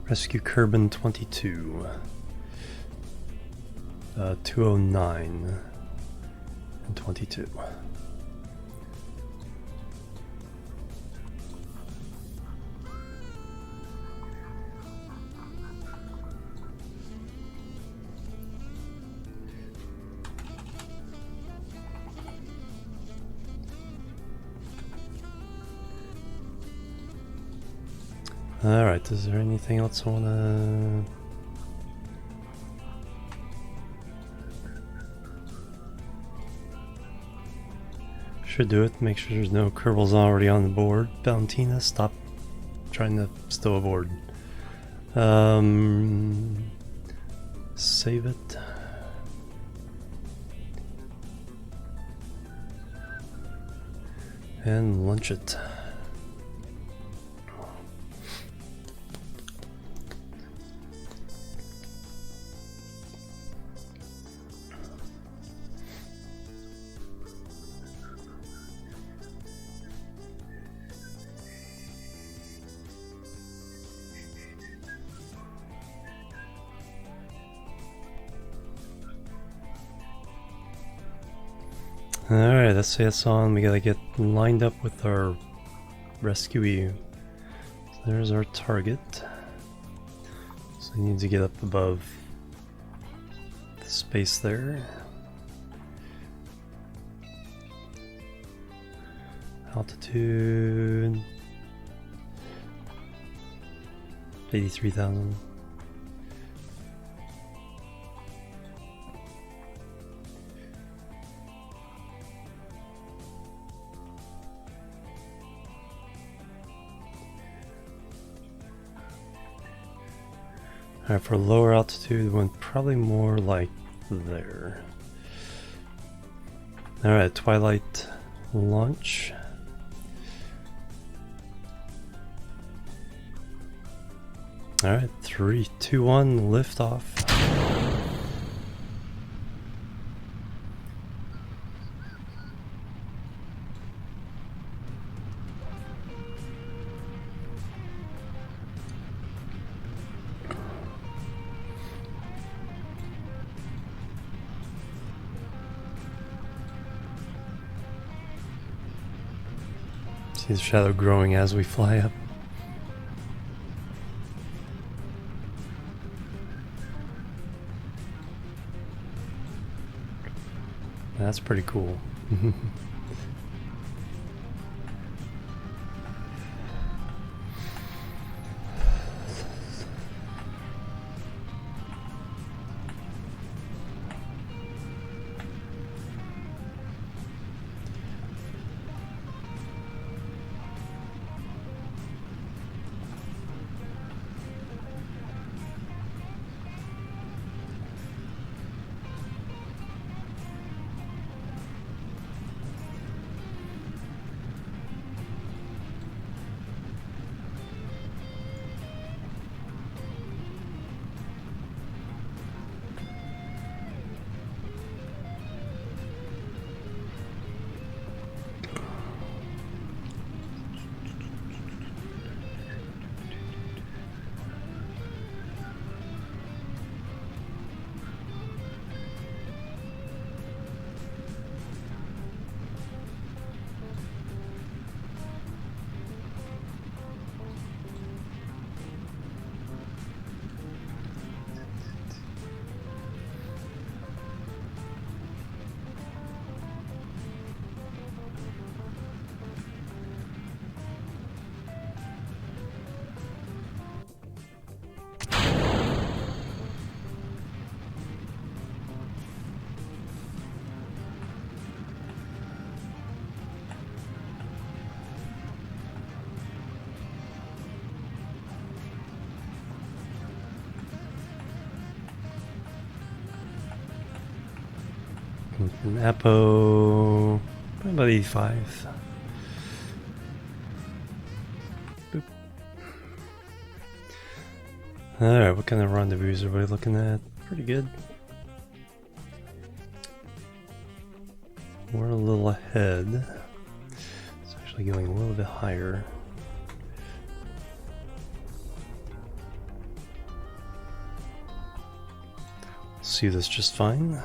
Rescue Kerbal 22. 209 and 22. Alright, is there anything else I wanna... Should do it, make sure there's no Kerbals already on the board. Valentina, stop trying to stow aboard. Save it. And launch it. Alright, let's say it's on. We gotta get lined up with our rescuee. So there's our target. So we need to get up above the space there. Altitude 83,000. Alright, for lower altitude, we went probably more like there. Alright, Twilight launch. Alright, 3, 2, 1, lift off. See the shadow growing as we fly up. That's pretty cool. An Apo, probably about 85. Boop. Alright, what kind of rendezvous are we looking at? Pretty good. We're a little ahead. It's actually going a little bit higher. See this just fine.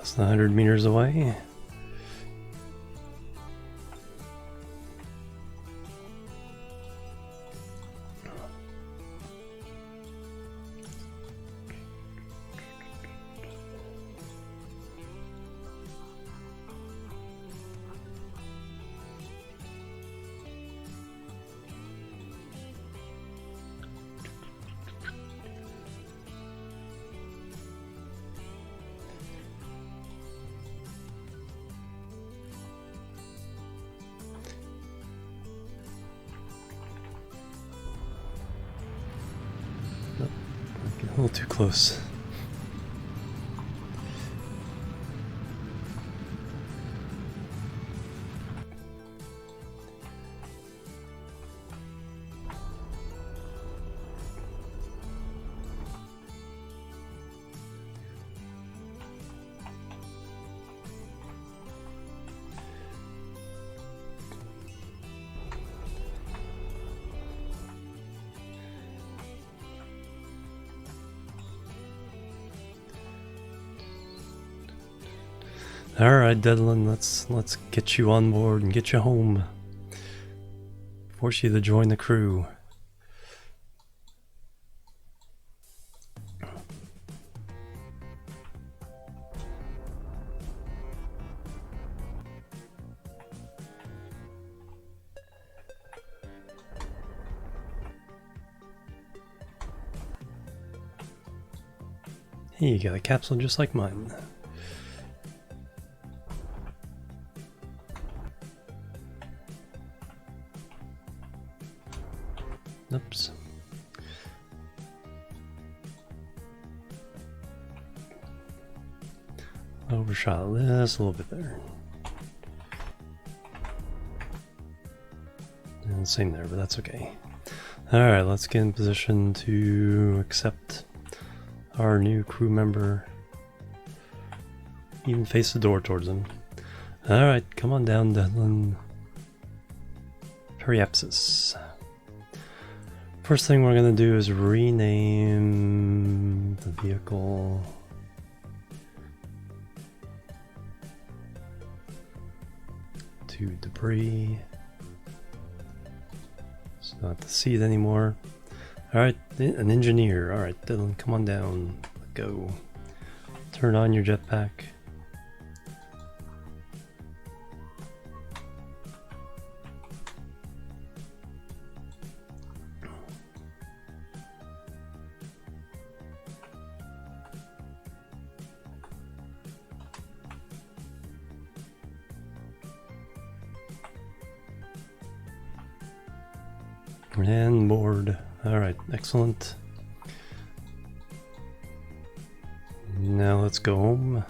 Less than 100 meters away. A little too close. Alright, Devlin, let's get you on board and get you home. Force you to join the crew. Hey, you got a capsule just like mine. Oops. Overshot this a little bit there. And same there, but that's okay. Alright, let's get in position to accept our new crew member. Even face the door towards him. Alright, come on down, Devlin. Periapsis. First thing we're going to do is rename the vehicle. to debris. It's not the seat anymore. Alright, an engineer. Alright, Dylan, come on down. Go. Turn on your jetpack. And board. Alright, excellent. Now let's go home.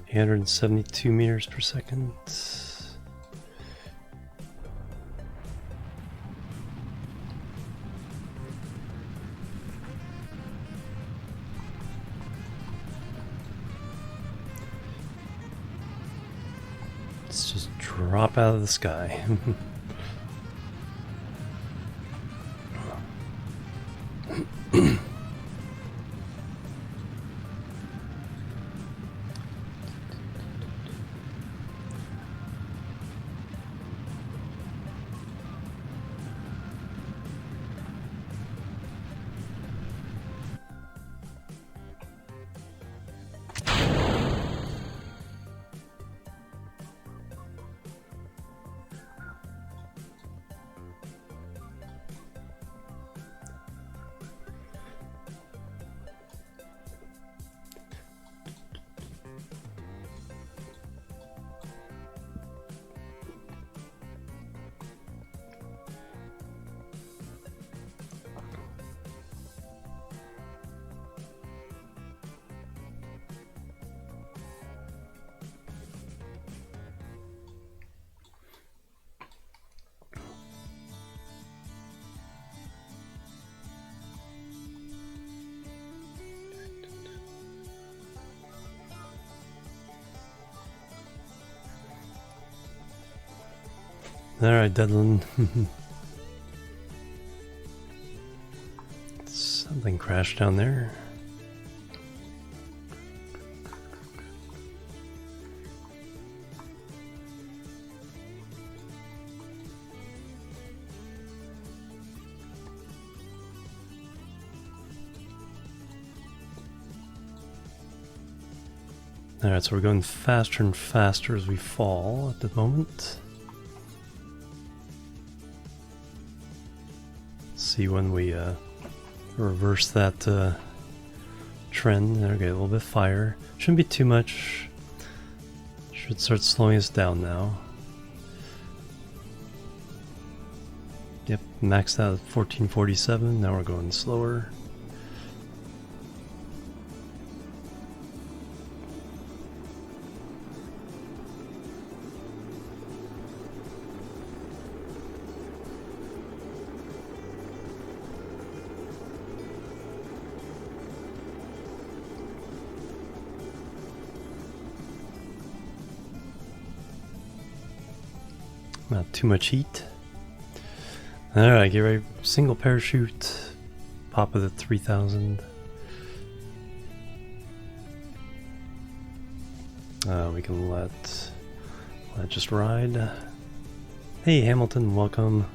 Eight 872 meters per second. Let's just drop out of the sky. Alright, Devlin. Something crashed down there. Alright, so we're going faster and faster as we fall at the moment. See when we reverse that trend. Okay, a little bit of fire. Shouldn't be too much. Should start slowing us down now. Yep, maxed out at 1447. Now we're going slower. Not too much heat. Alright, get ready. Single parachute. Pop it at 3000. We can let just ride. Hey Hamilton, welcome.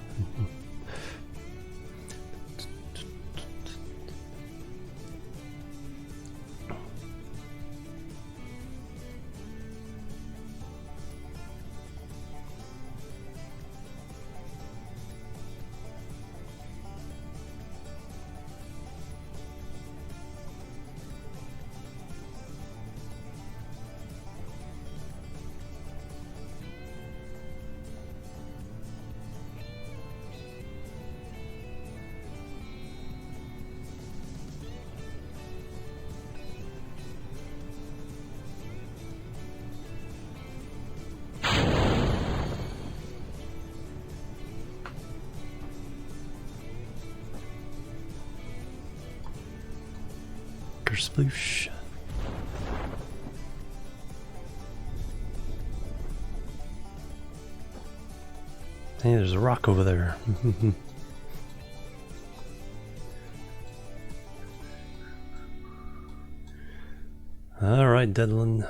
Sploosh. Hey, there's a rock over there. Alright, Devlin.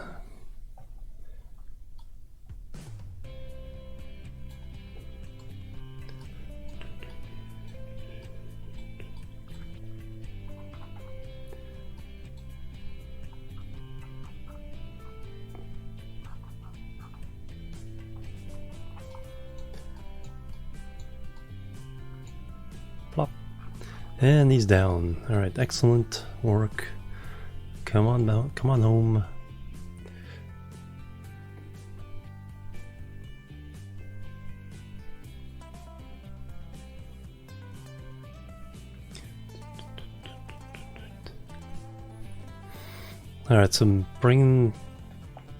Plop. And he's down. Alright, excellent work. Come on now, come on home. Alright, so bringing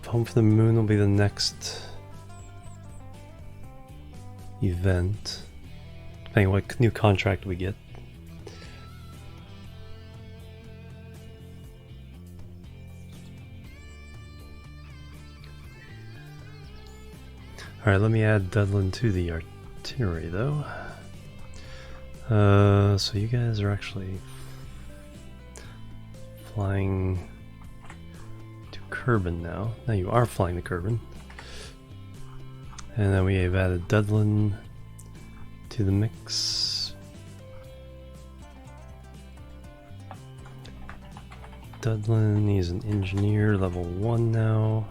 home for the moon will be the next event, depending on what new contract we get. Alright, let me add Dudlin to the itinerary though. So you guys are actually flying to Kerbin now. Now you are flying to Kerbin. And then we have added Dudlin to the mix. Dudlin, he's an engineer, level 1 now.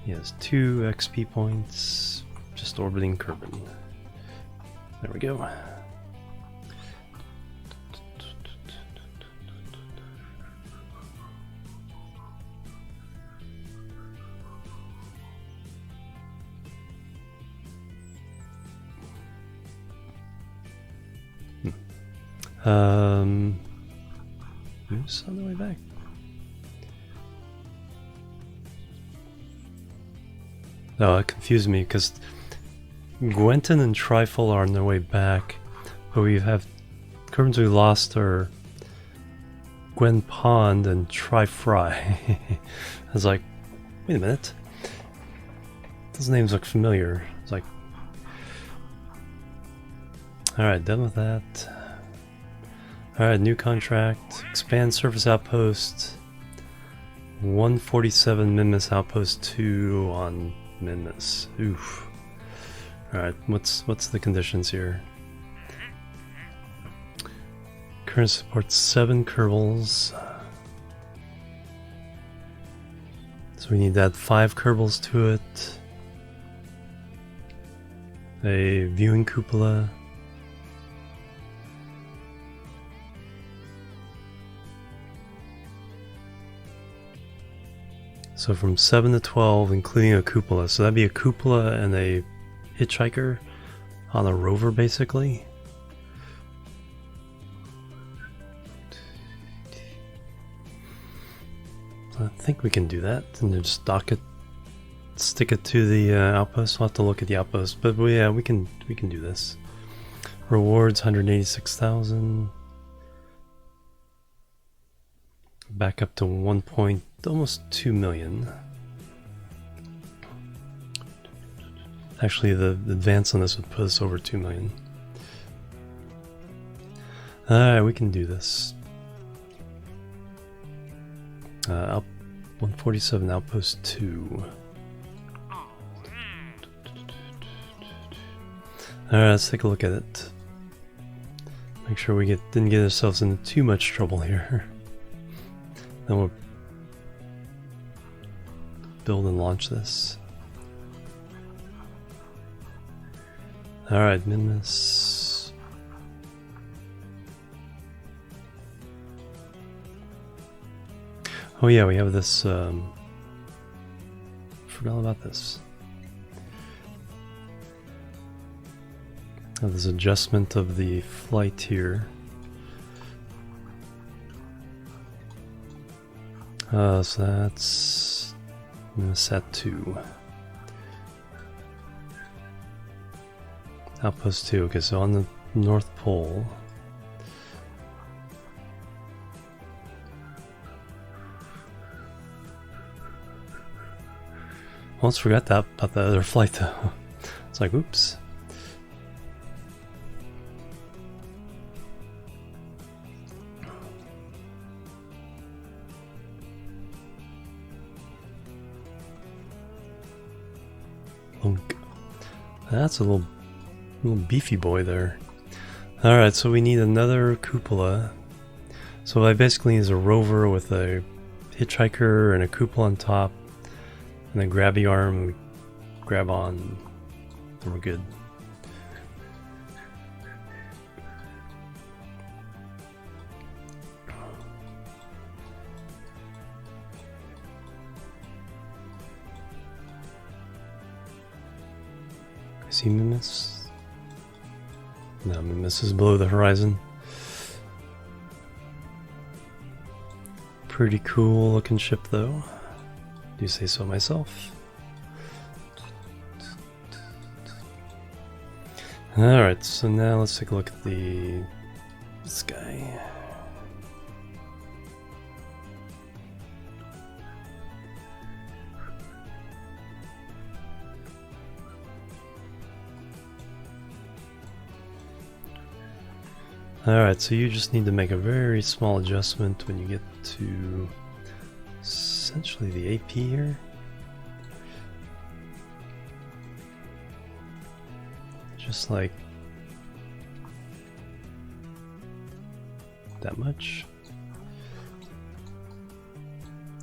He has 2 XP points, just orbiting Kerbin. There we go. Who's on the way back? No, that confused me because Gwenton and Trifle are on their way back, but we have currently lost our Gwen Pond and Tri-Fry. I was like, wait a minute. Those names look familiar. It's like, alright, done with that. Alright, new contract. Expand surface outpost. 147 Minmus outpost 2 on Minmus. Oof. Alright, what's the conditions here? Current supports 7 Kerbals. So we need to add 5 Kerbals to it. A viewing cupola. So from 7 to 12, including a cupola. So that'd be a cupola and a hitchhiker on a rover, basically. I think we can do that and then just dock it, stick it to the outpost. We'll have to look at the outpost, but yeah, we can do this. Rewards 186,000. Back up to almost 2 million. Actually, the advance on this would put us over 2 million. Alright, we can do this. Up 147 Outpost 2. Alright, let's take a look at it. Make sure we didn't get ourselves into too much trouble here. Then we'll build and launch this. Alright, Minmus. Oh yeah, we have this, forgot all about this. This adjustment of the flight here. So that's set 2. Outpost 2, okay, so on the North Pole. Almost forgot that about the other flight though. It's like, oops. That's a little beefy boy there. Alright, so we need another cupola. So what I basically need is a rover with a hitchhiker and a cupola on top, and then grabby arm, we grab on, and we're good. I see Mimus. No, Mimus is below the horizon. Pretty cool looking ship though. Do say so myself. Alright, so now let's take a look at this guy. Alright, so you just need to make a very small adjustment when you get to essentially the AP here. Just like that much.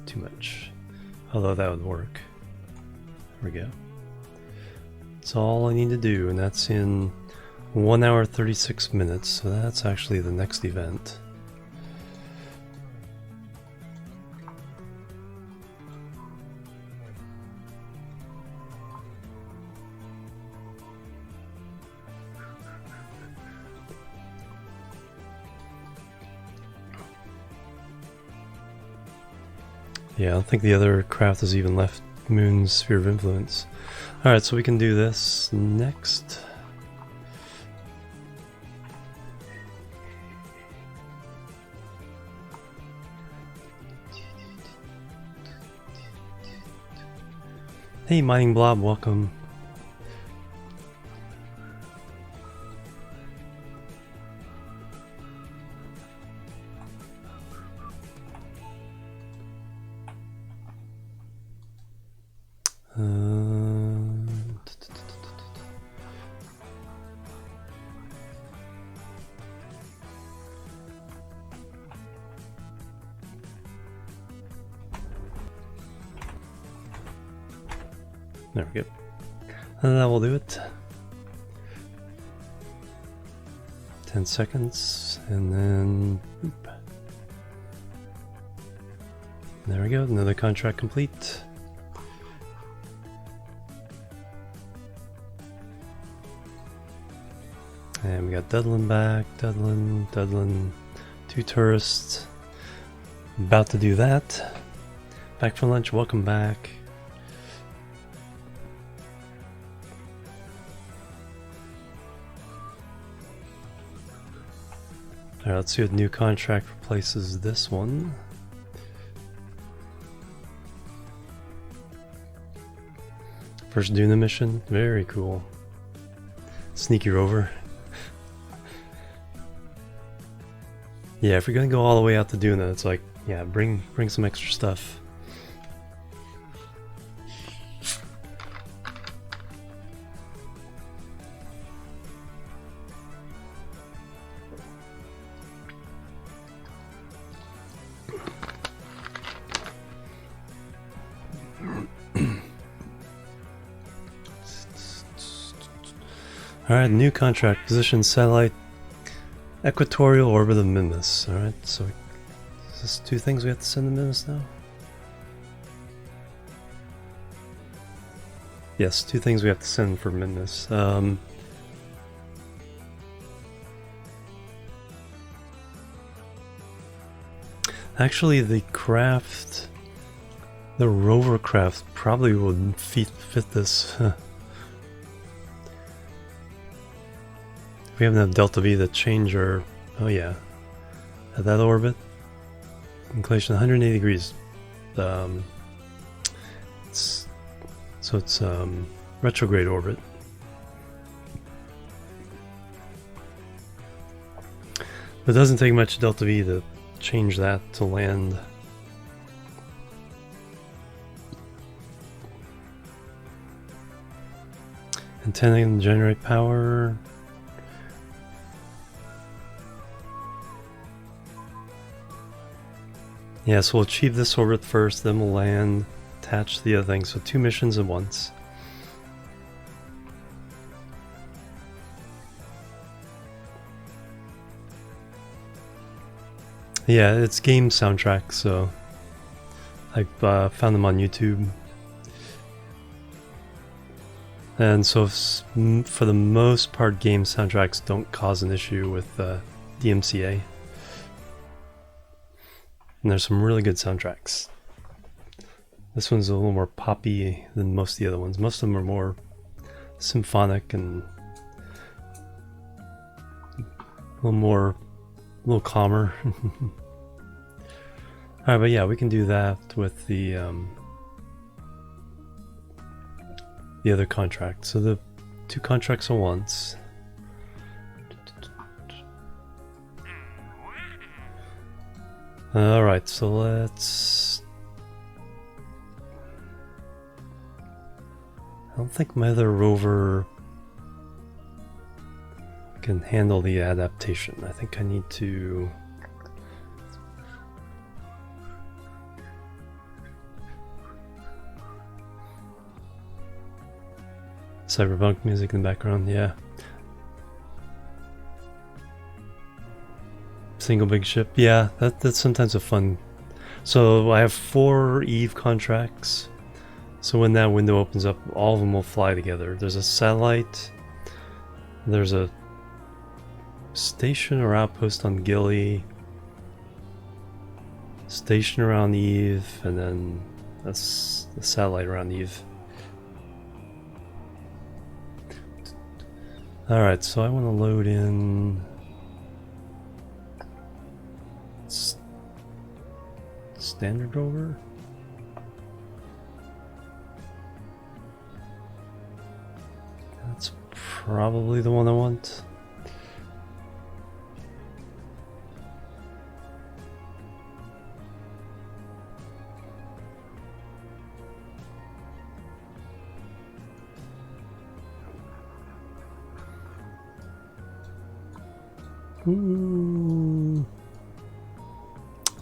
Too much. Although that would work. There we go. That's all I need to do, and that's in 1 hour 36 minutes, so that's actually the next event. Yeah, I don't think the other craft has even left Moon's sphere of influence. Alright, so we can do this next. Hey, Mining Blob, welcome. There we go. And that will do it. 10 seconds, and then boop. There we go, another contract complete. And we got Dudlin back, Dudlin, 2 tourists. About to do that. Back from lunch, welcome back. Alright, let's see what new contract replaces this one. First Duna mission, very cool. Sneaky rover. Yeah, if you're gonna go all the way out to Duna, it's like, yeah, bring some extra stuff. Alright, new contract. Position satellite equatorial orbit of Mimas. Alright, so is this 2 things we have to send to Mimas now? Yes, 2 things we have to send for Mimas. Actually, the craft, the rover craft probably would fit this. We have enough delta V to change our, oh yeah, at that orbit, inclination 180 degrees. It's retrograde orbit. But it doesn't take much delta V to change that to land. And antenna can generate power. Yeah, so we'll achieve this orbit first, then we'll land, attach the other thing. So 2 missions at once. Yeah, it's game soundtracks, so I've found them on YouTube. And so for the most part, game soundtracks don't cause an issue with DMCA. And there's some really good soundtracks. This one's a little more poppy than most of the other ones. Most of them are more symphonic and a little calmer. Alright, but yeah, we can do that with the other contract. So the 2 contracts at once. Alright, so let's... I don't think my other rover can handle the adaptation. I think I need to... Cyberpunk music in the background, yeah. Single big ship, yeah, that's sometimes a fun. So I have 4 Eve contracts. So when that window opens up, all of them will fly together. There's a satellite. There's a station or outpost on Gilly. Station around Eve, and then that's the satellite around Eve. Alright, so I want to load in standard rover. That's probably the one I want.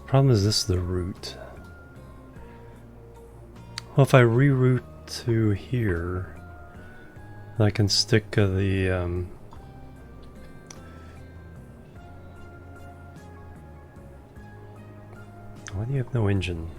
Problem is, this is the route. Well, if I reroute to here, I can stick the why do you have no engine?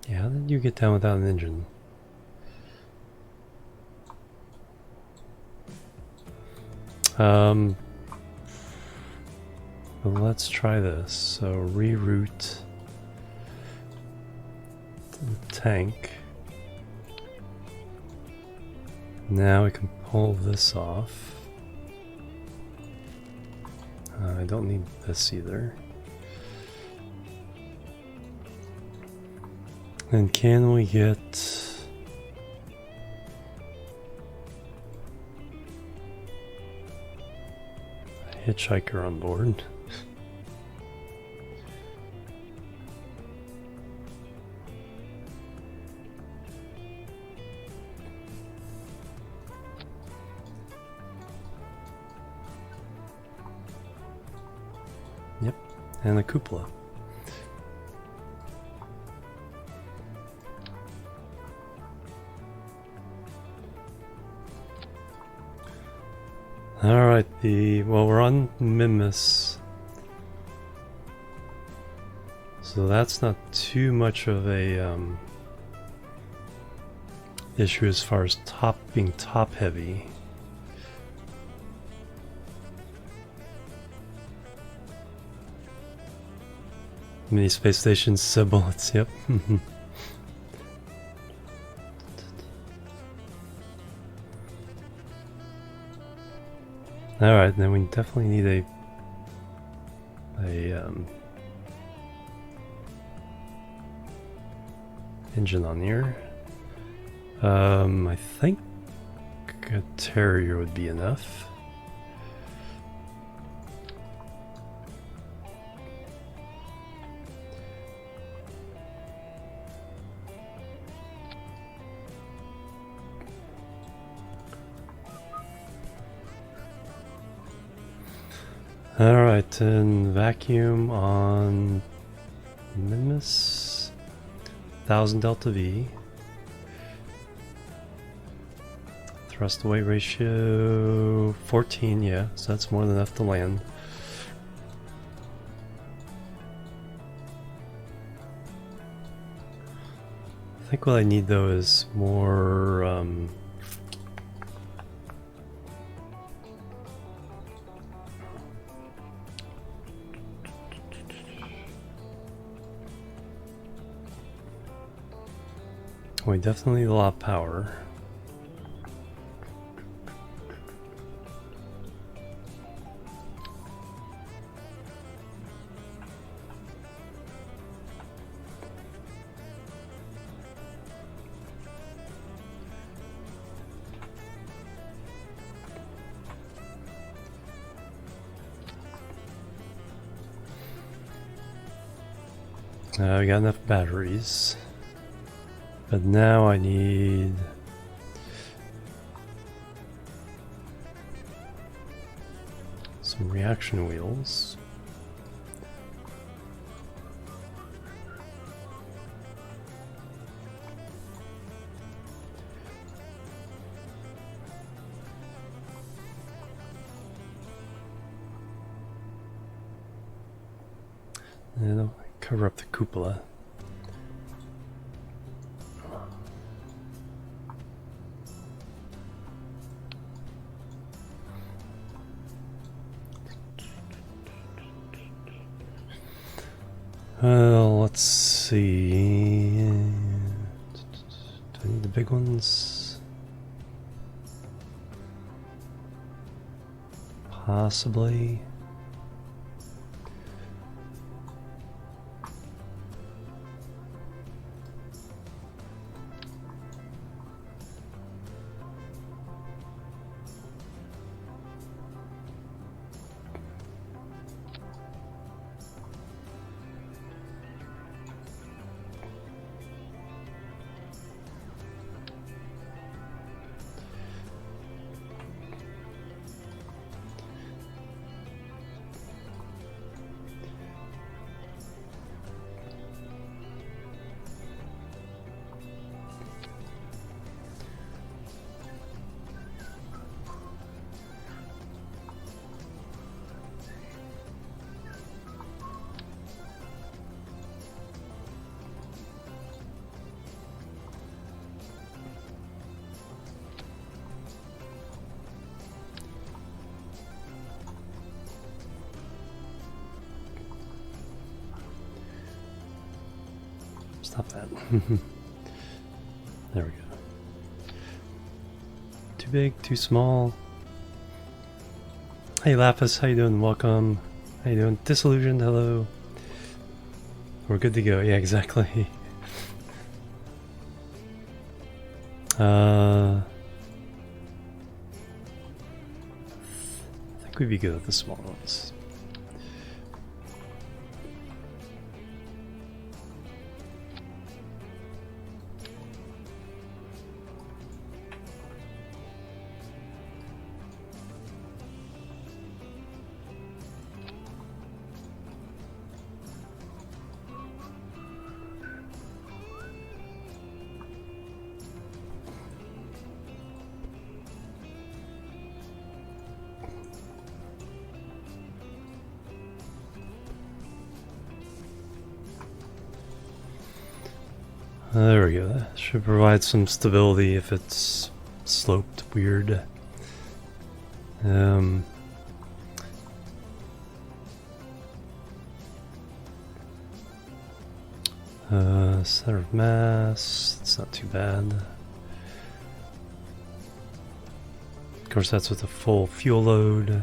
Yeah, how did you get down without an engine? But let's try this. So reroute the tank. Now we can pull this off. I don't need this either. And can we get a hitchhiker on board? Yep, and a cupola. Alright, well, we're on Mimus, so that's not too much of a issue as far as being top heavy. Mini space stations, bullets, yep. Alright, then we definitely need a a engine on here. I think a Terrier would be enough. Alright, and vacuum on Minimus, 1000 delta V. Thrust to weight ratio 14, yeah, so that's more than enough to land. I think what I need though is more we definitely need a lot of power. We got enough batteries. But now I need some reaction wheels. And I'll cover up the cupola. Well, let's see. Do I need the big ones? Possibly. Stop that. There we go. Too big, too small. Hey Lapis, how you doing? Welcome. How you doing? Disillusioned, hello. We're good to go. Yeah, exactly. I think we'd be good with the small ones. There we go. That should provide some stability if it's sloped weird. Center of mass, it's not too bad. Of course, that's with a full fuel load.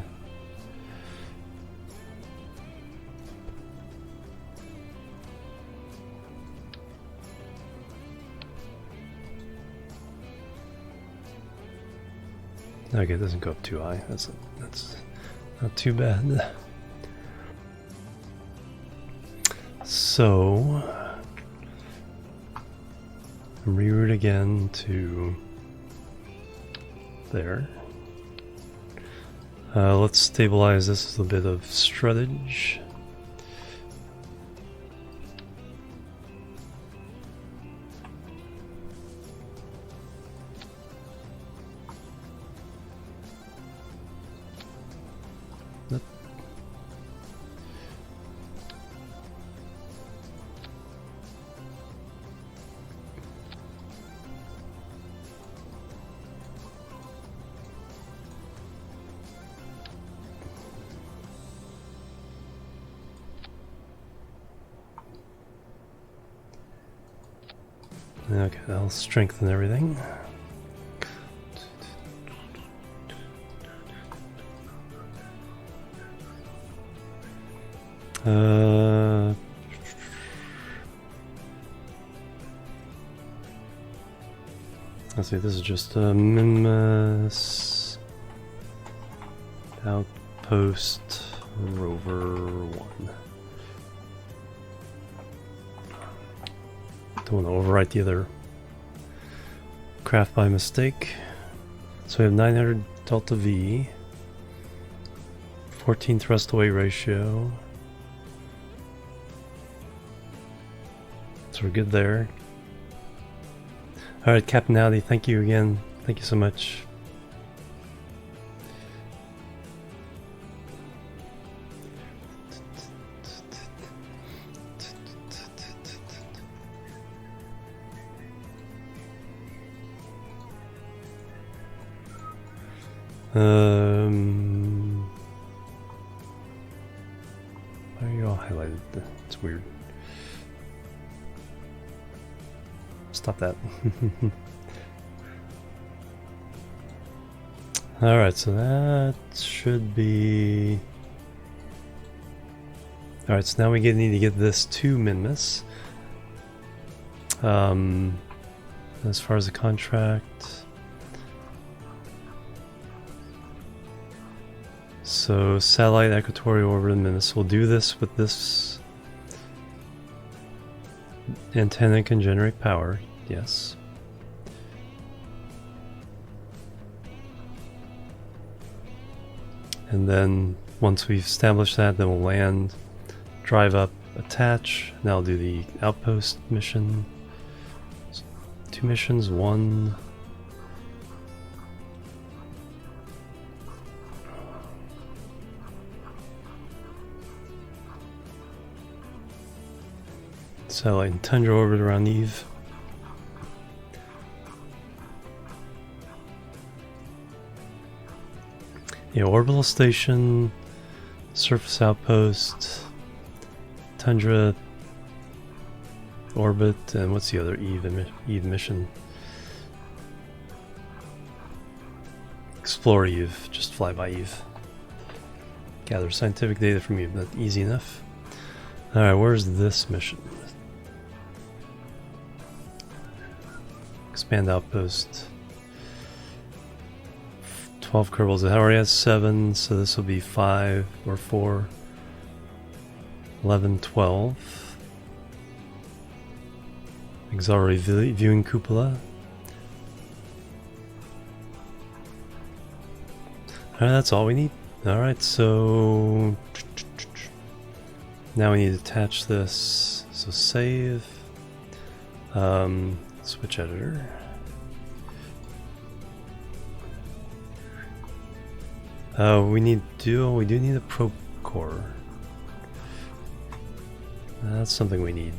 Okay, it doesn't go up too high. That's not too bad. So reroute again to there. Let's stabilize this with a bit of struttage. Okay, that'll strengthen everything. Let's see, this is just a Mimus Outpost Rover 1. Don't want to overwrite the other craft by mistake. So we have 900 delta V, 14 thrust to weight ratio. So we're good there. Alright, Captain Howdy, thank you again. Thank you so much. Why are you all highlighted? It's weird. Stop that. Alright, so that should be... Alright, so now we need to get this to Minmus. As far as the contract... So, satellite equatorial orbit in Minmus. We'll do this with this antenna can generate power, yes. And then once we've established that, then we'll land, drive up, attach, and I'll do the outpost mission. So 2 missions, 1. Satellite and tundra orbit around Eve. Yeah, orbital station, surface outpost, tundra orbit, and what's the other Eve mission? Explore Eve, just fly by Eve. Gather scientific data from Eve, that's easy enough. Alright, where's this mission? Expand outpost. 12 Kerbals. It already has 7, so this will be 5 or 4. 11, 12. Auxiliary viewing cupola. Alright, that's all we need. Alright, so now we need to attach this. So save. Switch editor. We do need a probe core. That's something we need.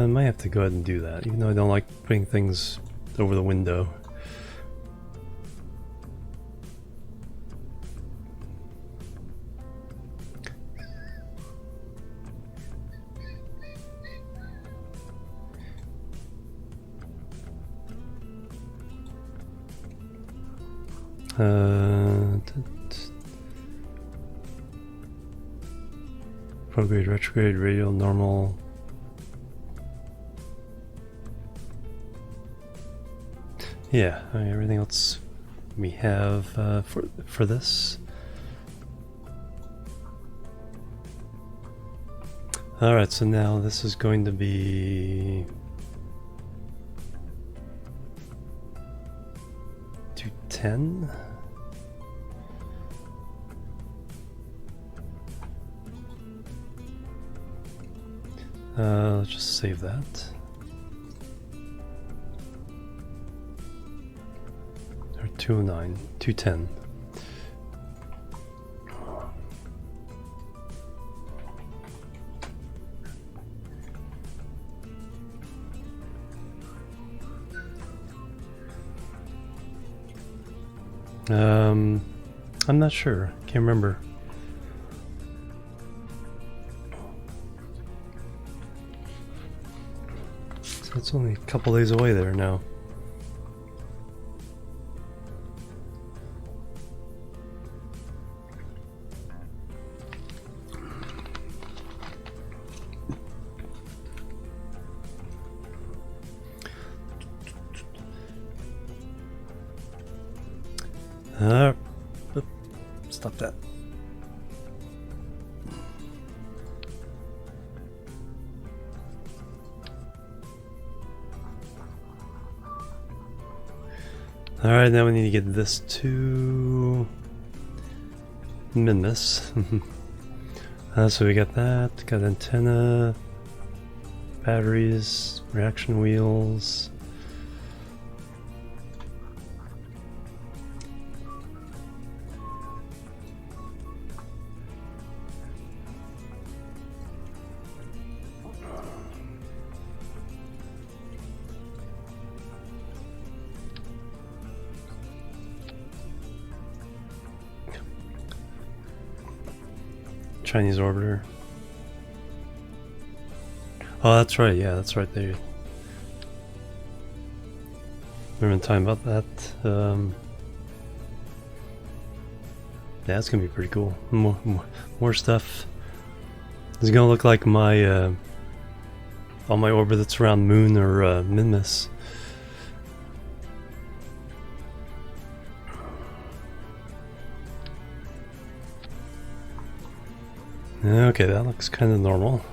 Might have to go ahead and do that, even though I don't like putting things over the window. Prograde, retrograde, radial, normal. Yeah, everything else we have for this. Alright, so now this is going to be 210. Let's just save that. Or 209, 210. I'm not sure. Can't remember. So it's only a couple days away there now. Stop that. Alright, now we need to get this to Minmus. So we got that, got antenna, batteries, reaction wheels. Chinese orbiter. Oh, that's right. Yeah, that's right. They remember talking about that. Yeah, it's gonna be pretty cool. More stuff. It's gonna look like my all my orbit that's around Moon or Minmus. Okay, that looks kind of normal.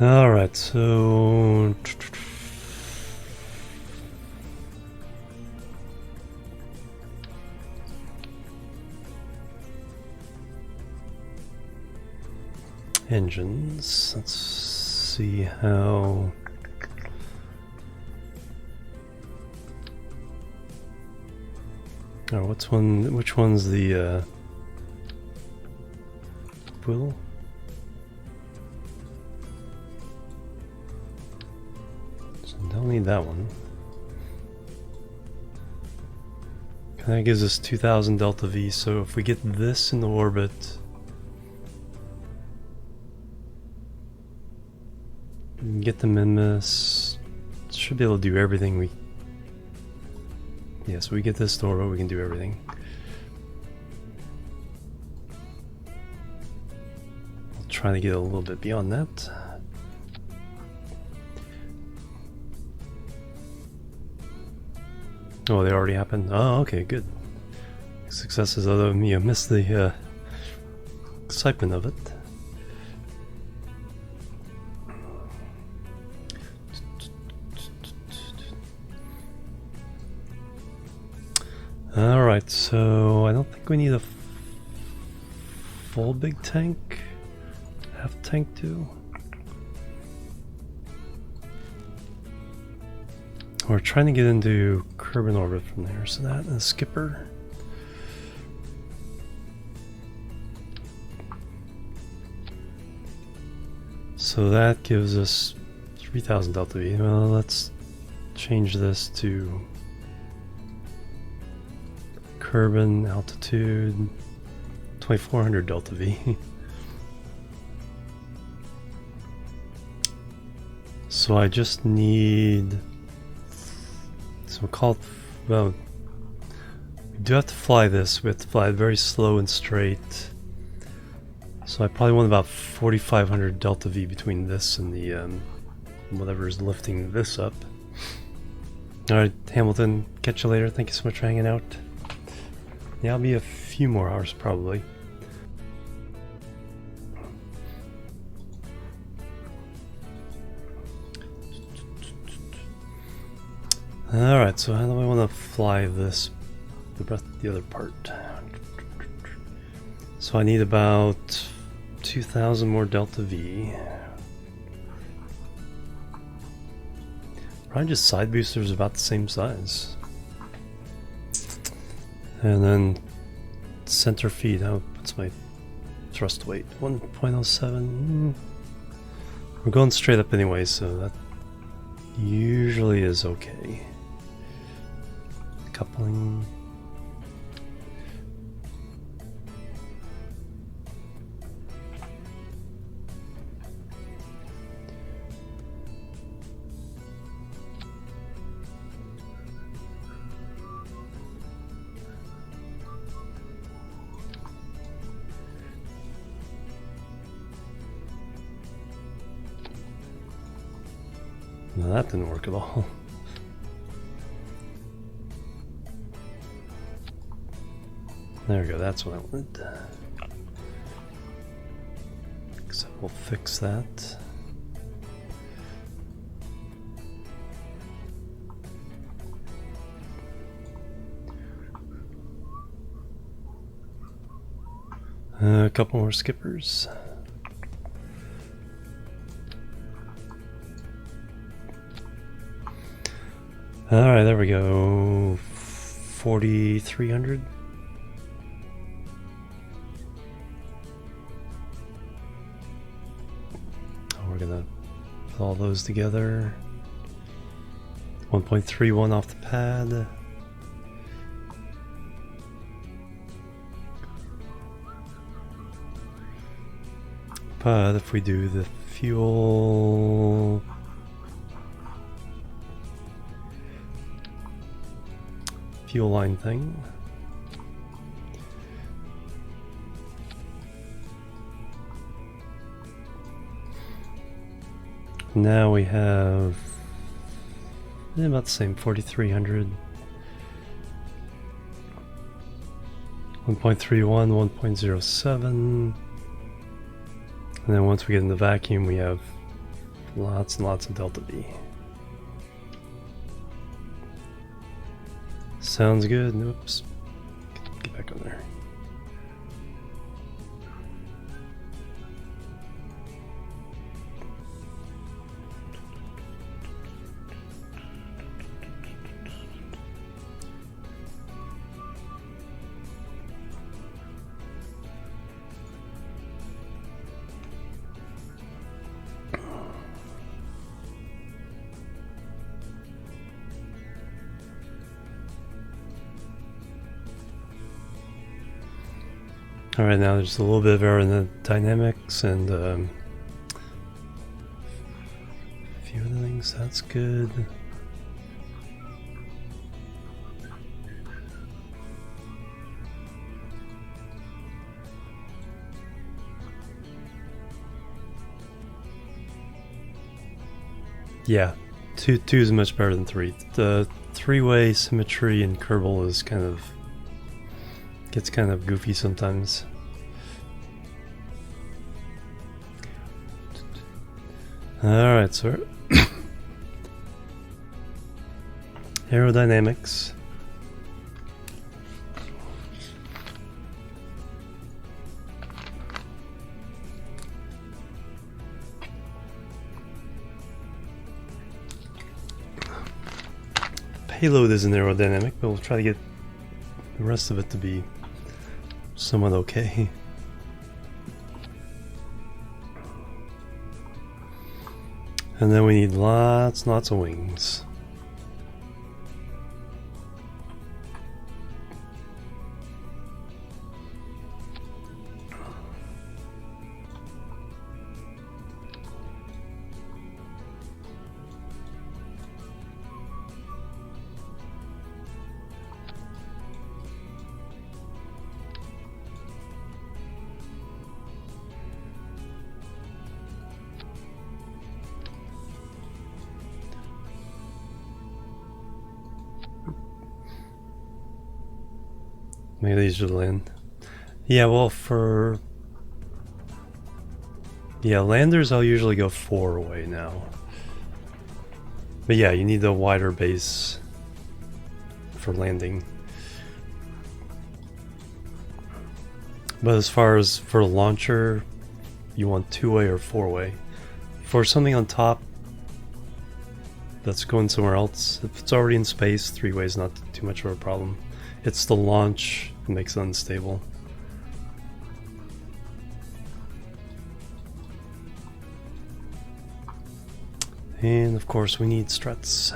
All right, so engines. Let's see how. Oh, what's one? Which one's the wheel? So don't need that one. That gives us 2000 delta V. So if we get this in the orbit. Get the Minmus. Should be able to do everything we. Yeah, so we get this to orbit, we can do everything. I'll try to get a little bit beyond that. Oh, they already happened? Oh, okay, good. Successes, although I missed the excitement of it. Alright, so I don't think we need a full big tank. Half tank too. We're trying to get into Kerbal orbit from there, so that and a skipper. So that gives us 3000 delta V. Well, let's change this to Kerbal altitude 2400 delta V. So I just need, so we'll call it, well, we do have to fly this. We have to fly it very slow and straight. So I probably want about 4500 delta V between this and the whatever is lifting this up. Alright, Hamilton, catch you later. Thank you so much for hanging out. Yeah, I'll be a few more hours probably. Alright, so how do I want to fly this, the other part? So I need about 2000 more delta V. Probably just side boosters about the same size. And then center feed, what's my thrust weight? 1.07. We're going straight up anyway, so that usually is okay. Coupling. No, that didn't work at all. There we go, that's what I wanted. So we'll fix that. A couple more skippers. Alright, there we go. 4300. We're gonna put all those together. 1.31 off the pad. But if we do the fuel line thing, now we have about the same 4300, 1.31, 1.07, and then once we get in the vacuum we have lots and lots of delta V. Sounds good. Oops. Get back on there. Alright, now there's a little bit of error in the dynamics and a few other things. That's good. Yeah, two is much better than 3. The 3-way symmetry in Kerbal is gets kind of goofy sometimes. Alright, so aerodynamics. Payload isn't aerodynamic, but we'll try to get the rest of it to be somewhat okay. And then we need lots of wings. Maybe these should land. Yeah, well, for... Yeah, landers I'll usually go 4 away now. But yeah, you need the wider base for landing. But as far as for a launcher, you want 2-way or 4-way. For something on top that's going somewhere else, if it's already in space, 3-way is not too much of a problem. It's the launch that makes it unstable. And of course we need struts.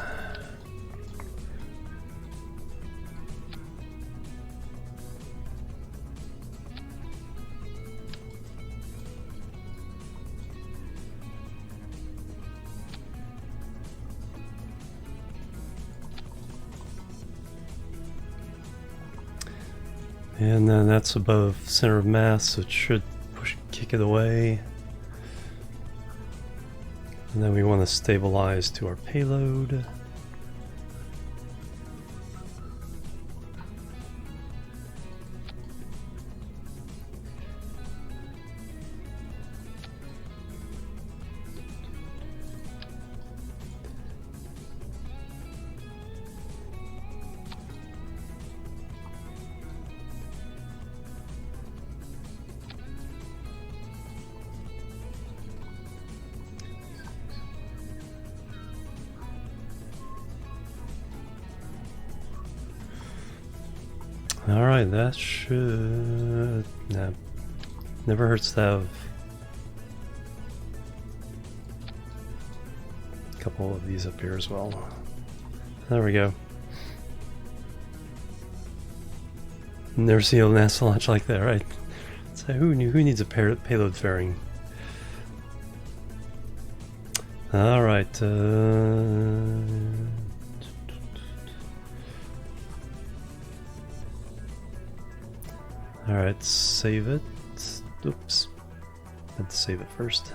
And then that's above center of mass, so it should kick it away. And then we want to stabilize to our payload. Alright, that should... Nah, never hurts to have a couple of these up here as well. There we go. Never seen a NASA launch like that, right? So who needs a payload fairing? Alright, Alright, save it. Oops. Had to save it first.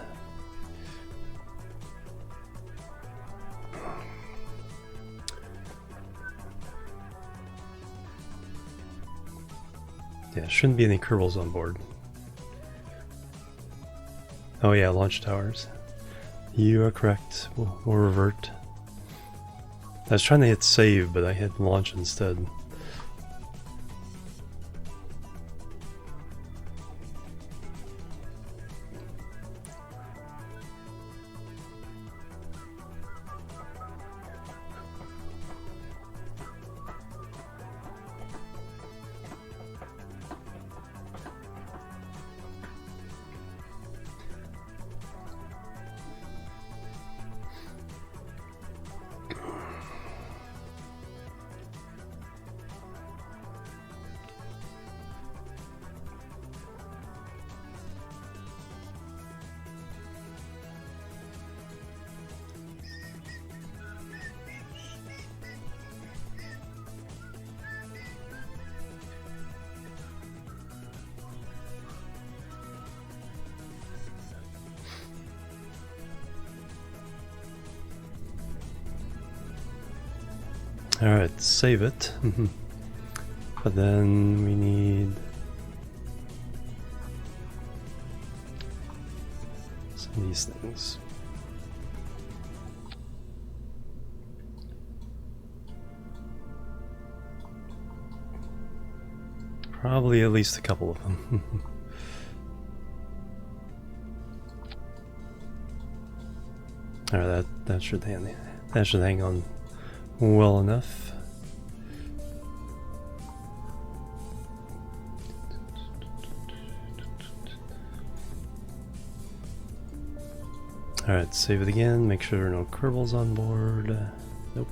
Yeah, shouldn't be any Kerbals on board. Oh yeah, launch towers. You are correct. We'll revert. I was trying to hit save, but I hit launch instead. Alright, save it. But then we need some of these things. Probably at least a couple of them. Alright, that should hang on well enough. Alright, save it again, make sure there are no Kerbals on board. Nope.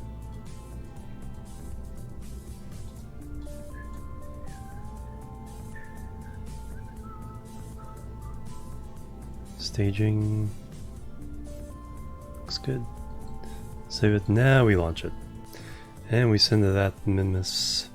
Staging. Looks good. Save it, now we launch it. And we send to that Minmus.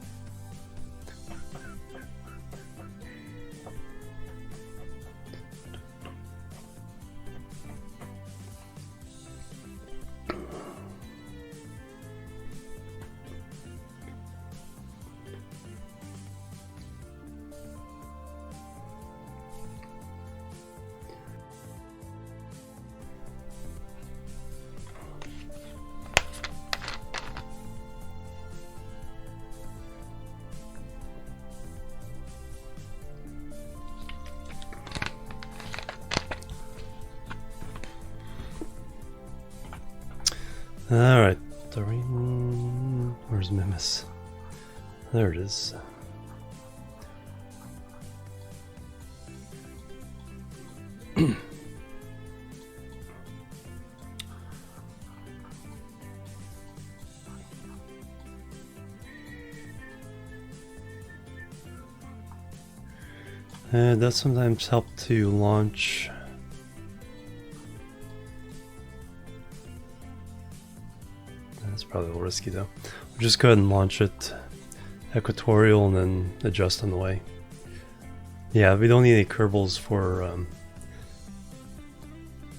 Alright, where's Mimus? There it is. It does sometimes help to launch. That's probably a little risky though. We'll just go ahead and launch it equatorial and then adjust on the way. Yeah, we don't need any Kerbals for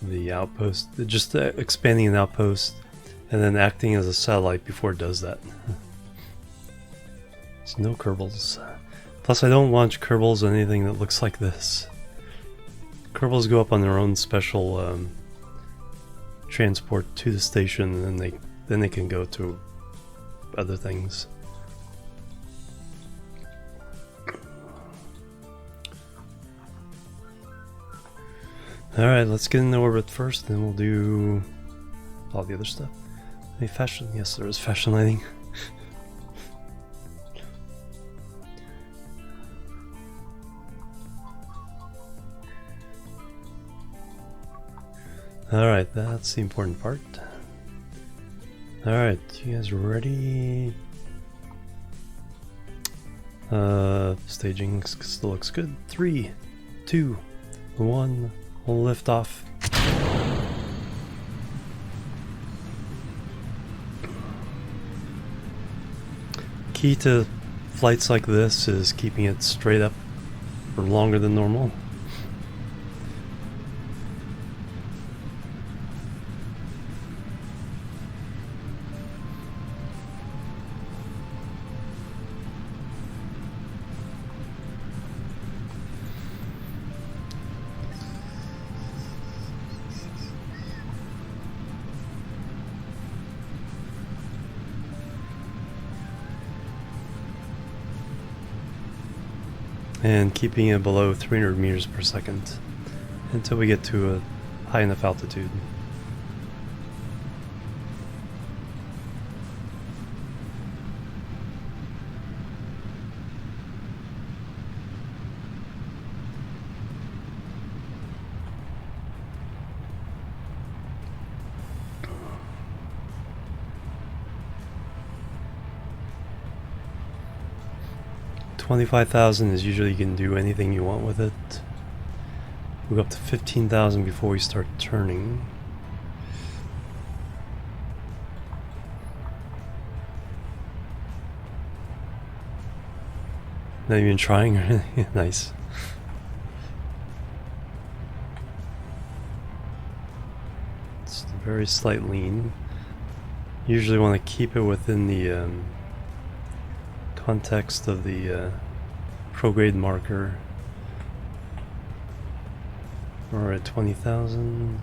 the outpost. Just expanding an outpost and then acting as a satellite before it does that. There's no Kerbals. Plus, I don't launch Kerbals on anything that looks like this. Kerbals go up on their own special transport to the station, and then they can go to other things. Alright, let's get into orbit first, then we'll do all the other stuff. Any fashion? Yes, there is fashion lighting. Alright, that's the important part. Alright, you guys ready? Staging still looks good. 3, 2, 1, we'll lift off. Key to flights like this is keeping it straight up for longer than normal. And keeping it below 300 meters per second until we get to a high enough altitude. $25,000 is usually you can do anything you want with it. We'll go up to 15,000 before we start turning. Not even trying or anything. Nice. It's a very slight lean. Usually want to keep it within the context of the prograde marker. We're at 20,000.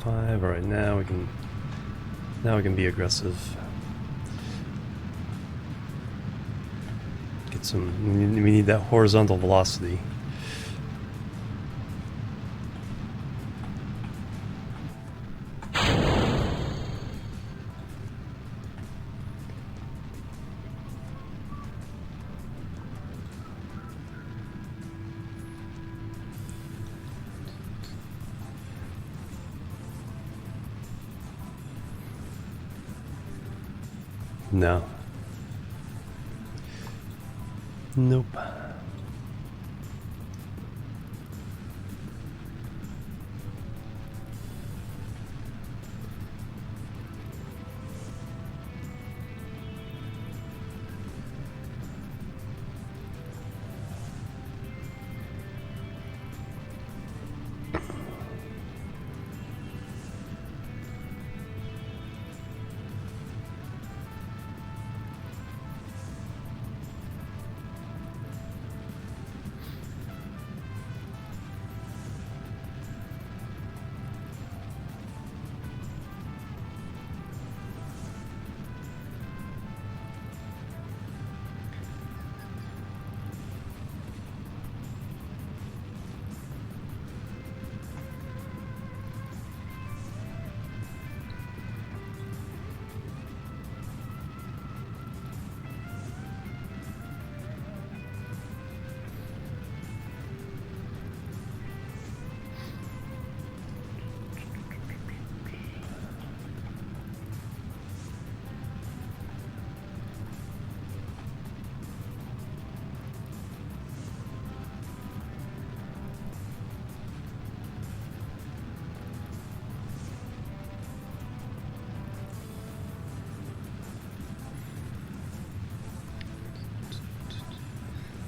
All right, now we can be aggressive. Get some. We need that horizontal velocity. No. Nope.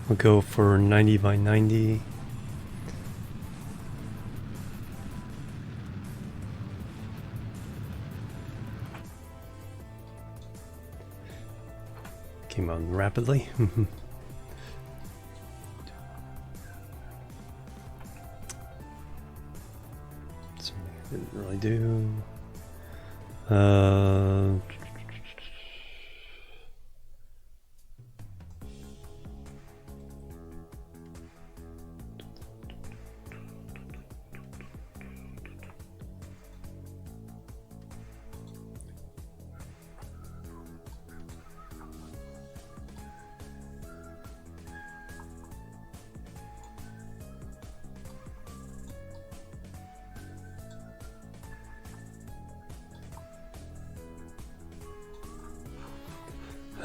We'll go for 90 by 90. Came on rapidly. Didn't really do.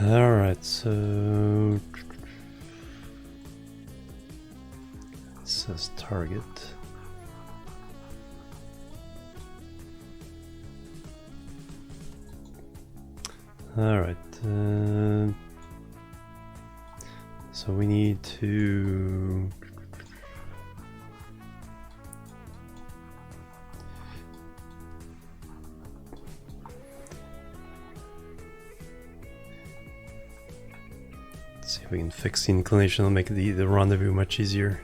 Alright, so it says target. Alright, so we need to see if we can fix the inclination. It'll make the rendezvous much easier.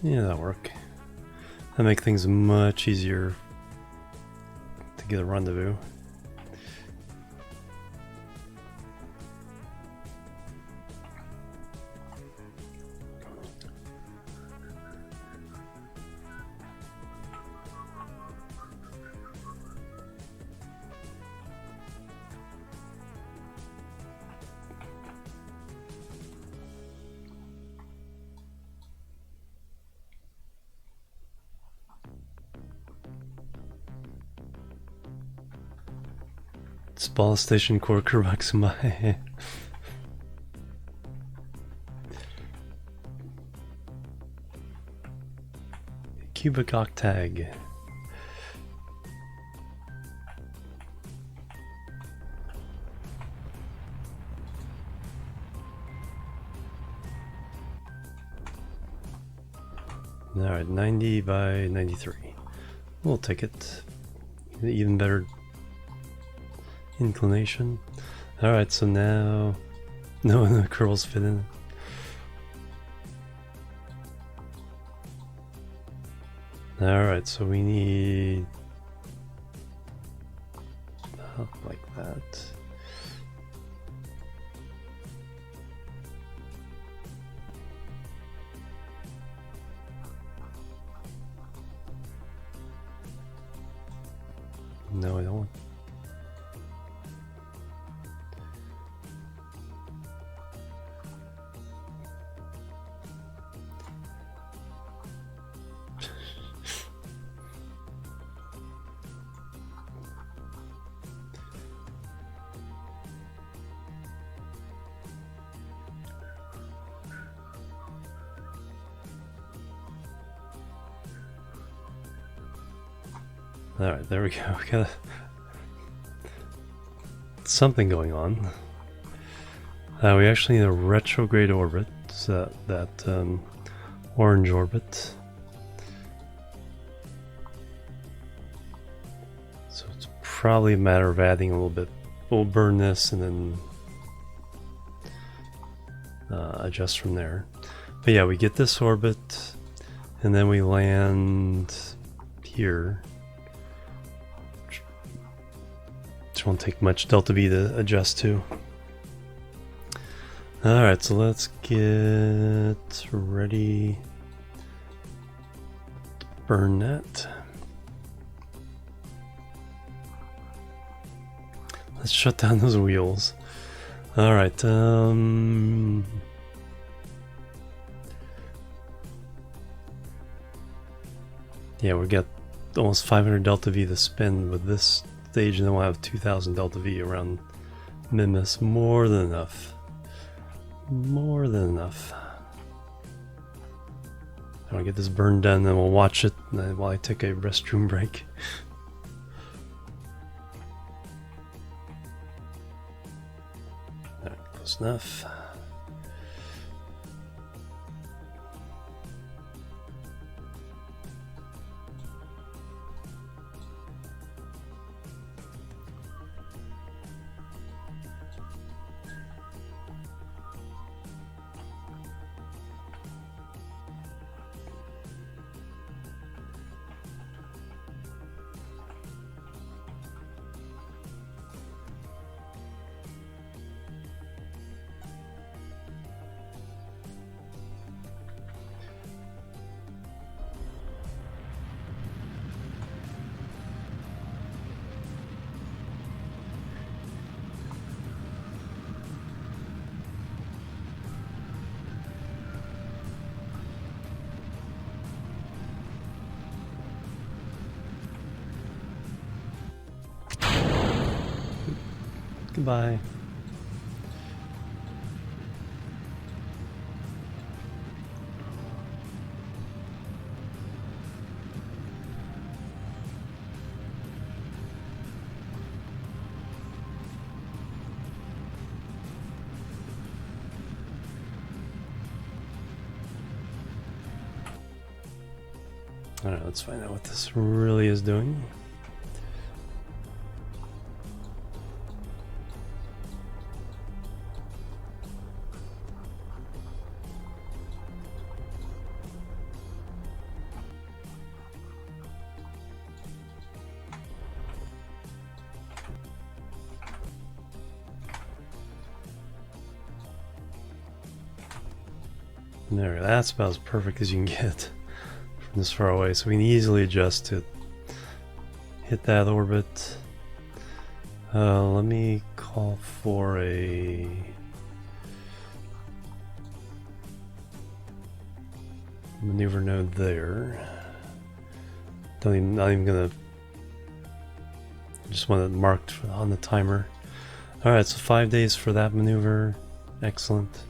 Yeah, that'll work. That'll make things much easier to get a rendezvous. Ball station core Kurbaxumai. Cubic octag. Alright, 90 by 93. We'll take it. Even better inclination. Alright, so now no curls fit in. Alright, so we need up like that. No, I don't want. Alright, there we go. We got something going on. We actually need a retrograde orbit, so that orange orbit. So it's probably a matter of adding a little bit. We'll burn this and then adjust from there. But yeah, we get this orbit and then we land here. Which won't take much delta V to adjust to. Alright, so let's get ready to burn that. Let's shut down those wheels. Alright, yeah, we got almost 500 delta V to spend with this stage, and then we'll have 2000 delta V around Mimas. More than enough. More than enough. I want to get this burn done, then we'll watch it while I take a restroom break. Alright, close enough. Goodbye. Alright, let's find out what this really is doing. There, that's about as perfect as you can get from this far away, so we can easily adjust to hit that orbit. Let me call for a maneuver node there. Not even gonna. Just want it marked on the timer. All right, so 5 days for that maneuver. Excellent.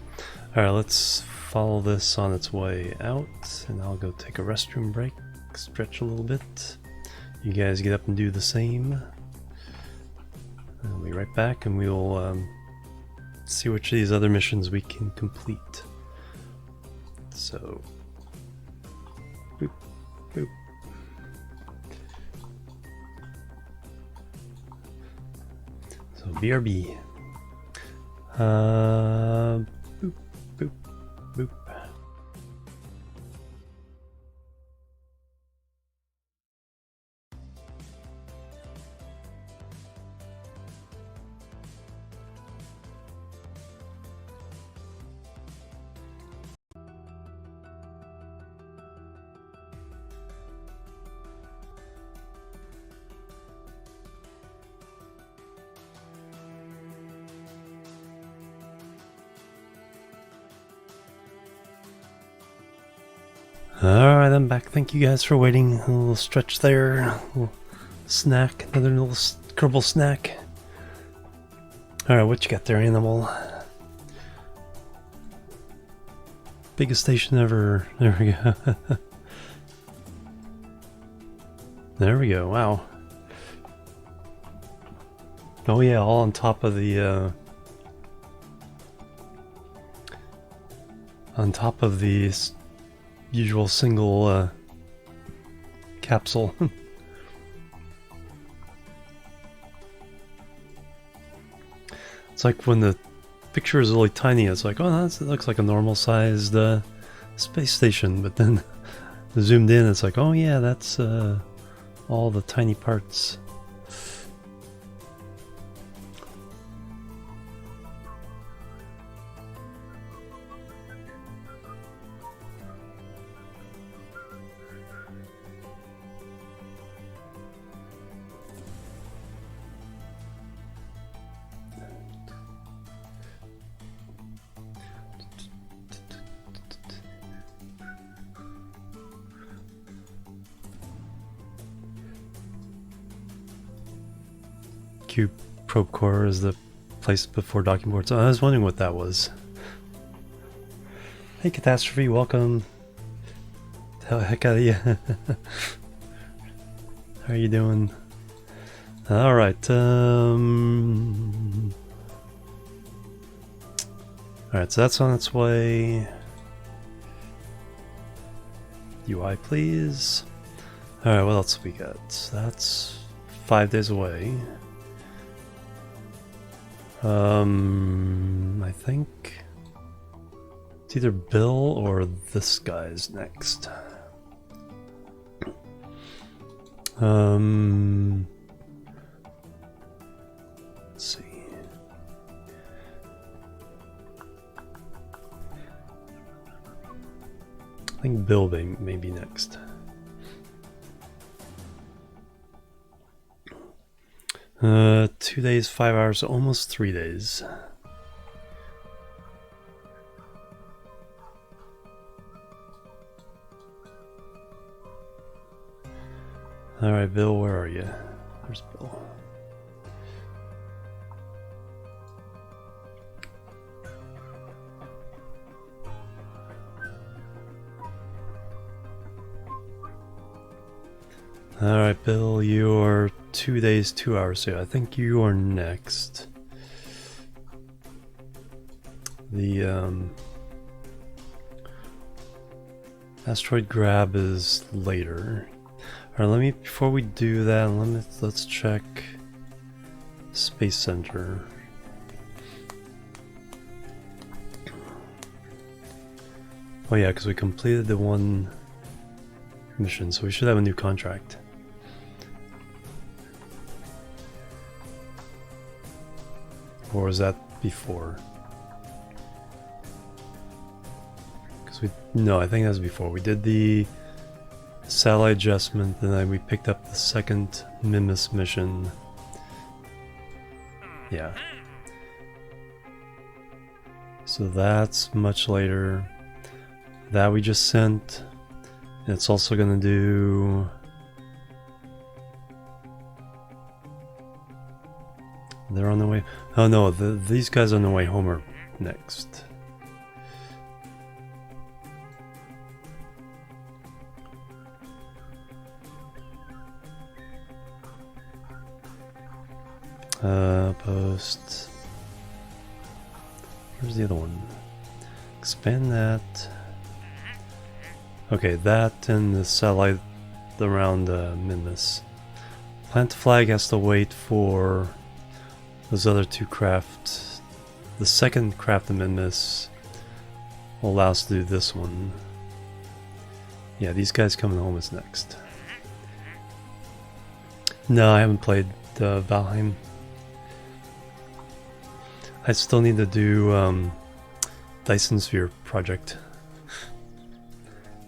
All right, let's follow this on its way out, and I'll go take a restroom break, stretch a little bit. You guys get up and do the same. I'll be right back, and we'll see which of these other missions we can complete. So, boop, boop. So BRB. Boop, boop, boop. Alright, I'm back. Thank you guys for waiting. A little stretch there. A little snack. Another little Kerbal snack. Alright, what you got there, animal? Biggest station ever. There we go. There we go. Wow. Oh yeah, all on top of the usual single capsule. It's like when the picture is really tiny, it's like, oh, it looks like a normal sized space station, but then zoomed in, it's like, oh yeah, that's all the tiny parts. Q probe core is the place before docking boards. Oh, I was wondering what that was. Hey Catastrophe, welcome. The heck out of you. How are you doing? Alright, alright, so that's on its way. UI please. Alright, what else we got? That's 5 days away. I think it's either Bill or this guy's next. Let's see. I think Bill may be next. 2 days, 5 hours, almost 3 days. Alright, Bill, where are you? There's Bill. Alright, Bill, you're 2 days, 2 hours, so I think you are next. The asteroid grab is later. Alright, before we do that, let's check Space Center. Oh yeah, because we completed the one mission, so we should have a new contract. Or was that before? No, I think that was before. We did the satellite adjustment, and then we picked up the second Mimus mission. Yeah. So that's much later. That we just sent. And it's also gonna do... They're on the way... Oh no, these guys on the way home are next. Post. Where's the other one? Expand that. Okay, that and the satellite around Mimus. Plant flag has to wait for those other two craft. The second craft of Mimus will allow us to do this one. Yeah, these guys coming home is next. No, I haven't played Valheim. I still need to do Dyson Sphere project.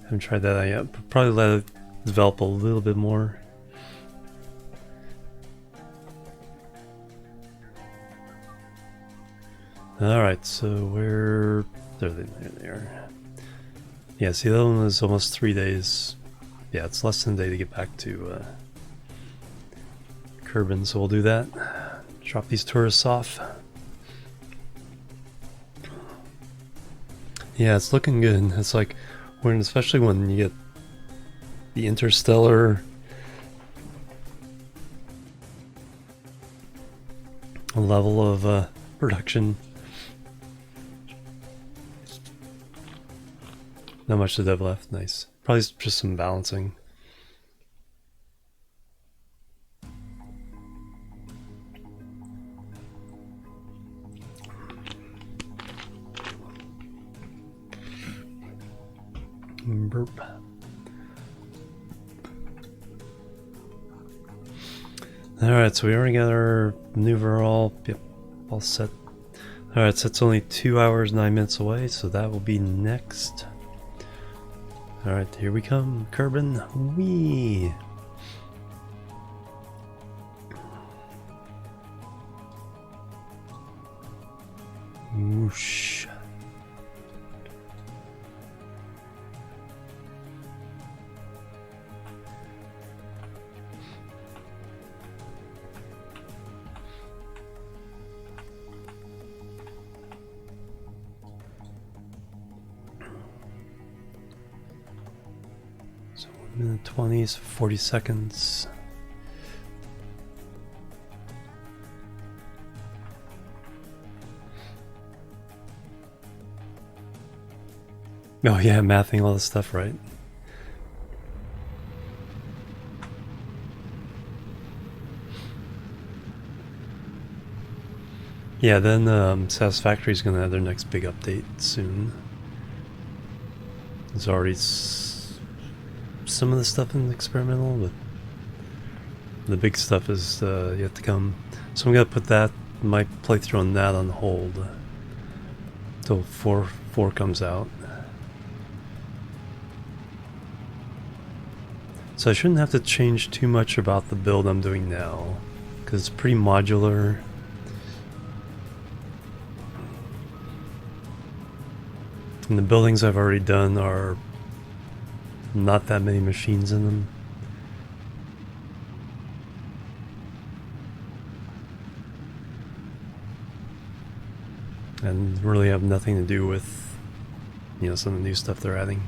Haven't tried that yet, but probably let it develop a little bit more. Alright, so where... There they are. Yeah, see, that one was almost 3 days. Yeah, it's less than a day to get back to Kerbin, so we'll do that. Drop these tourists off. Yeah, it's looking good. It's like, especially when you get the interstellar level of production. Not much to dev left. Nice. Probably just some balancing. Burp. Alright, so we already got our maneuver all set. Alright, so it's only 2 hours, 9 minutes away, so that will be next. Alright, here we come, Kerbin. Whee! Whoosh. So 1 minute 20, so 40 seconds. Oh yeah, mathing all this stuff, right? Yeah, then Satisfactory is going to have their next big update soon. There's already some of the stuff in the experimental, but the big stuff is yet to come. So I'm going to put that, my playthrough on that on hold until 4 comes out. So I shouldn't have to change too much about the build I'm doing now, because it's pretty modular. And the buildings I've already done are not that many machines in them. And really have nothing to do with, you know, some of the new stuff they're adding.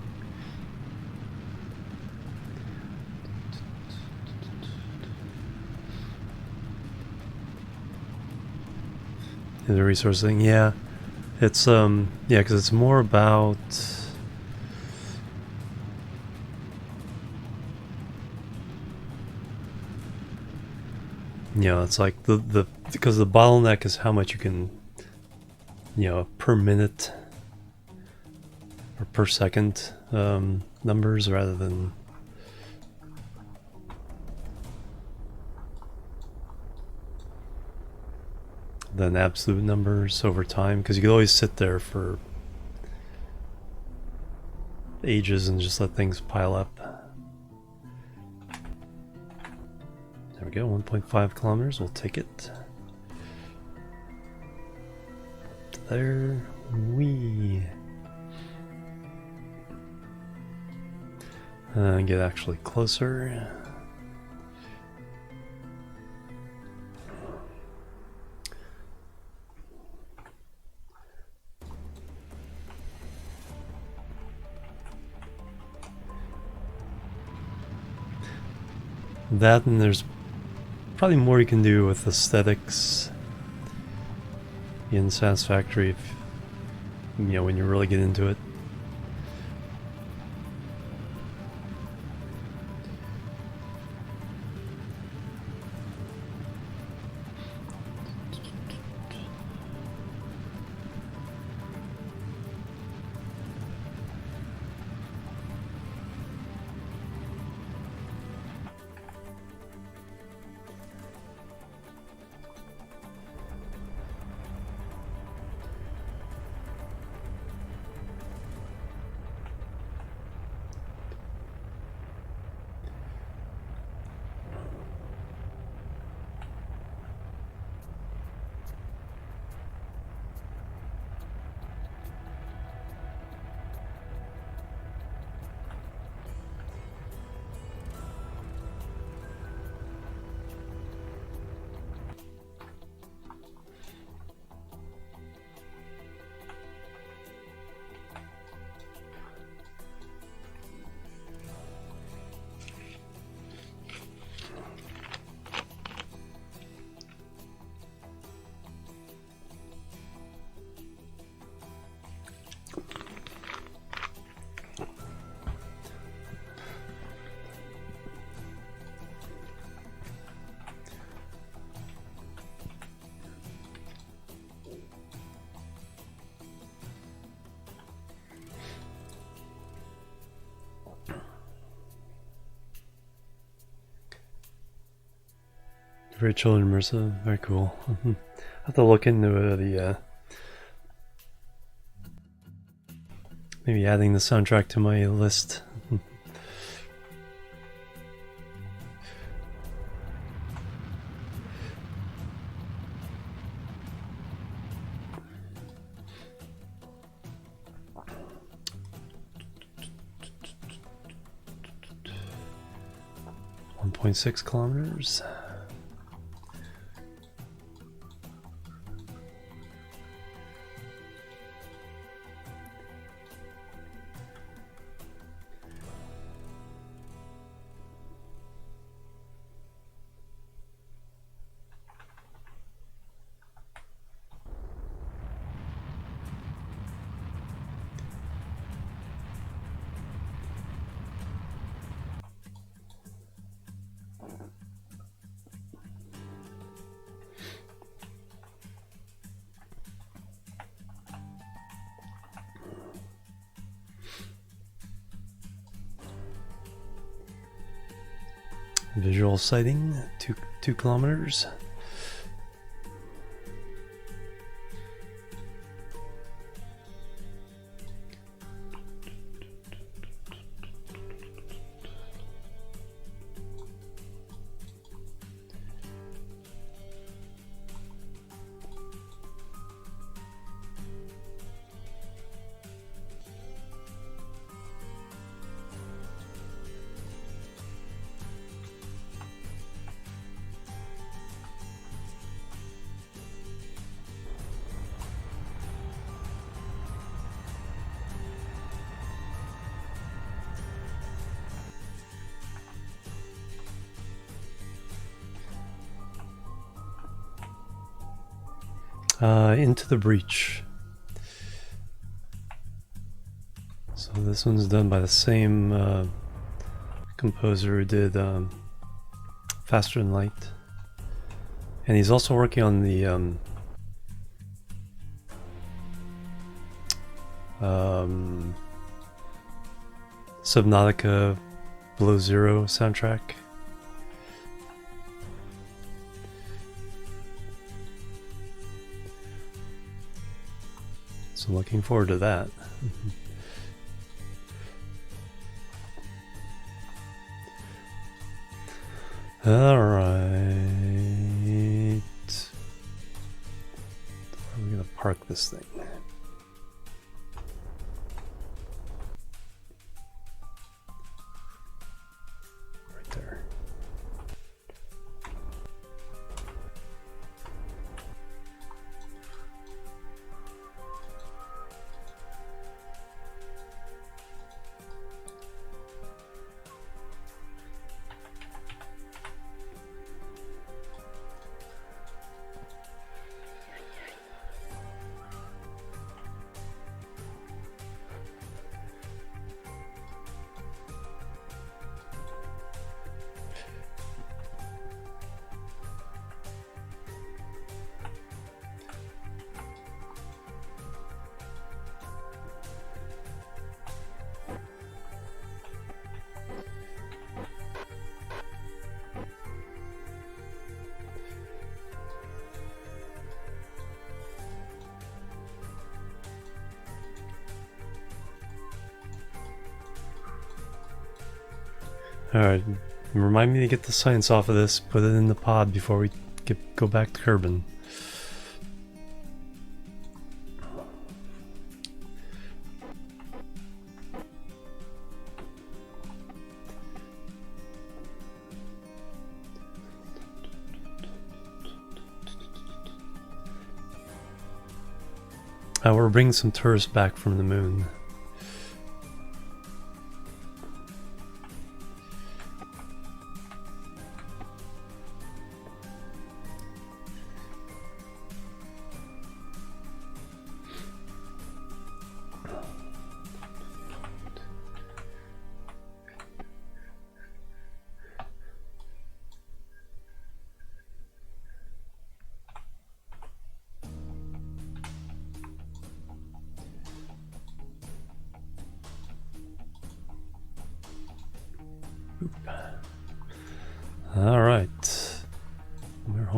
And the resource thing, yeah. It's yeah, because it's more about you know, it's like the because the bottleneck is how much you can, you know, per minute or per second numbers rather than absolute numbers over time, because you could always sit there for ages and just let things pile up. There we go, 1.5 kilometers, we'll take it. There we get actually closer. That, and there's probably more you can do with aesthetics in Satisfactory if, you know, when you really get into it. Very children immersive. Very cool. I have to look into the maybe adding the soundtrack to my list. .6 kilometers. Visual sighting, 2 kilometers. Into the Breach. So this one's done by the same composer who did Faster Than Light. And he's also working on the Subnautica Below Zero soundtrack. So looking forward to that. All right. Where are we gonna park this thing? Right there. Alright, remind me to get the science off of this, put it in the pod before we go back to Kerbin. We're bringing some tourists back from the moon.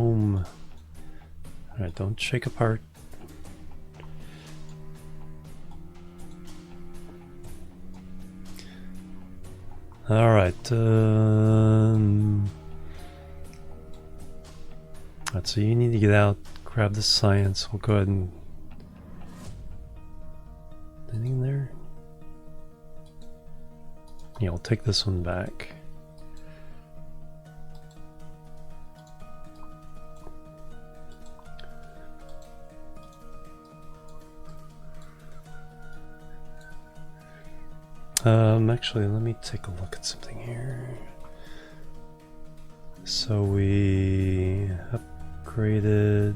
home. Alright, don't shake apart. Alright, Alright, so you need to get out, grab the science. We'll go ahead and... Anything there? Yeah, we'll take this one back. Actually, let me take a look at something here. So we upgraded.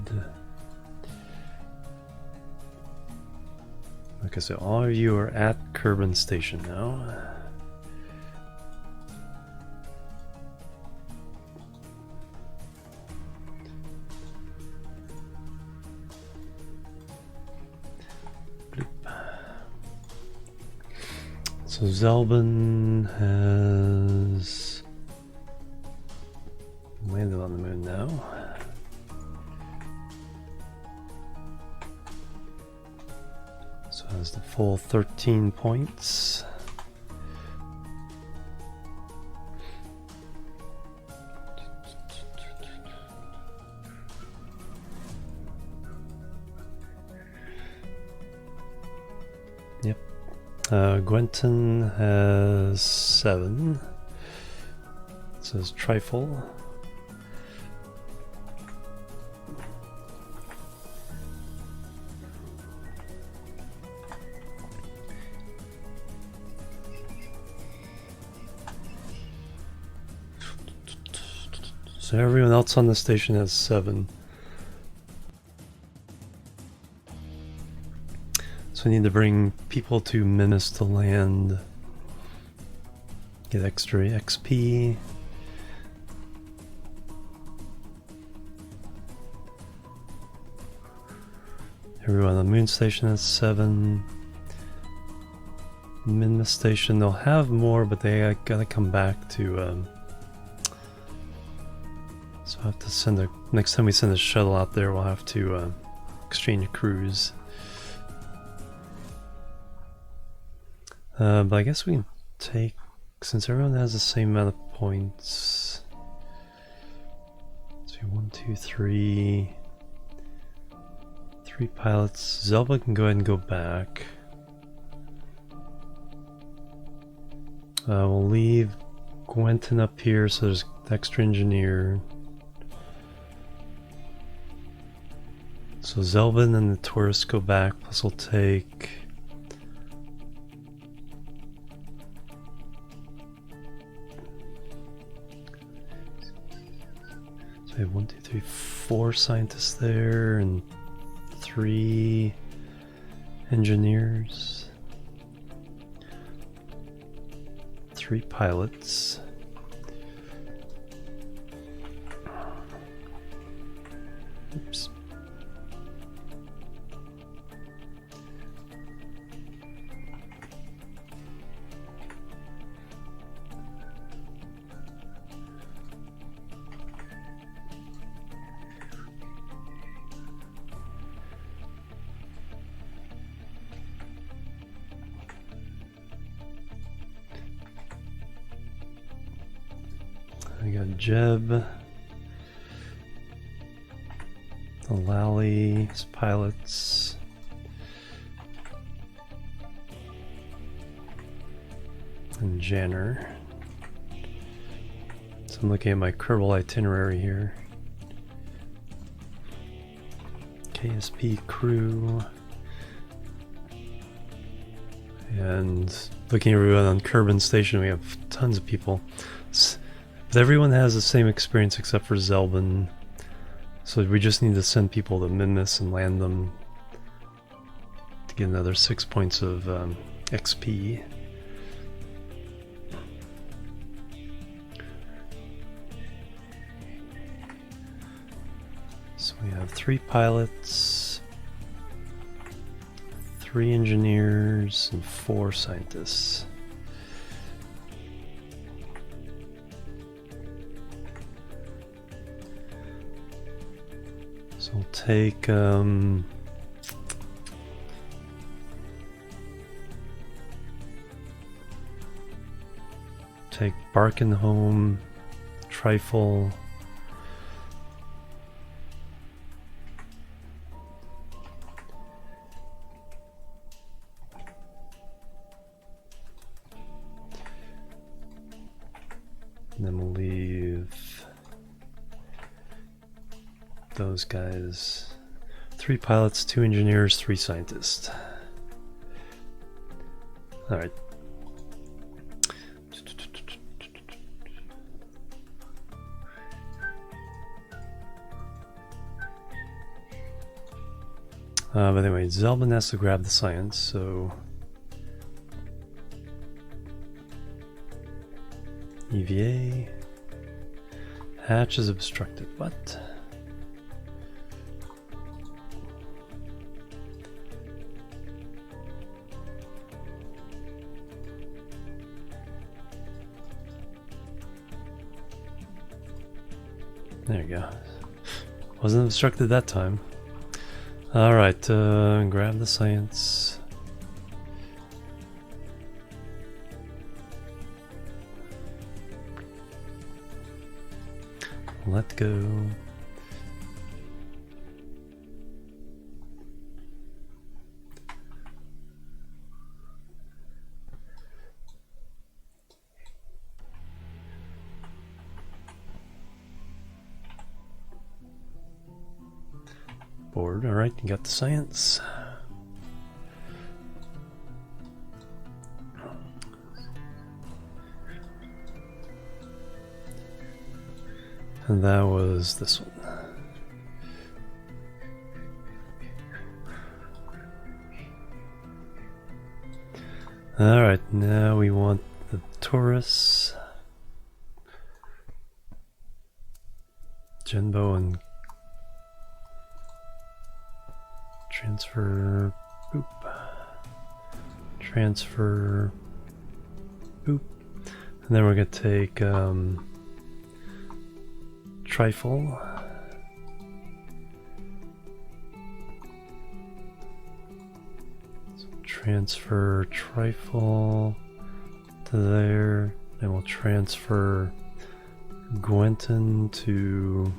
Okay, so all of you are at Kerbal Station now. So Zelban has landed on the moon now. So has the full 13 points. Yep. Gwenton has 7. It says Trifle. So everyone else on the station has 7. So I need to bring people to Minas to land, get extra XP. Everyone on the moon station has 7. Minas station, they'll have more, but they gotta come back to... So I have to send a... Next time we send a shuttle out there, we'll have to exchange crews. But I guess we can take, since everyone has the same amount of points. So 1, 2, 3. 3 pilots. Zelba can go ahead and go back. We'll leave Gwenton up here, so there's extra engineer. So Zelvin and the tourists go back, plus we'll take... So we have 1, 2, 3, 4 scientists there, and 3 engineers. 3 pilots. Oops. We got Jeb, the Lally pilots, and Janner. So I'm looking at my Kerbal itinerary here. KSP crew. And looking at everyone on Kerbal Station, we have tons of people. But everyone has the same experience except for Zelban. So we just need to send people to Minas and land them to get another 6 points of XP. So we have 3 pilots, 3 engineers, and 4 scientists. So we'll take take Barkin home, Trifle. And then we'll leave those guys. 3 pilots, 2 engineers, 3 scientists. All right. But anyway, Zelman has to grab the science, so EVA. Hatch is obstructed. What? There you go. Wasn't obstructed that time. Alright, grab the science. Let go. Board, alright, you got the science. And that was this one. Alright, now we want the Taurus. Genbo and transfer, boop. Transfer, boop. And then we're going to take Trifle. So transfer Trifle to there, and we'll transfer Gwenton to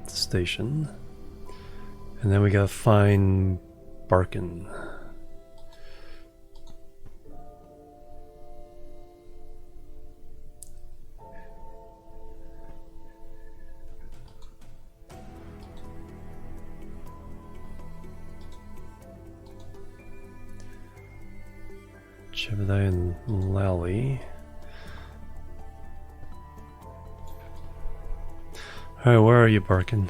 the station. And then we gotta find Barkin. Jebediah and Lally. Alright, where are you, Barkin?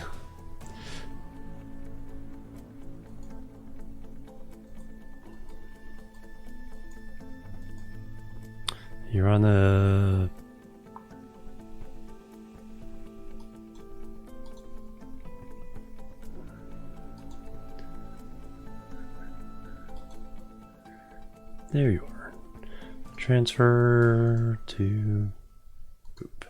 You're on a... There you are. Transfer to... Boop.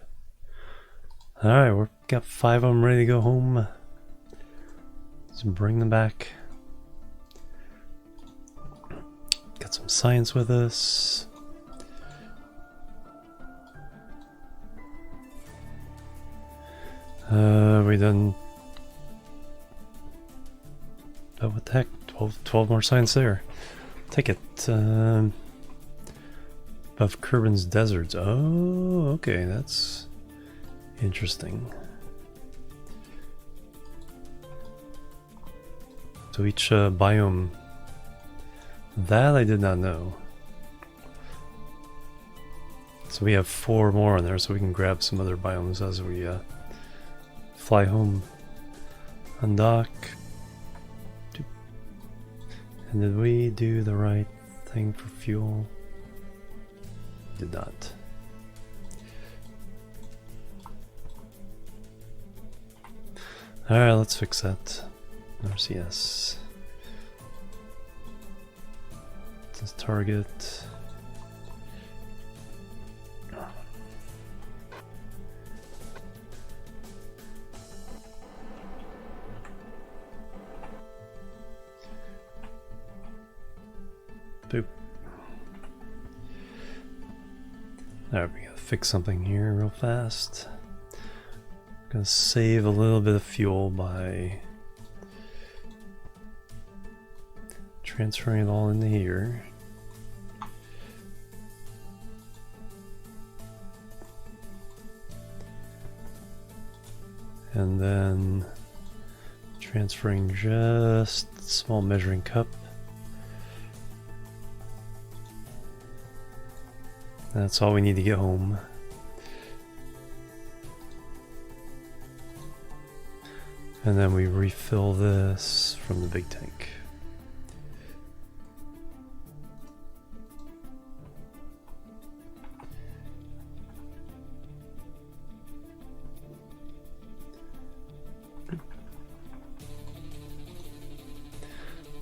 Alright, we've got 5 of them ready to go home. Let's bring them back. Got some science with us. We done... Oh, what the heck? 12 more science there. Take it. Above Kerbin's deserts. Oh, okay, that's interesting. So each biome. That I did not know. So we have 4 more on there, so we can grab some other biomes as we fly home. Undock. And did we do the right thing for fuel? Did not. Alright, let's fix that. RCS. This target. Boop. Alright, we gotta fix something here real fast. Gonna save a little bit of fuel by transferring it all into here. And then transferring just a small measuring cup. That's all we need to get home. And then we refill this from the big tank.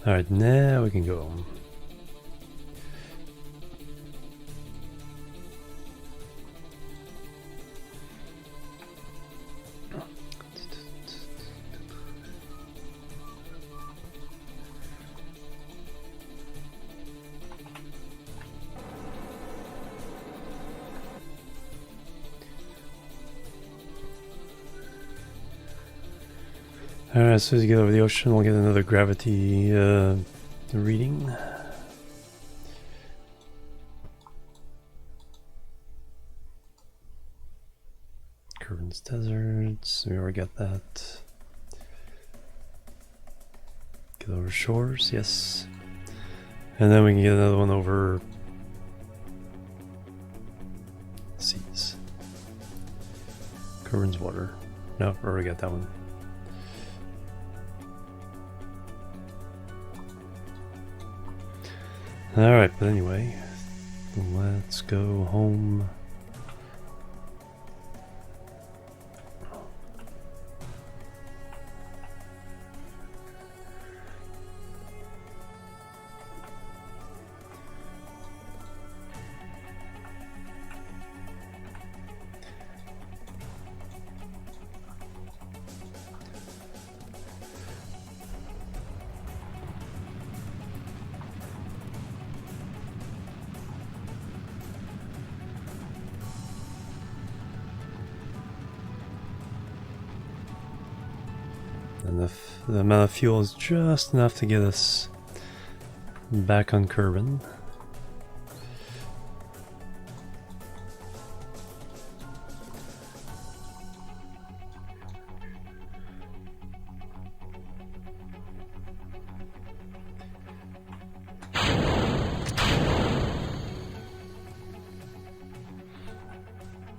Alright, now we can go home. Alright, as soon as we get over the ocean, we'll get another gravity reading. Kerbal deserts, we already got that. Get over shores, yes. And then we can get another one over seas. Kerbal water. No, already got that one. Alright, but anyway, let's go home. And the amount of fuel is just enough to get us back on Kerbal.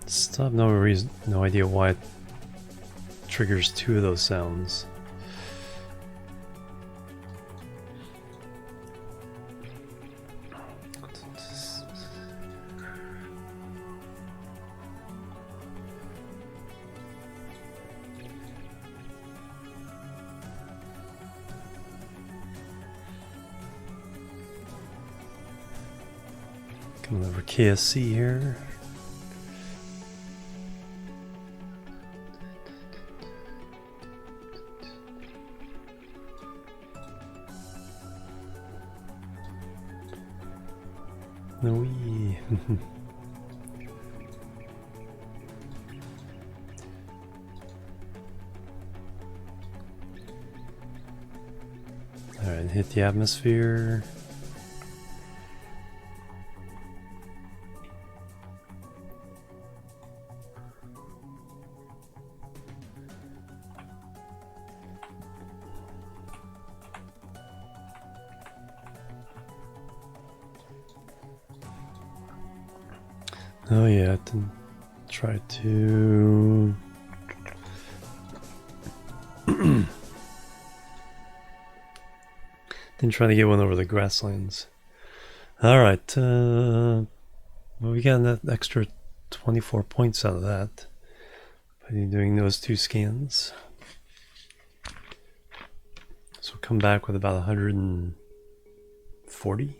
Still have no idea why it triggers two of those sounds. Coming over KSC here. No, we. All right, hit the atmosphere. Oh yeah, to try to didn't try to get one over the grasslands. Alright, well, we got an extra 24 points out of that by doing those two scans. So we'll come back with about 140.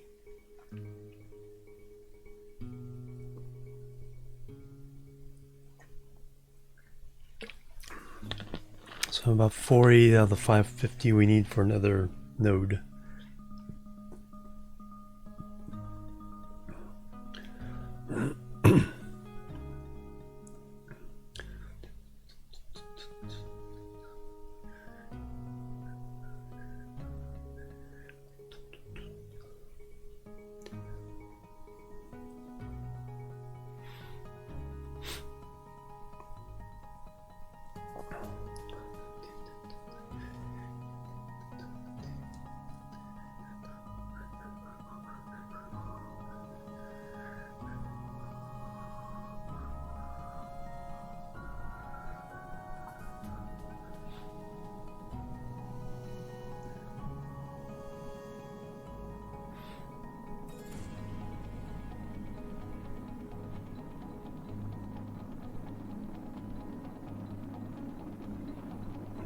So about 40 out of the 550 we need for another node.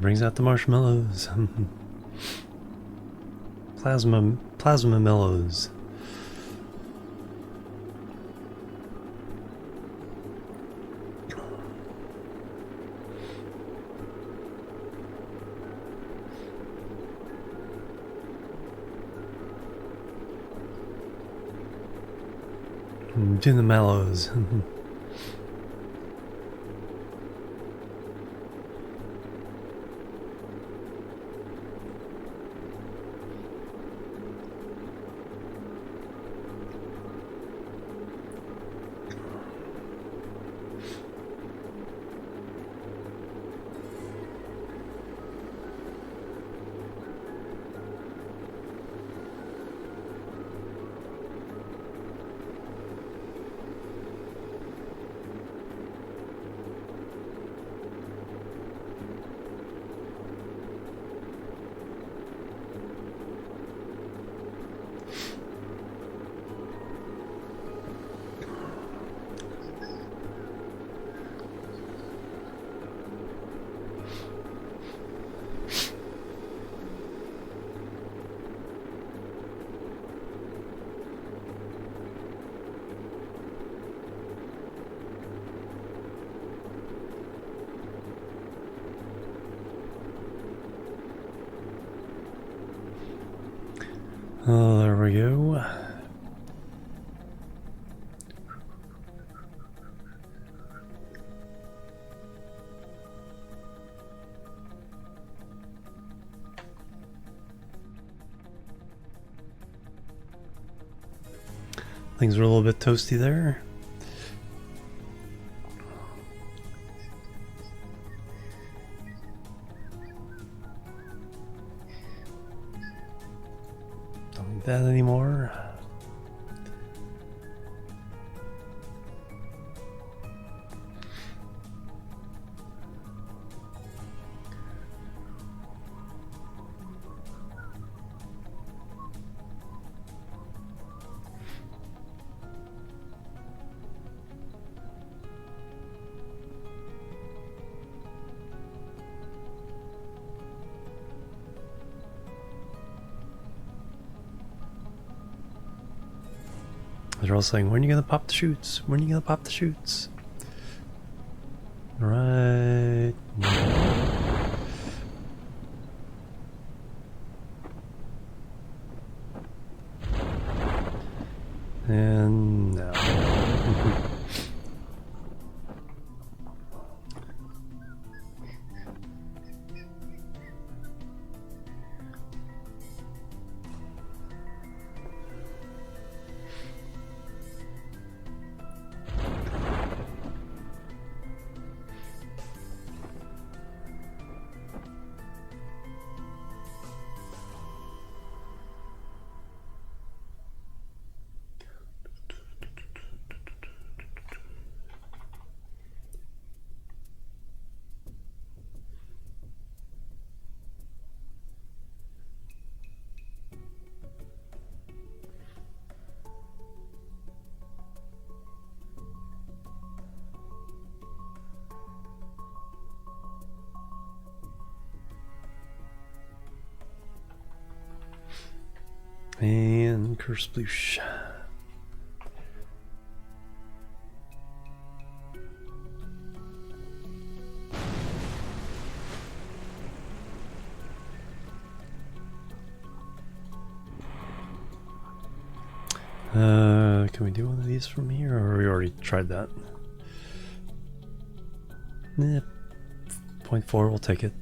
brings out the marshmallows. Plasma mellows. Do the mallows. Oh, there we go. Things are a little bit toasty there. Don't need that anymore. They're all saying, when are you gonna pop the chutes? When are you gonna pop the chutes? Right now. And now. And kersploosh. Can we do one of these from here, or we already tried that? Eh, 0.4, we'll take it.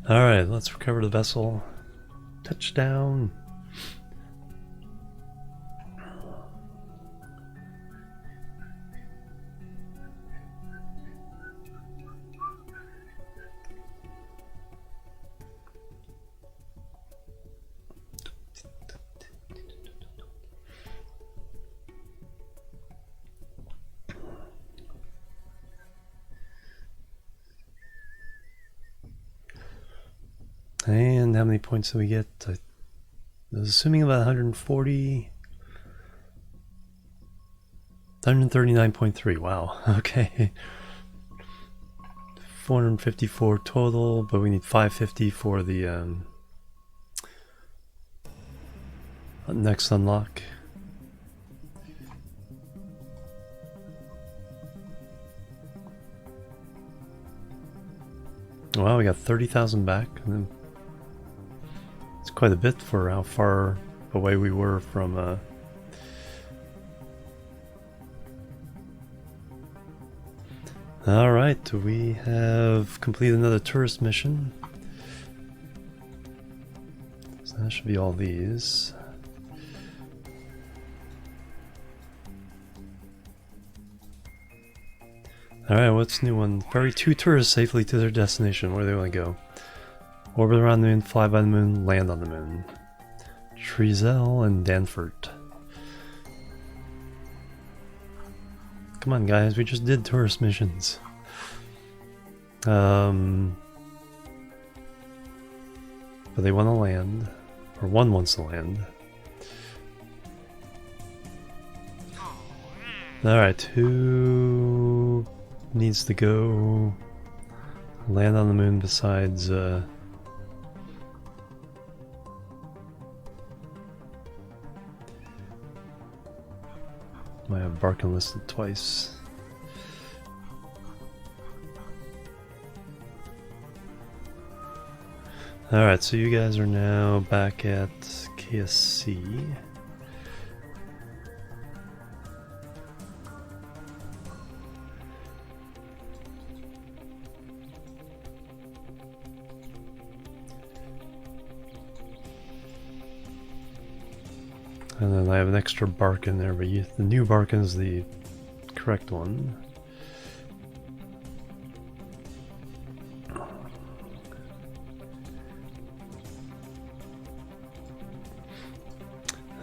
Alright, let's recover the vessel. Touchdown! And how many points do we get? I was assuming about 140. 139.3. Wow. Okay. 454 total, but we need 550 for the next unlock. Wow, we got 30,000 back. And it's quite a bit for how far away we were from Alright, we have completed another tourist mission. So that should be all these. Alright, what's new one? Ferry 2 tourists safely to their destination. Where do they want to go? Orbit around the moon, fly by the moon, land on the moon. Trezel and Danford. Come on guys, we just did tourist missions. But they want to land, or one wants to land. Alright, who needs to go land on the moon besides I have Barkin listed twice. Alright, so you guys are now back at KSC. And then I have an extra Barkin there, but the new Barkin is the correct one.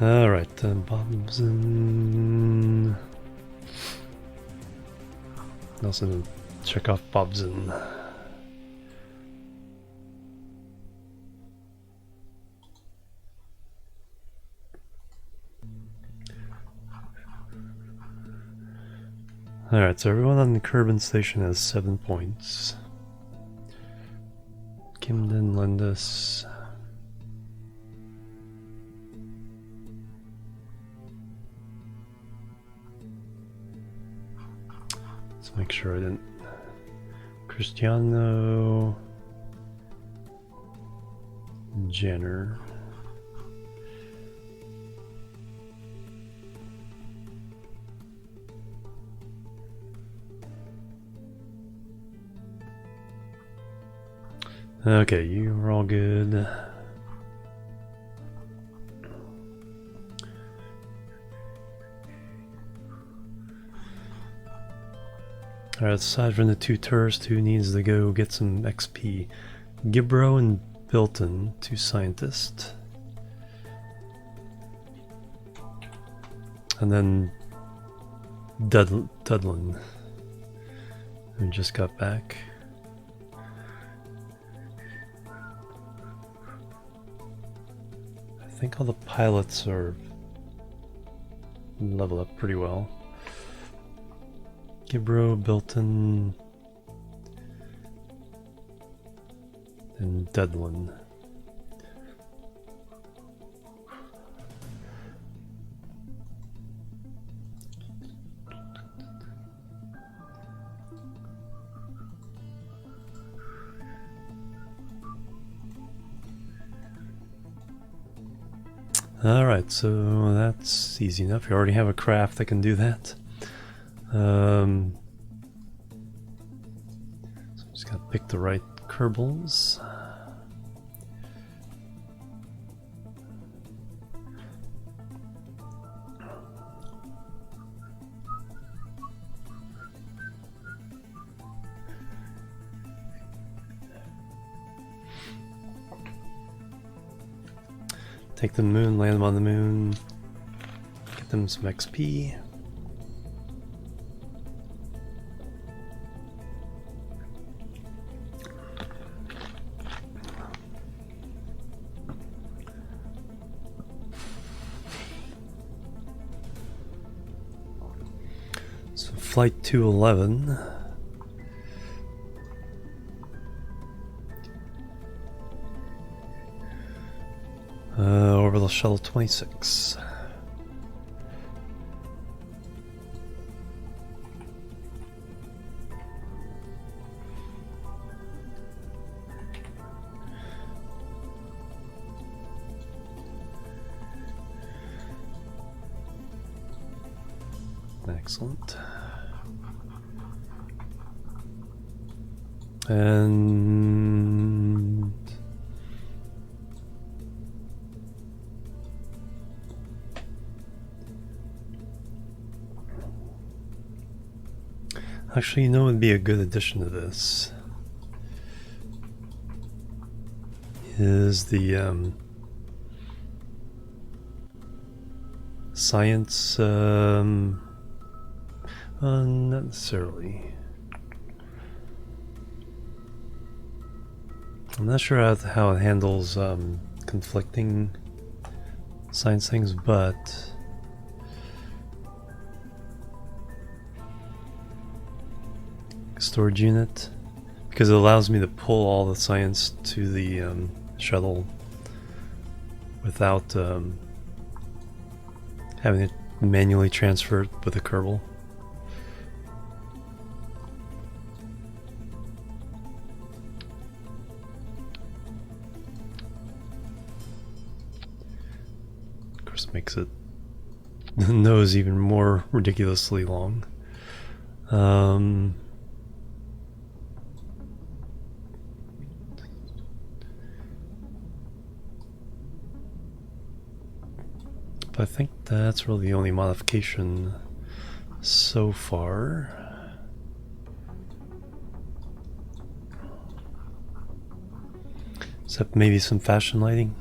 Alright, Bobson. Also check off Bobson. Alright, so everyone on the Kerbal station has 7 points. Kimden, Lendus. Let's make sure I didn't. Cristiano. Jenner. Okay, you are all good. Alright, aside from the 2 tourists, who needs to go get some XP? Gibro and Bilton, 2 scientists. And then Dudlin, who just got back. I think all the pilots are level up pretty well. Gibro, Bilton, and Dudlin. Alright, so that's easy enough. We already have a craft that can do that. So I'm just gotta pick the right Kerbals. Take the moon, land them on the moon, get them some XP. So flight 211. Orbital Shuttle 26. Excellent. And actually, you know what would be a good addition to this is the science, not necessarily. I'm not sure how it handles conflicting science things, but storage unit, because it allows me to pull all the science to the shuttle without having it manually transferred with a Kerbal. Of course, it makes it the nose even more ridiculously long. But I think that's really the only modification so far. Except maybe some fashion lighting.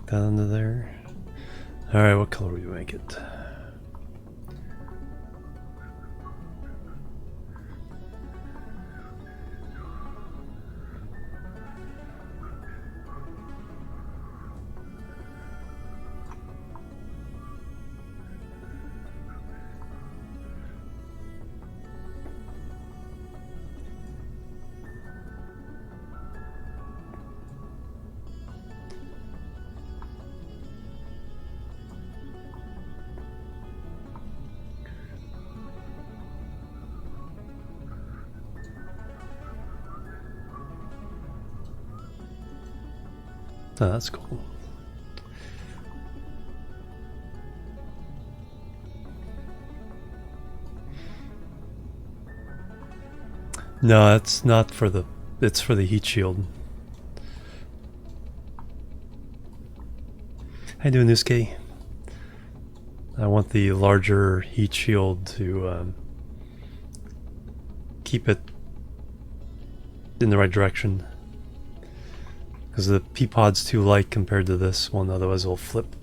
That under there. Alright, what color would you make it? Oh, that's cool. No, it's not for the... it's for the heat shield. How you doing, Nusuke? I want the larger heat shield to keep it in the right direction. Because the P-pod's too light compared to this one, otherwise it'll flip.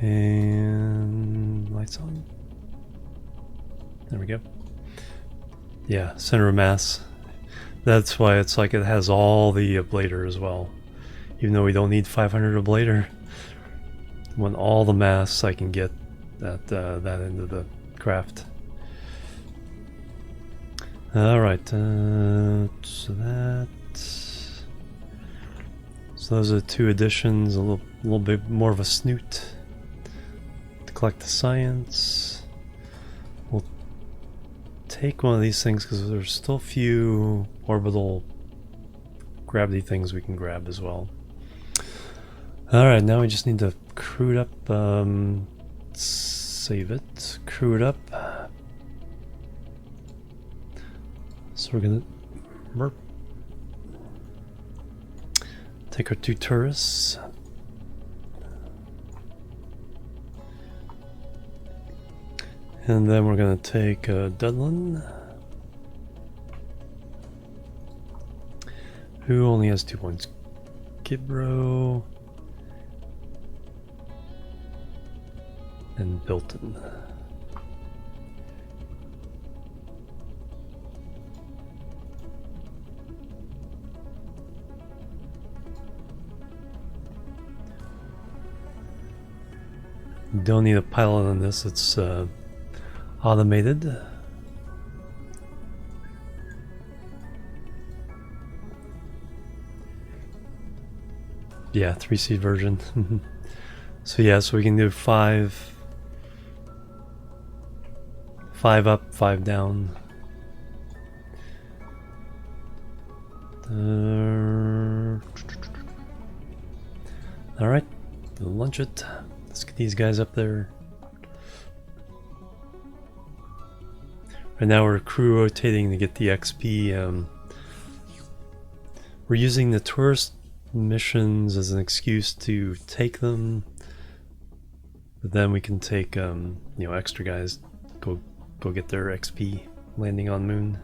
And lights on. There we go. Yeah, center of mass. That's why it's like it has all the ablator as well. Even though we don't need 500 ablator, when all the mass I can get at that end of the craft. Alright, so those are two additions, a little bit more of a snoot to collect the science. We'll take one of these things because there's still a few orbital gravity things we can grab as well. Alright, now we just need to crew it up, save it, crew it up. So we're gonna take our two tourists. And then we're gonna take Dudlin. Who only has 2 points? Kibro and Bilton. Don't need a pilot on this, it's automated. Yeah, 3-seat version. So yeah, so we can do 5 up, 5 down. Alright, we'll launch it. Let's get these guys up there. Right now we're crew rotating to get the XP. We're using the tourist missions as an excuse to take them, but then we can take you know, extra guys go get their XP landing on moon.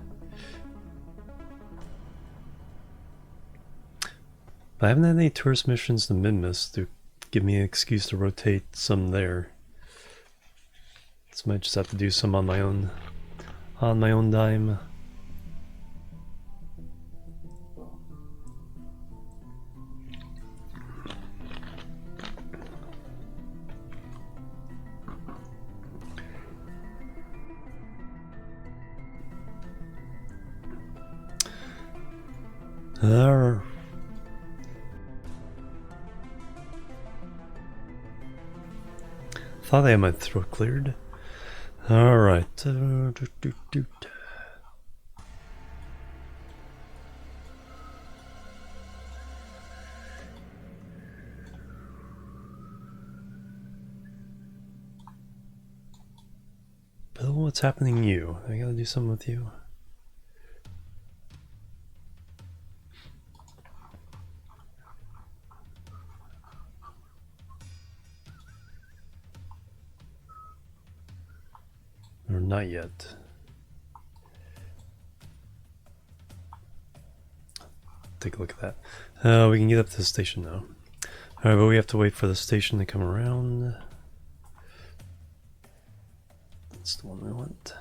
But I haven't had any tourist missions to Minmus to give me an excuse to rotate some there, so I might just have to do some on my own dime. Thought I had my throat cleared. Alright. Bill, what's happening to you? I gotta do something with you. Or not yet. Take a look at that. We can get up to the station now. Alright, but we have to wait for the station to come around. That's the one we want.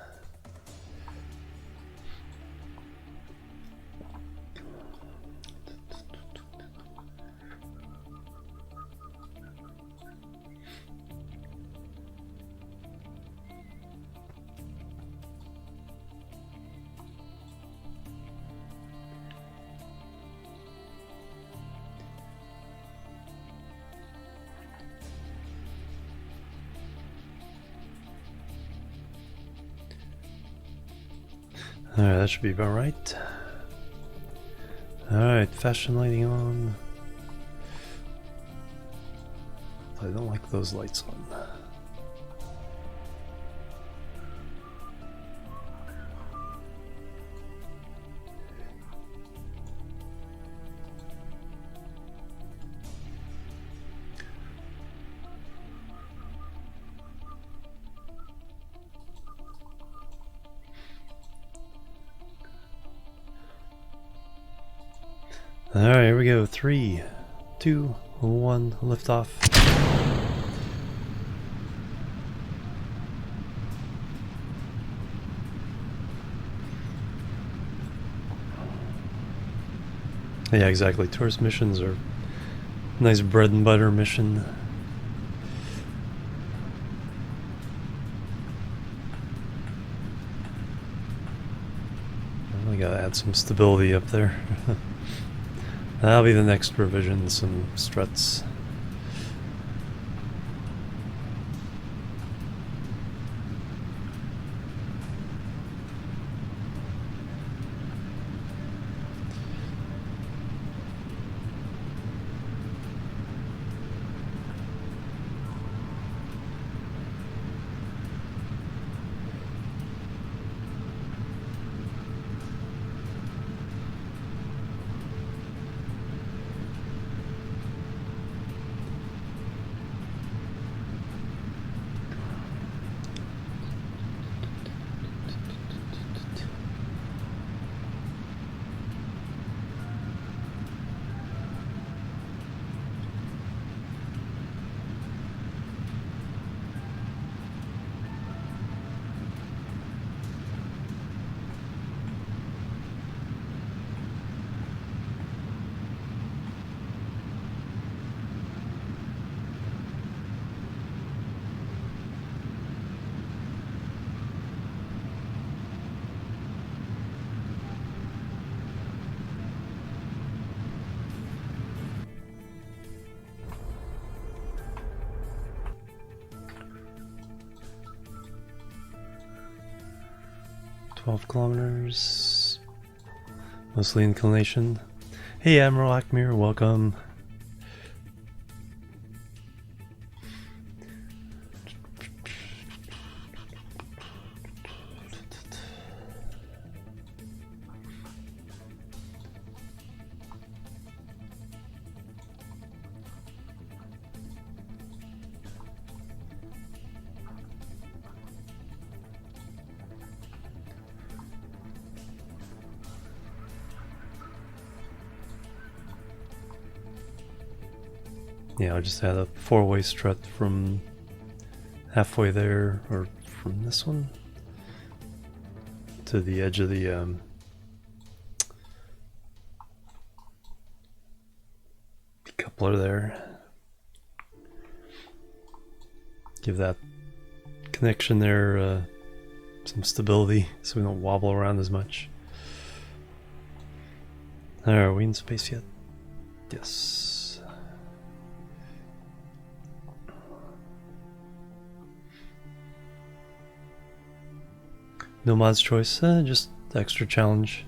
Alright, that should be about right. Alright, fashion lighting on. I don't like those lights on. Alright, here we go. 3, 2, 1, lift off. Yeah, exactly. Tourist missions are nice bread and butter mission. I gotta add some stability up there. That'll be the next revision, some struts. 12 kilometers. Mostly inclination. Hey Admiral Akmir, welcome. Yeah, I just had a 4-way strut from halfway there, or from this one to the edge of the coupler there. Give that connection there some stability so we don't wobble around as much. Are we in space yet? Yes. No mod's choice, just extra challenge.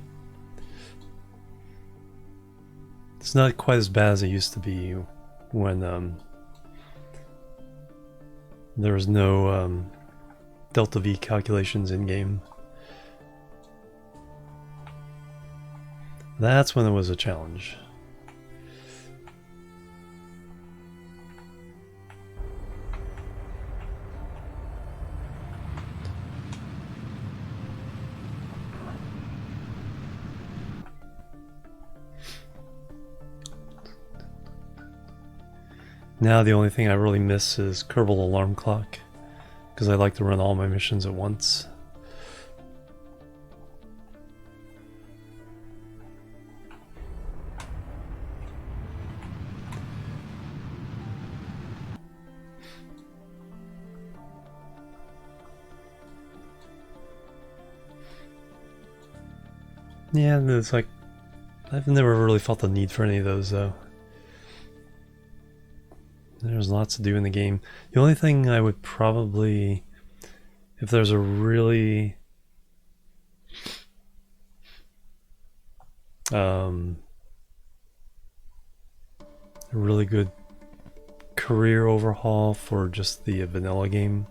It's not quite as bad as it used to be when there was no delta V calculations in game. That's when it was a challenge. Now the only thing I really miss is Kerbal Alarm Clock, because I like to run all my missions at once. Yeah, it's like, I've never really felt the need for any of those though. There's lots to do in the game. The only thing I would probably, if there's a really good career overhaul for just the vanilla game.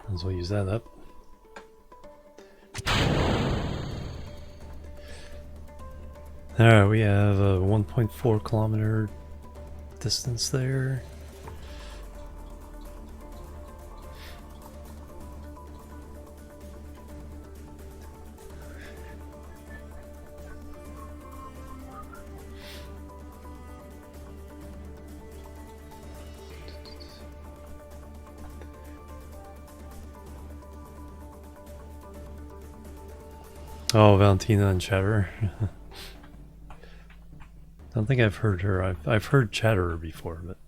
Might as well use that up. Alright, we have a 1.4 kilometer distance there. Oh, Valentina and Chatterer. I don't think I've heard her. I've heard Chatterer before, but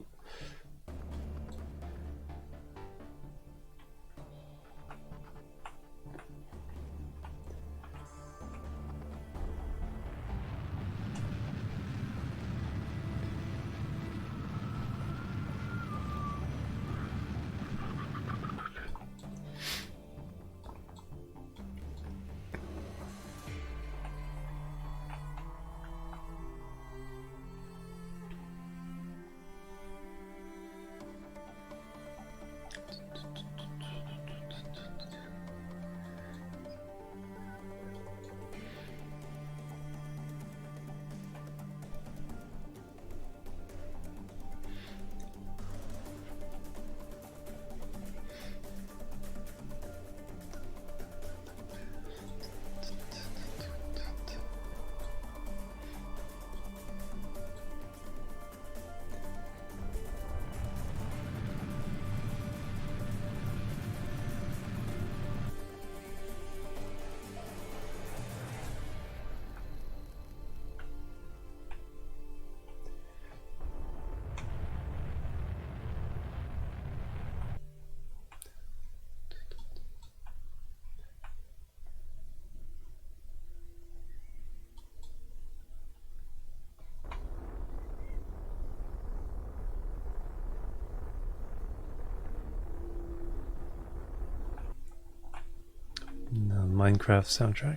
Minecraft soundtrack.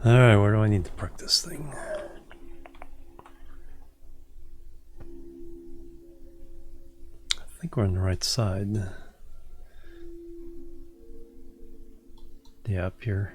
Alright, where do I need to park this thing? I think we're on the right side. Yeah, up here.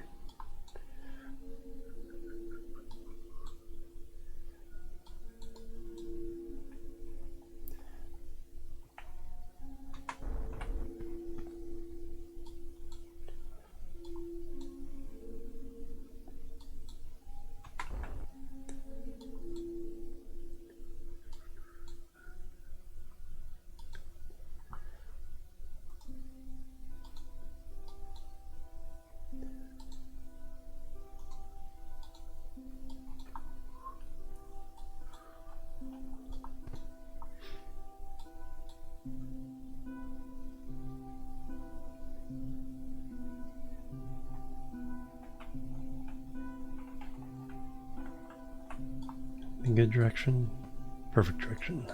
In good direction, perfect direction.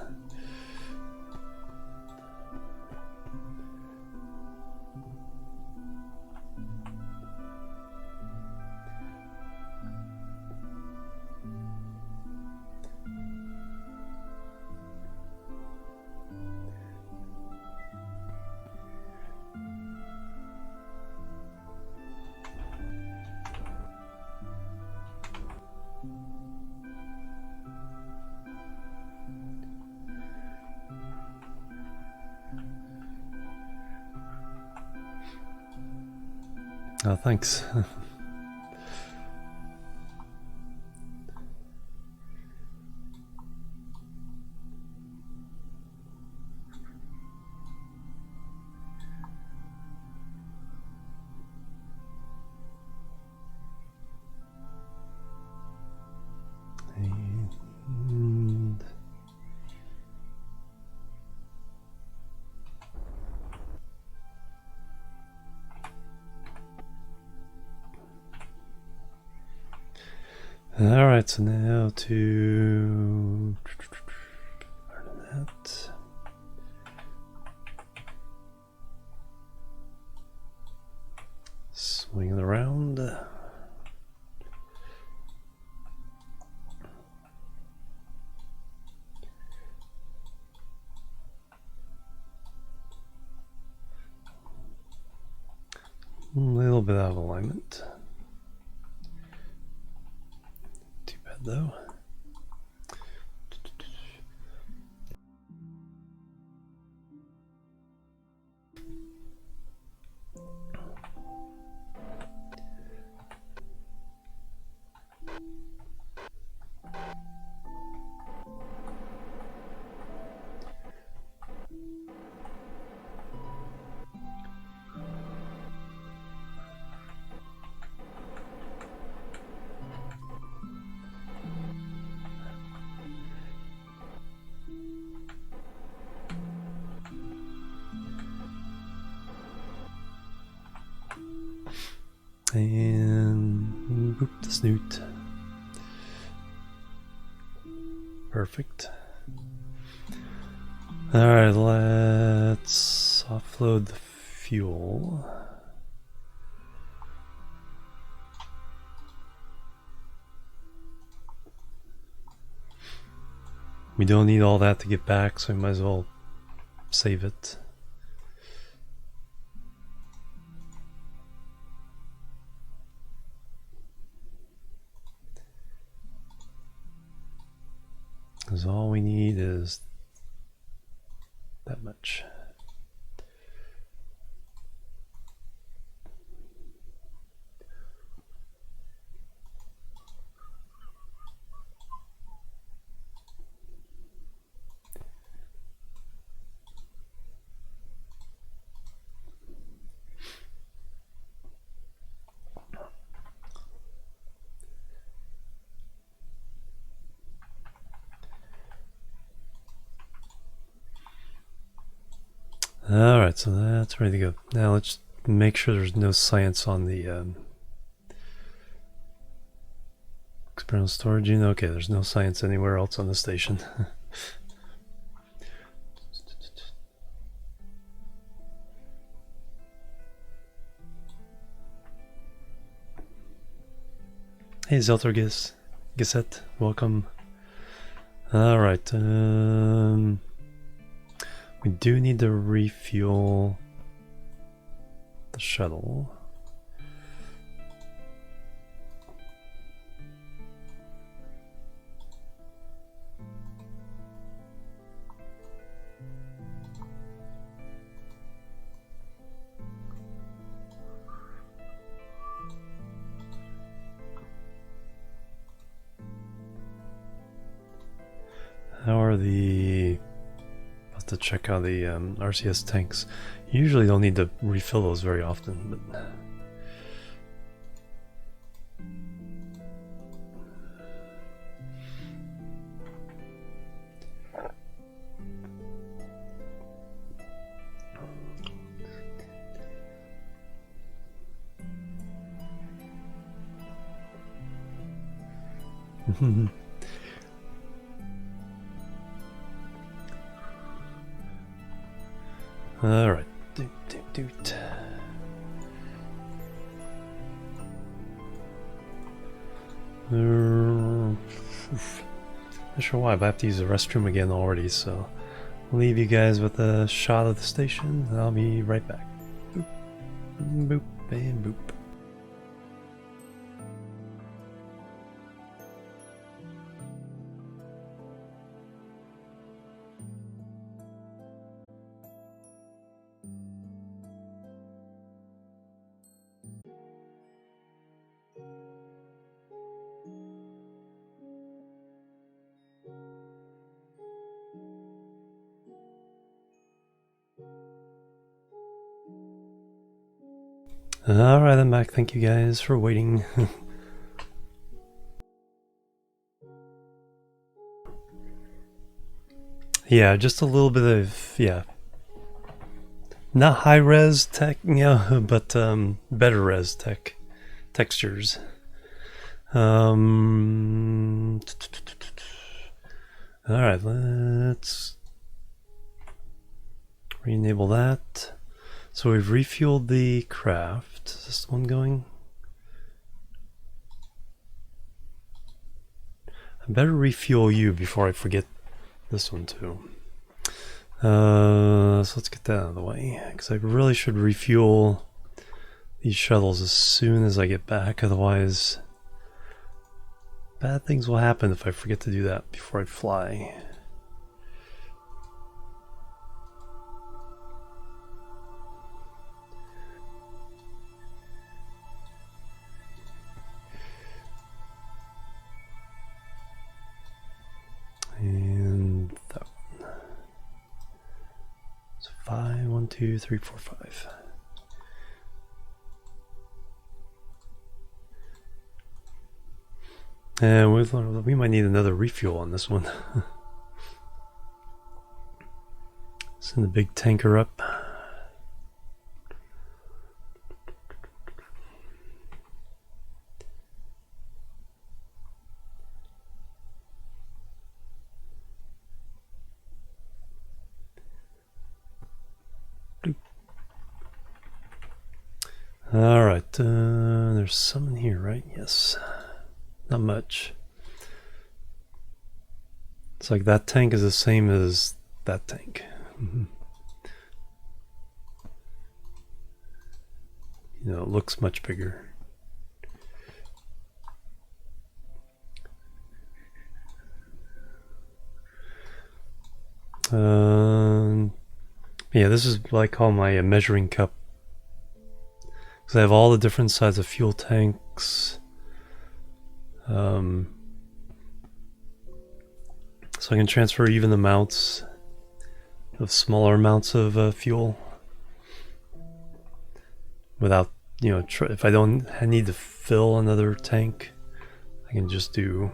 Oh, thanks. And all right, so now to that. Swing it around. A little bit out of alignment. Too bad though. And boop the snoot. Perfect. Alright, let's offload the fuel. We don't need all that to get back, so we might as well save it. Because all we need is that much. Alright, so that's ready to go. Now let's make sure there's no science on the Experimental storage unit. Okay, there's no science anywhere else on the station. Hey Zeltergis, Gisette, welcome. Alright, we do need to refuel the shuttle. How are the... I'll have to check out the RCS tanks. You usually don't need to refill those very often, but... Alright. Doot. Not sure why, but I have to use the restroom again already, so I'll leave you guys with a shot of the station, and I'll be right back. Boop, boop, and boop. Alright, I'm back. Thank you guys for waiting. Yeah, just a little bit of, yeah. Not high res tech, yeah, but better res tech textures. Alright, let's re-enable that. So we've refueled the craft. Is this one going? I better refuel you before I forget this one too. So let's get that out of the way, because I really should refuel these shuttles as soon as I get back, otherwise bad things will happen if I forget to do that before I fly. And that one. So 5, 1, 2, 3, 4, 5. And we might need another refuel on this one. Send the big tanker up. Alright, there's some in here, right? Yes. Not much. It's like that tank is the same as that tank. You know, it looks much bigger. Yeah, this is what I call my measuring cup. Because I have all the different sizes of fuel tanks. So I can transfer even amounts of smaller amounts of fuel without, you know, if I need to fill another tank, I can just do,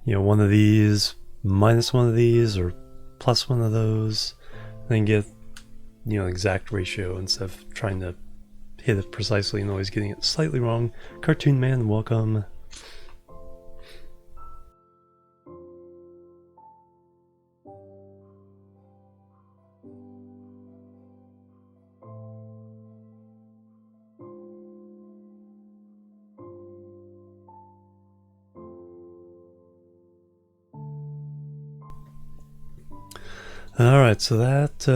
you know, one of these minus one of these or plus one of those, and then get, you know, exact ratio instead of trying to hit it precisely and always getting it slightly wrong. Cartoon Man, welcome. Alright, so that, I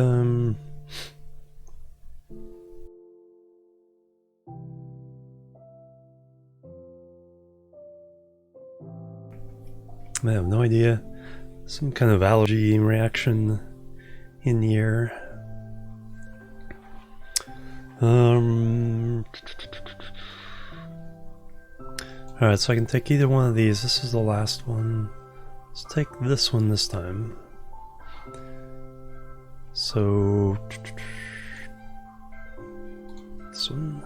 have no idea. Some kind of allergy reaction in the air. Alright, so I can take either one of these. This is the last one. Let's take this one this time. So... this one.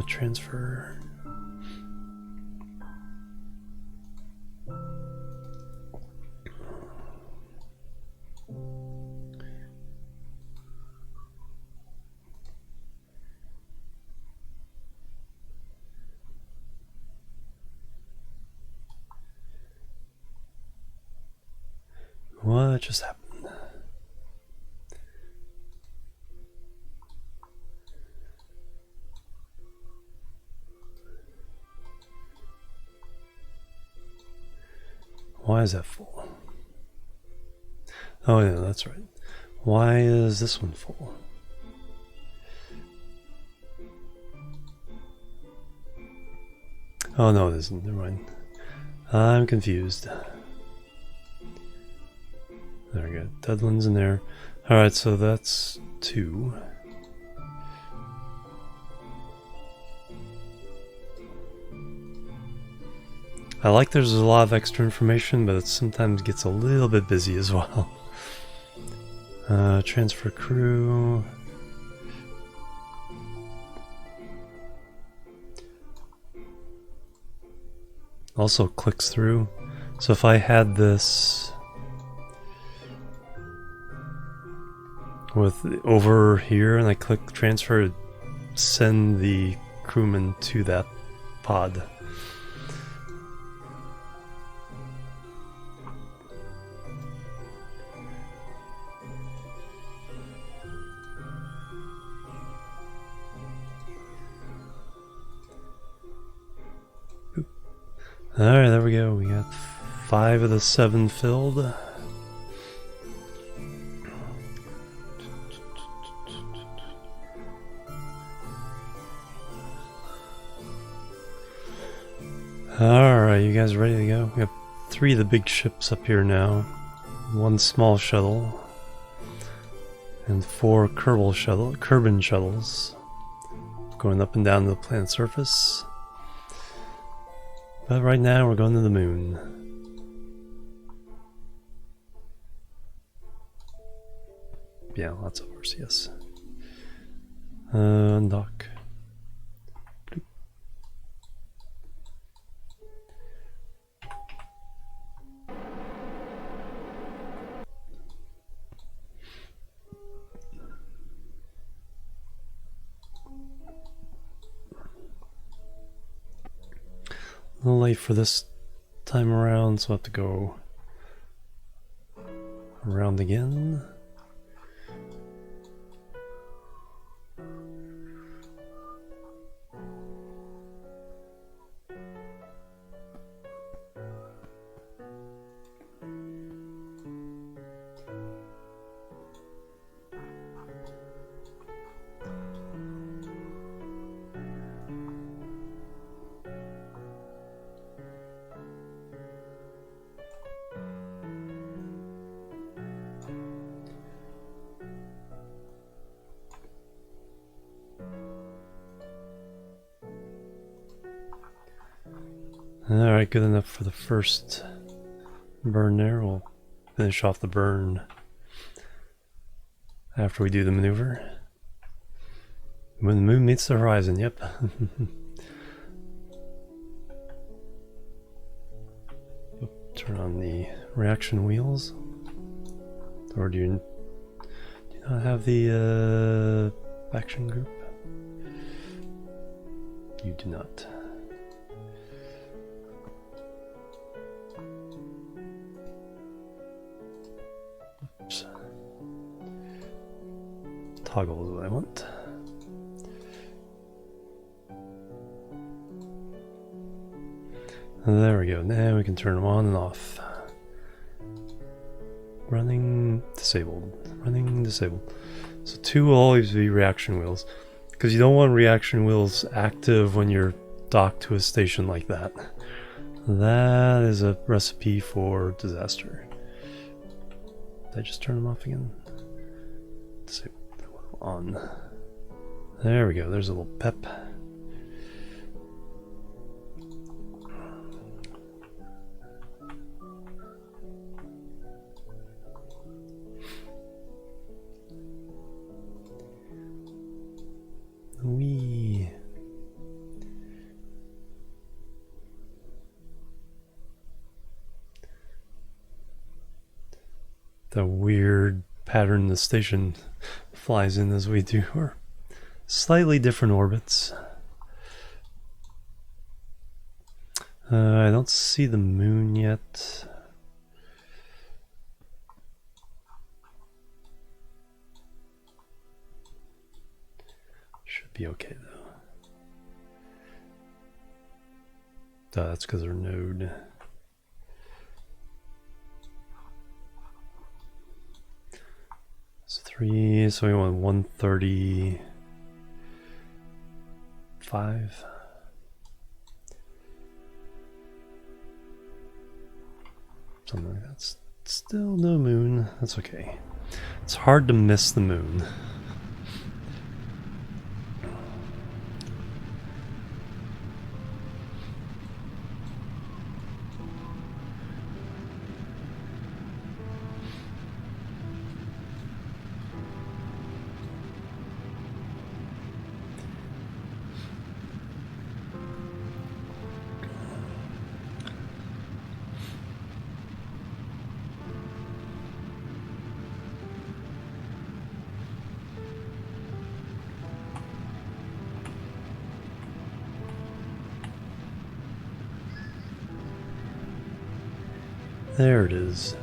Transfer. What just happened? Why is that full? Oh yeah, that's right. Why is this one full? Oh no, it isn't. Never mind. I'm confused. There we go. Dead one's in there. Alright, so that's 2. I like there's a lot of extra information, but it sometimes gets a little bit busy as well. Transfer crew. Also clicks through. So if I had this with over here and I click transfer, it'd send the crewman to that pod. Alright, there we go. We got 5 of the 7 filled. Alright, you guys ready to go? We have 3 of the big ships up here now. 1 small shuttle. And 4 Kerbal shuttles. Going up and down the planet's surface. But right now we're going to the moon. Yeah, lots of horse, yes. Undock. Bloop. A little late for this time around, so I'll have to go around again. Alright, good enough for the first burn there. We'll finish off the burn after we do the maneuver. When the moon meets the horizon, yep. Turn on the reaction wheels. Or do you not have the action group? You do not. Oops. Toggle is what I want. There we go. Now we can turn them on and off. Running disabled. Running disabled. So 2 will always be reaction wheels. Because you don't want reaction wheels active when you're docked to a station like that. That is a recipe for disaster. Did I just turn them off again? Disable on. There we go. There's a little pep. Wee. The weird pattern the station flies in as we do, or slightly different orbits. I don't see the moon yet. Should be okay though. That's because our node. It's 3, so we want 135. Something like that. Still no moon. That's okay. It's hard to miss the moon. There it is.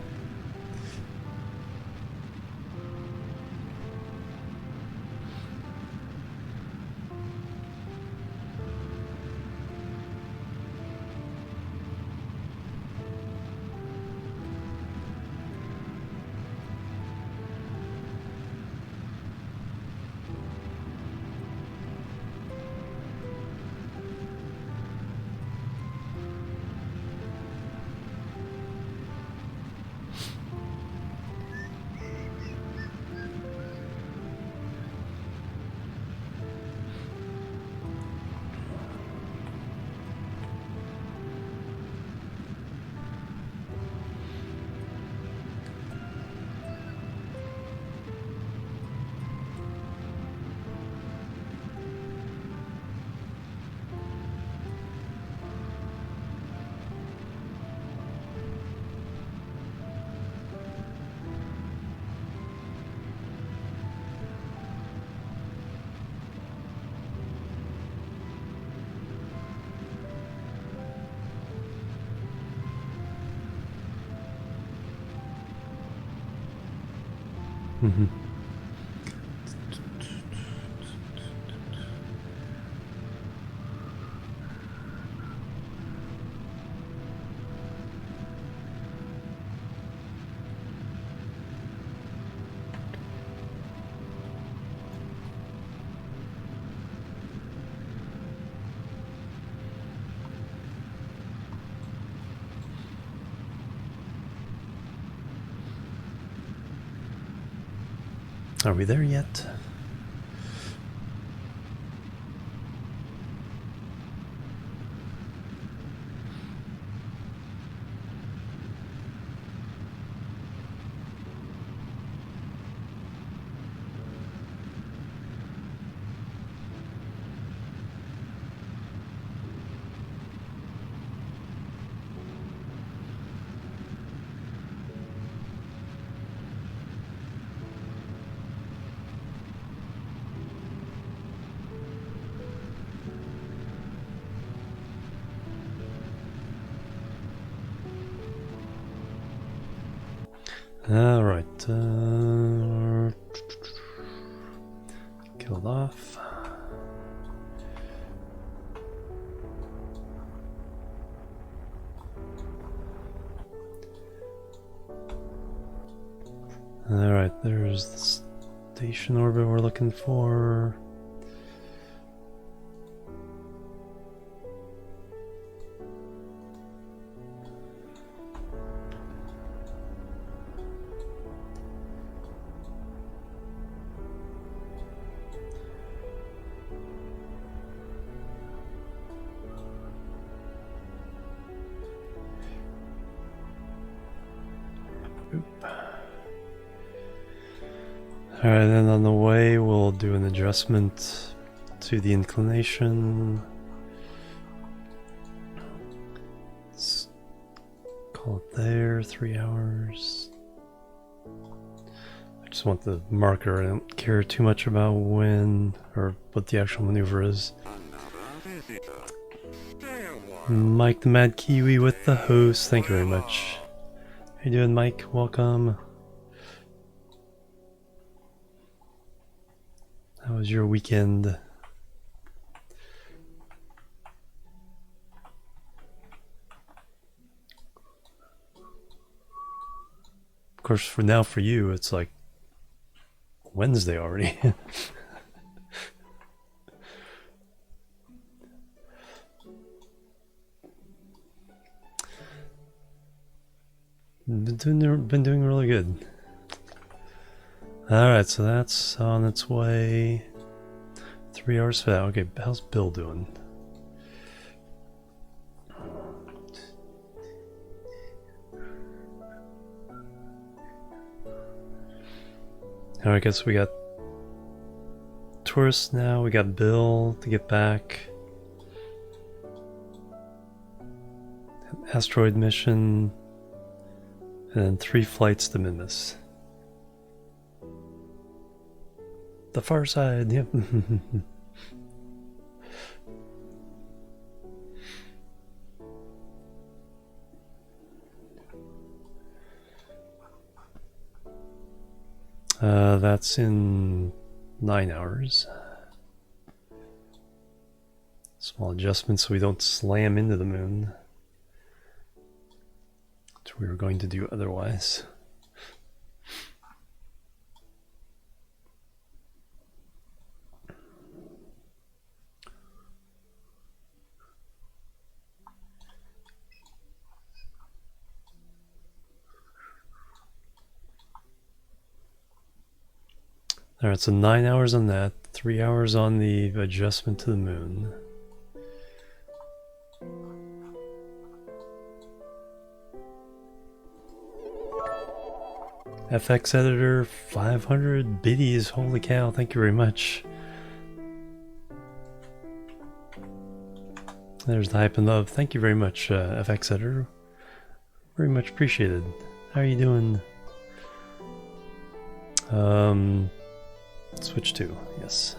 Mm-hmm. Are we there yet? All right. Killed off. Alright, there's the station orbit we're looking for. Alright, then on the way we'll do an adjustment to the inclination. Let's call it there, 3 hours. I just want the marker. I don't care too much about when or what the actual maneuver is. Mike the Mad Kiwi with the host. Thank you very much. How you doing, Mike? Welcome. How was your weekend? Of course, for now for you, it's like Wednesday already. Been doing really good. Alright, so that's on its way. 3 hours for that. Okay, how's Bill doing? Alright, I guess we got tourists now. We got Bill to get back. Asteroid mission. And then 3 flights to Minmus. The far side, yep. That's in 9 hours. Small adjustment so we don't slam into the moon, which we were going to do otherwise. Alright, so 9 hours on that, 3 hours on the adjustment to the moon. FX editor 500 biddies, holy cow, thank you very much. There's the hype and love, thank you very much, FX editor. Very much appreciated. How are you doing? Switch to, yes.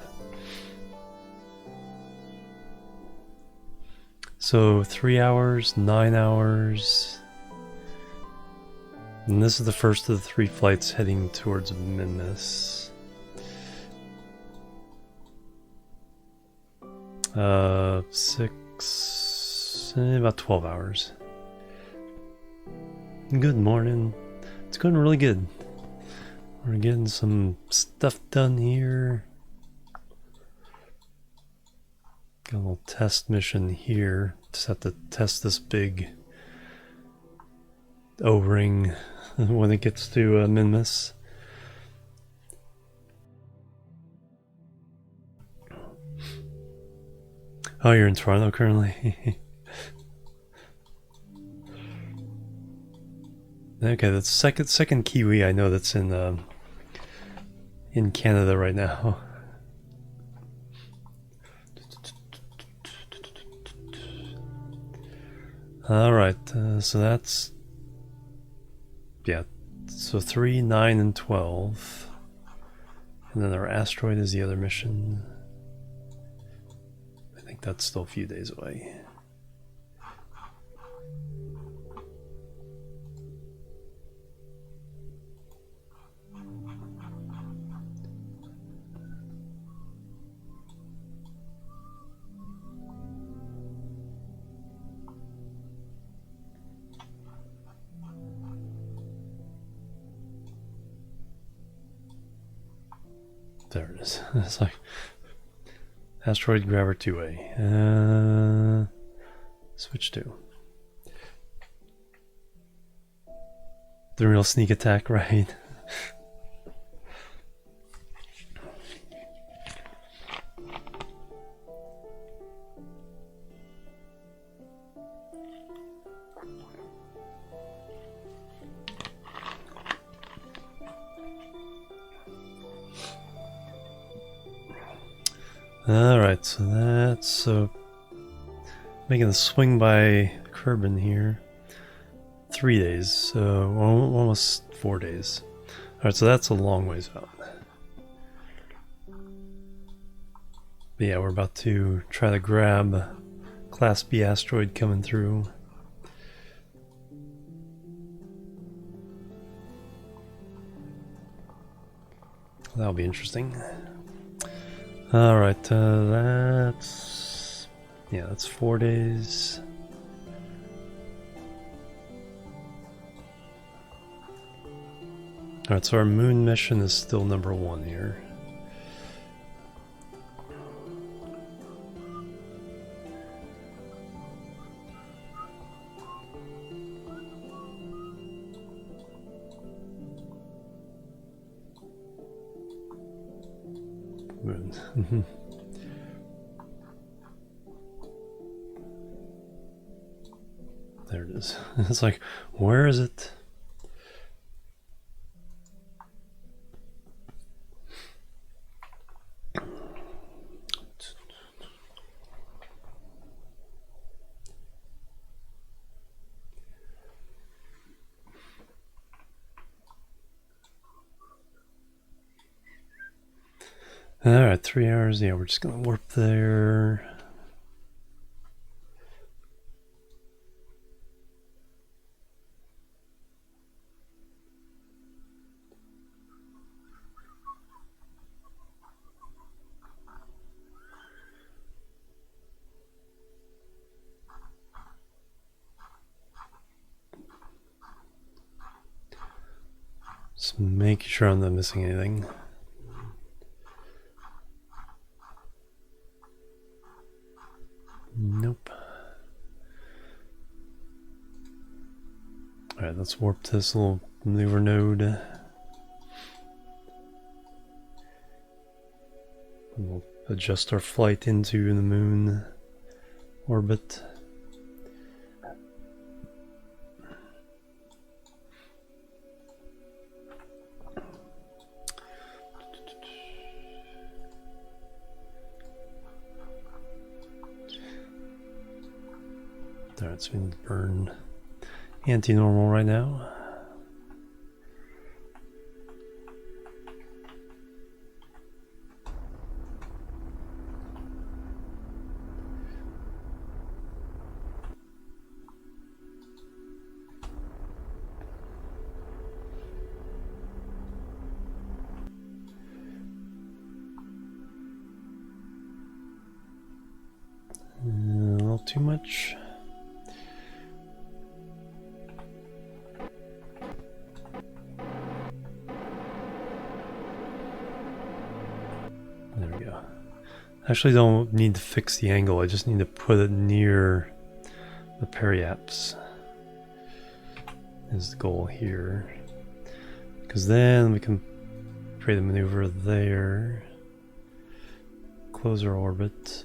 So 3 hours, 9 hours. And this is the first of the 3 flights heading towards Minmus. About 12 hours. Good morning. It's going really good. We're getting some stuff done here. Got a little test mission here. Just have to test this big O-ring when it gets to Minmus. Oh, you're in Toronto currently? Okay, that's second Kiwi I know that's in Canada right now. Alright, so that's... yeah, so 3, 9, and 12. And then our asteroid is the other mission. I think that's still a few days away. There it is. It's like asteroid grabber 2A. Switch to. The real sneak attack, right? Alright, so that's making the swing by Kerbal here. 3 days, so almost 4 days. Alright, so that's a long ways out. But yeah, we're about to try to grab Class B asteroid coming through. That'll be interesting. Alright, that's 4 days. Alright, so our moon mission is still number 1 here. Moon. There it is. It's like, where is it? Alright, 3 hours. Yeah, we're just gonna warp there. Just making sure I'm not missing anything. Nope. Alright, let's warp to this little maneuver node. We'll adjust our flight into the moon orbit. Alright, so we need to burn anti-normal right now. A little too much. There we go. I actually don't need to fix the angle, I just need to put it near the periaps is the goal here. Because then we can create a maneuver there, close our orbit,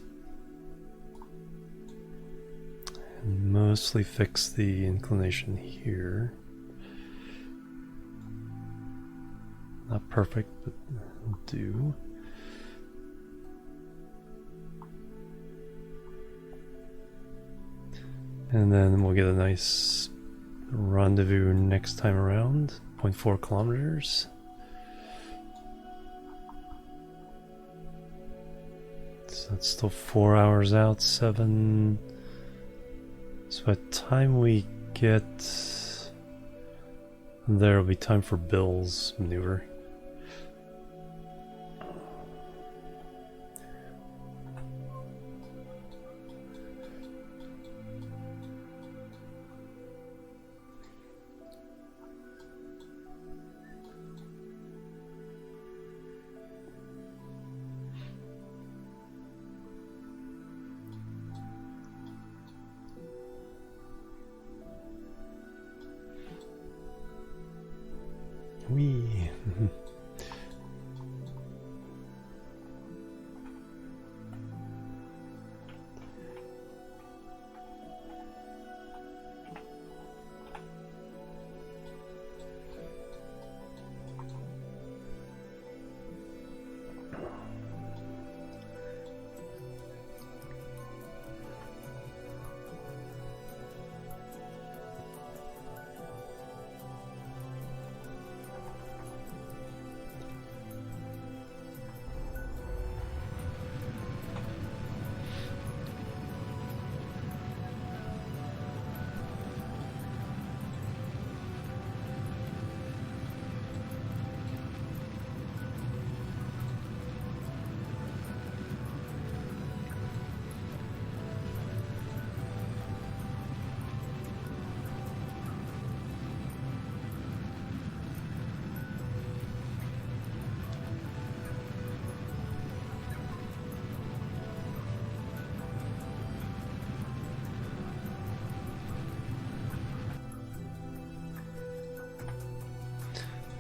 and mostly fix the inclination here. Not perfect, but it'll do. And then we'll get a nice rendezvous next time around, 0.4 kilometers. So that's still 4 hours out, 7. So by the time we get there, it'll be time for Bill's maneuver. Whee!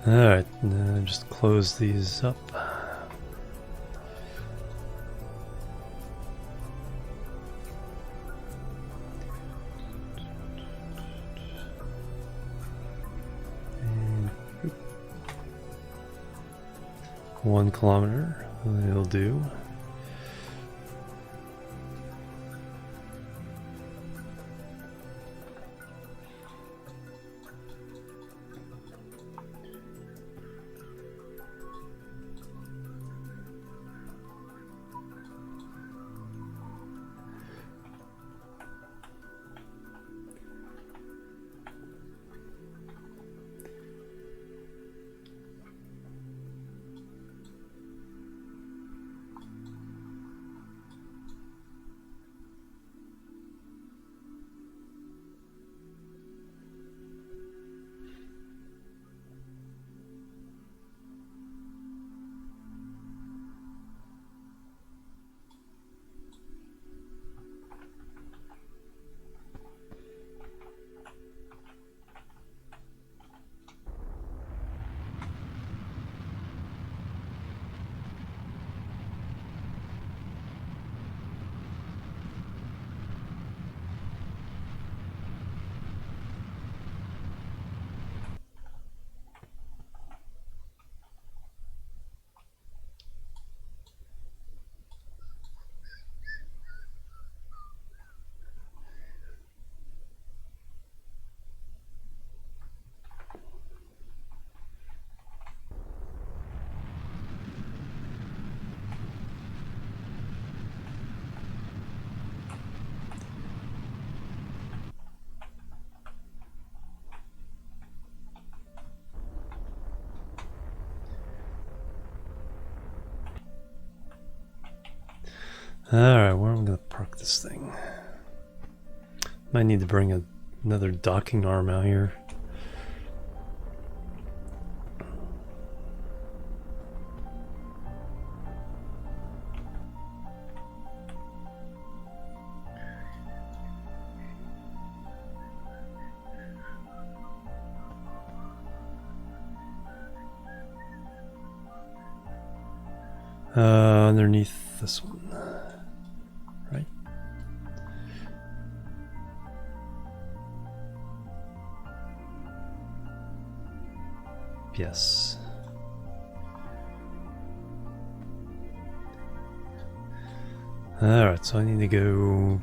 Alright, now just close these up. And 1 kilometer, it'll do. Alright, where am I going to park this thing? Might need to bring another docking arm out here. Underneath this one. Right? Yes. Alright, so I need to go...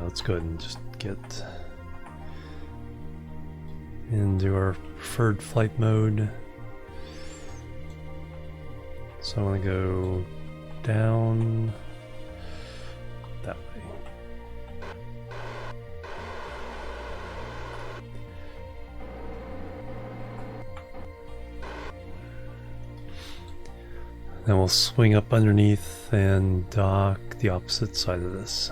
Let's go ahead and just get into our preferred flight mode. So I want to go down that way. Then we'll swing up underneath and dock the opposite side of this.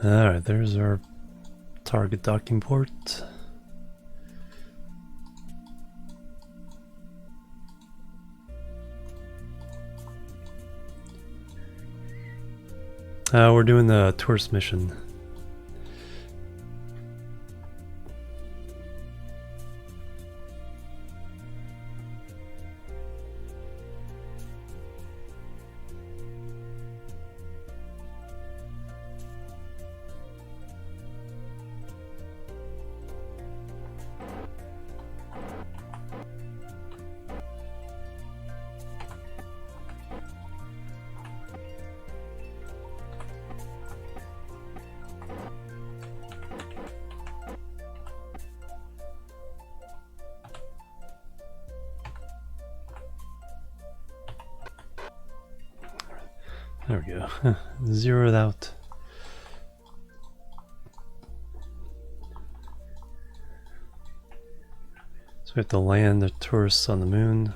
Alright, there's our target docking port. We're doing the tourist mission. There we go. Zeroed out. So we have to land the tourists on the moon,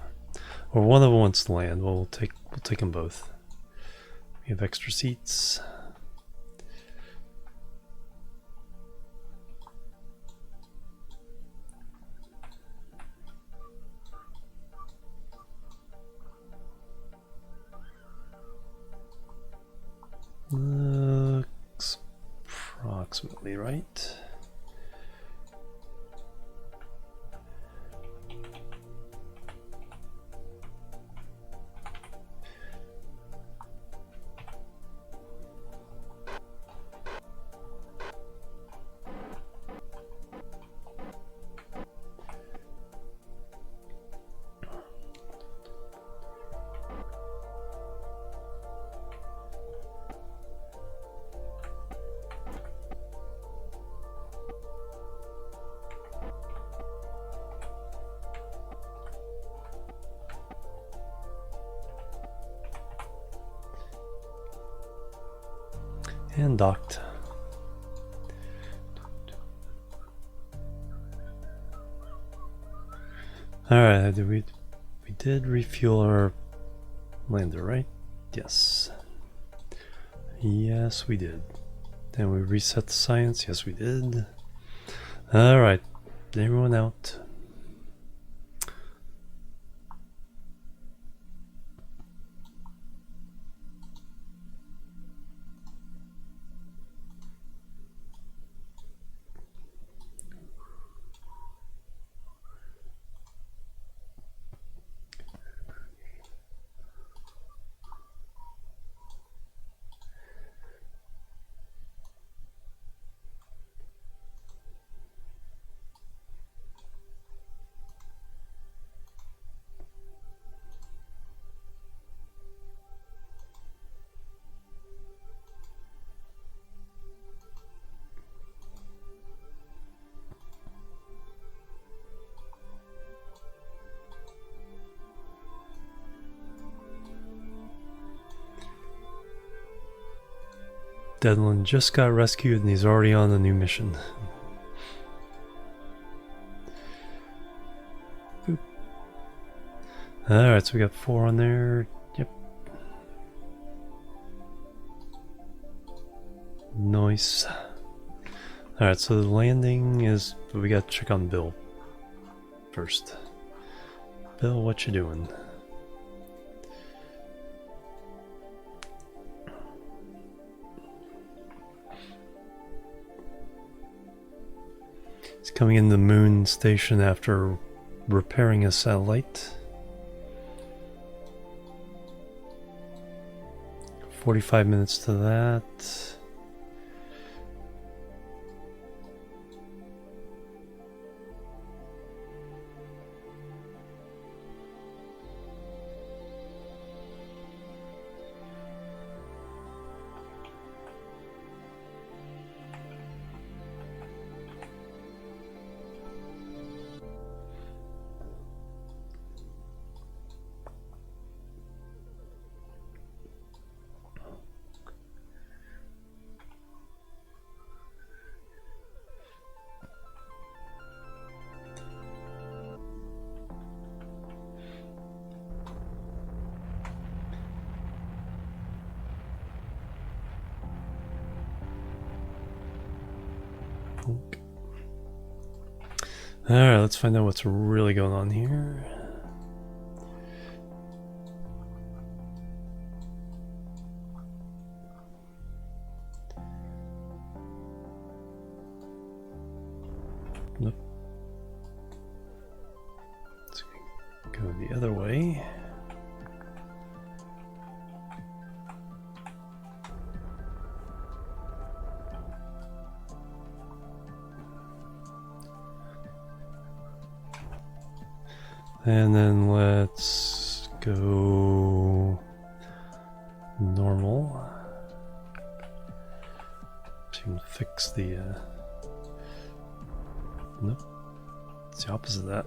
or one of them wants to land. Well, we'll take them both. We have extra seats. Looks approximately right. And docked. Alright, we did refuel our lander, right? Yes. Yes, we did. And we reset the science. Yes, we did. Alright, everyone out. Devlin just got rescued and he's already on a new mission. Alright, so we got 4 on there. Yep. Nice. Alright, so the landing is... we gotta check on Bill first. Bill, what you doing? He's coming in the moon station after repairing a satellite. 45 minutes to that. Honk. Alright, let's find out what's really going on here. Nope. Let's go the other way. And then let's go normal. So you can fix the nope. It's the opposite of that.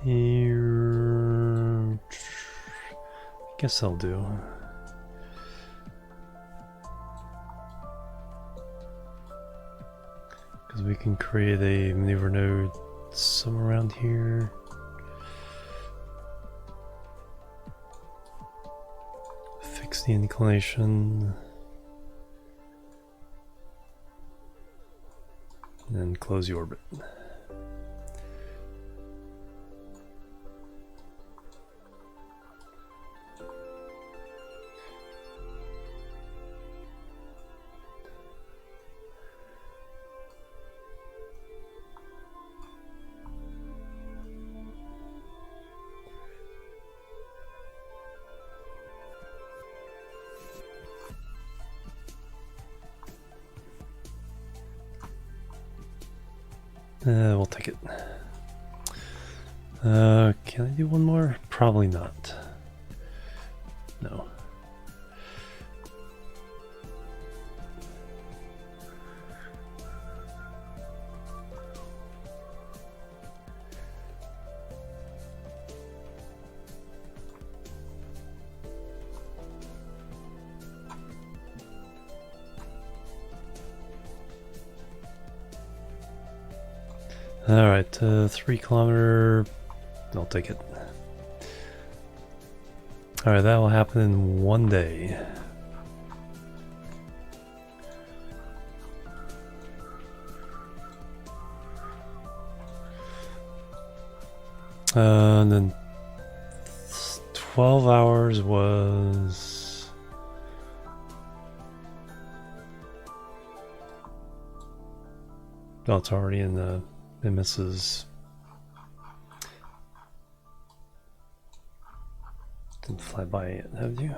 Here, I guess I'll do. Because we can create a maneuver node somewhere around here. Fix the inclination. And then close the orbit. We'll take it. Can I do one more? Probably not. No. Alright, 3 kilometer, I'll take it. Alright, that will happen in 1 day. And then 12 hours was... Oh, it's already in the... It misses. Didn't fly by it, have you?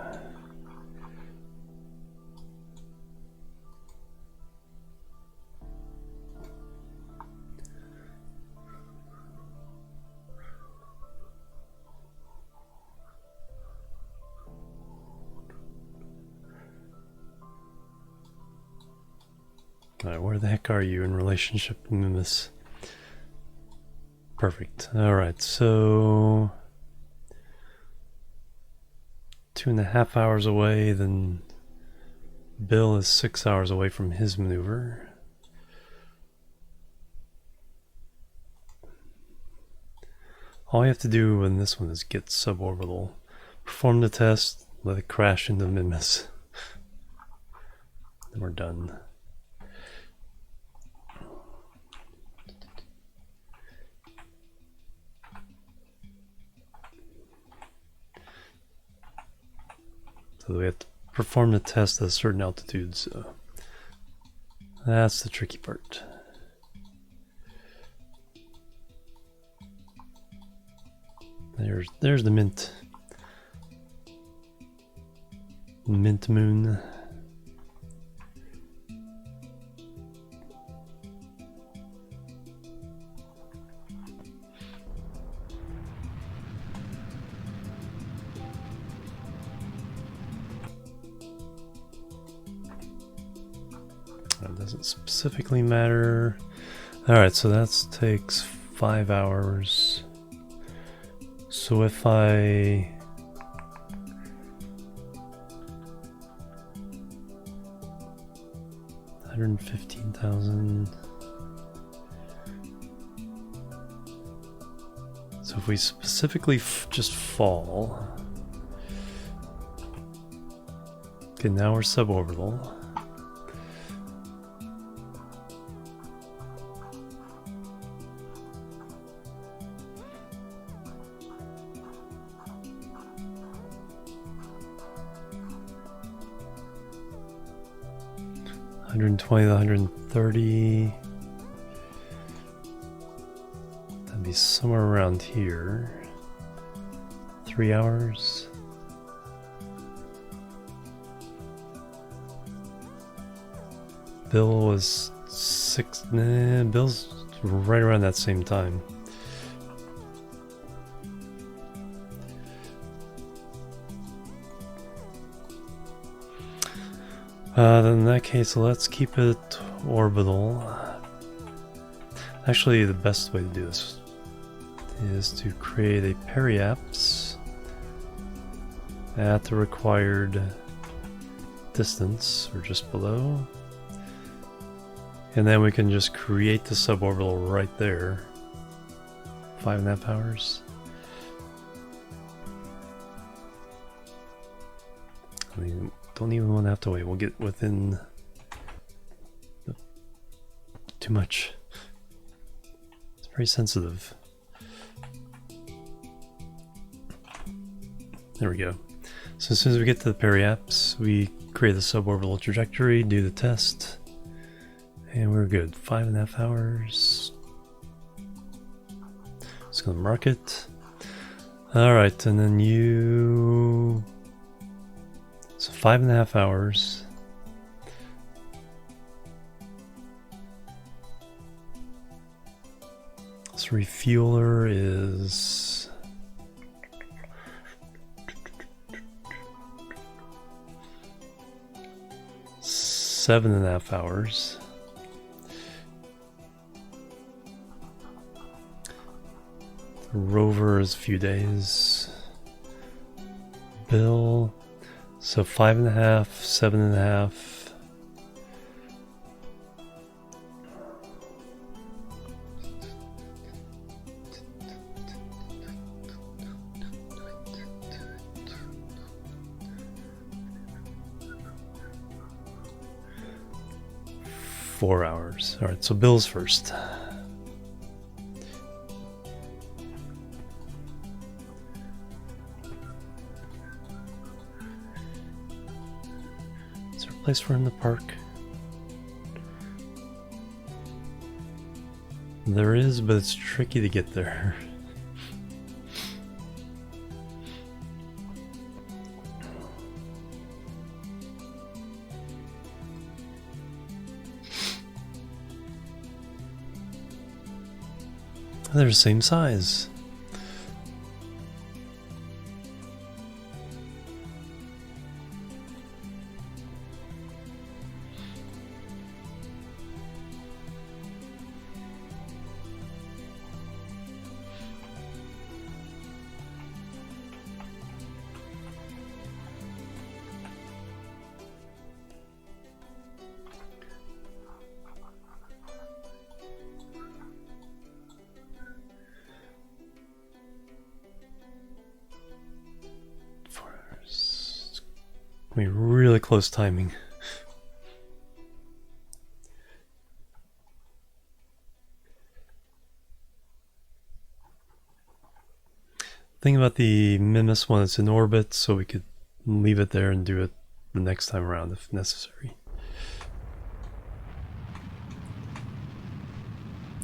Alright, where the heck are you in relationship to Mimus? Perfect. Alright, so 2.5 hours away, then Bill is 6 hours away from his maneuver. All you have to do in this one is get suborbital. Perform the test, let it crash into Mimus. Then we're done. So we have to perform the test at a certain altitude, so that's the tricky part. There's the mint moon. That doesn't specifically matter. Alright, so that takes 5 hours. So if I... $115,000... So if we specifically just fall. Okay, now we're suborbital. $120 to $130. That'd be somewhere around here. 3 hours. Bill was 6. Nah, Bill's right around that same time. Then in that case, let's keep it orbital. Actually, the best way to do this is to create a periapse at the required distance, or just below. And then we can just create the suborbital right there. 5.5 hours. I mean, don't even want to have to wait. We'll get within... Too much. It's very sensitive. There we go. So as soon as we get to the periapse, we create the suborbital trajectory, do the test, and we're good. 5.5 hours. Just gonna mark it. Alright, and then you... So 5.5 hours. This refueler is 7.5 hours. The rover is a few days. Bill. So 5.5, 7.5. Four hours. All right, so Bill's first. Place for him to park. There is, but it's tricky to get there. They're the same size. I mean, really close timing. Thing about the Mimus one, it's in orbit, so we could leave it there and do it the next time around if necessary.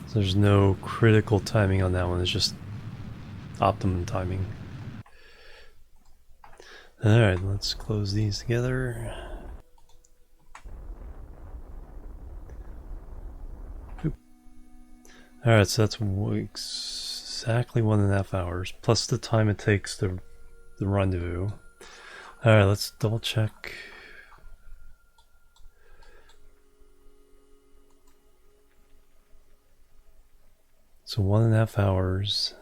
So there's no critical timing on that one, it's just optimum timing. Alright, let's close these together. Alright, so that's exactly 1.5 hours, plus the time it takes to the rendezvous. Alright, let's double check. So 1.5 hours.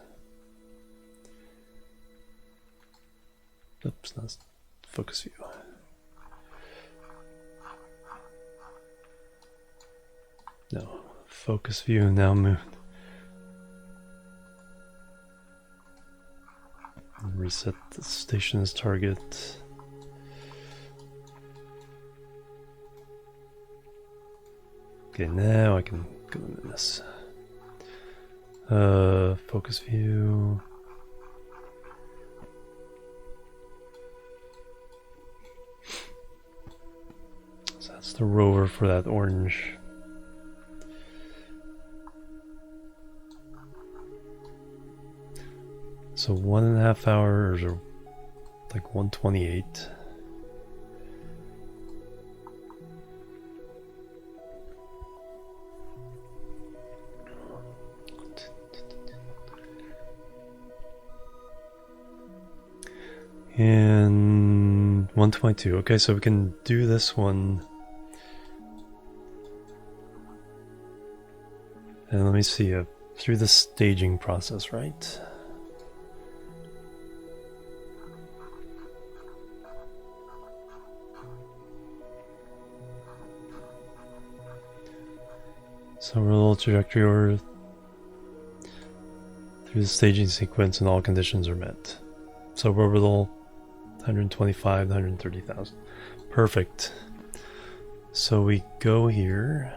Oops, that's focus view. No, focus view now moon. reset the station as target. Okay, now I can go into this. Focus view. So that's the rover for that orange. So 1.5 hours, or like 128. And 122. Okay, so we can do this one. And let me see, through the staging process, right? So roll trajectory order through the staging sequence and all conditions are met. So orbital 125 to 130,000. Perfect. So we go here.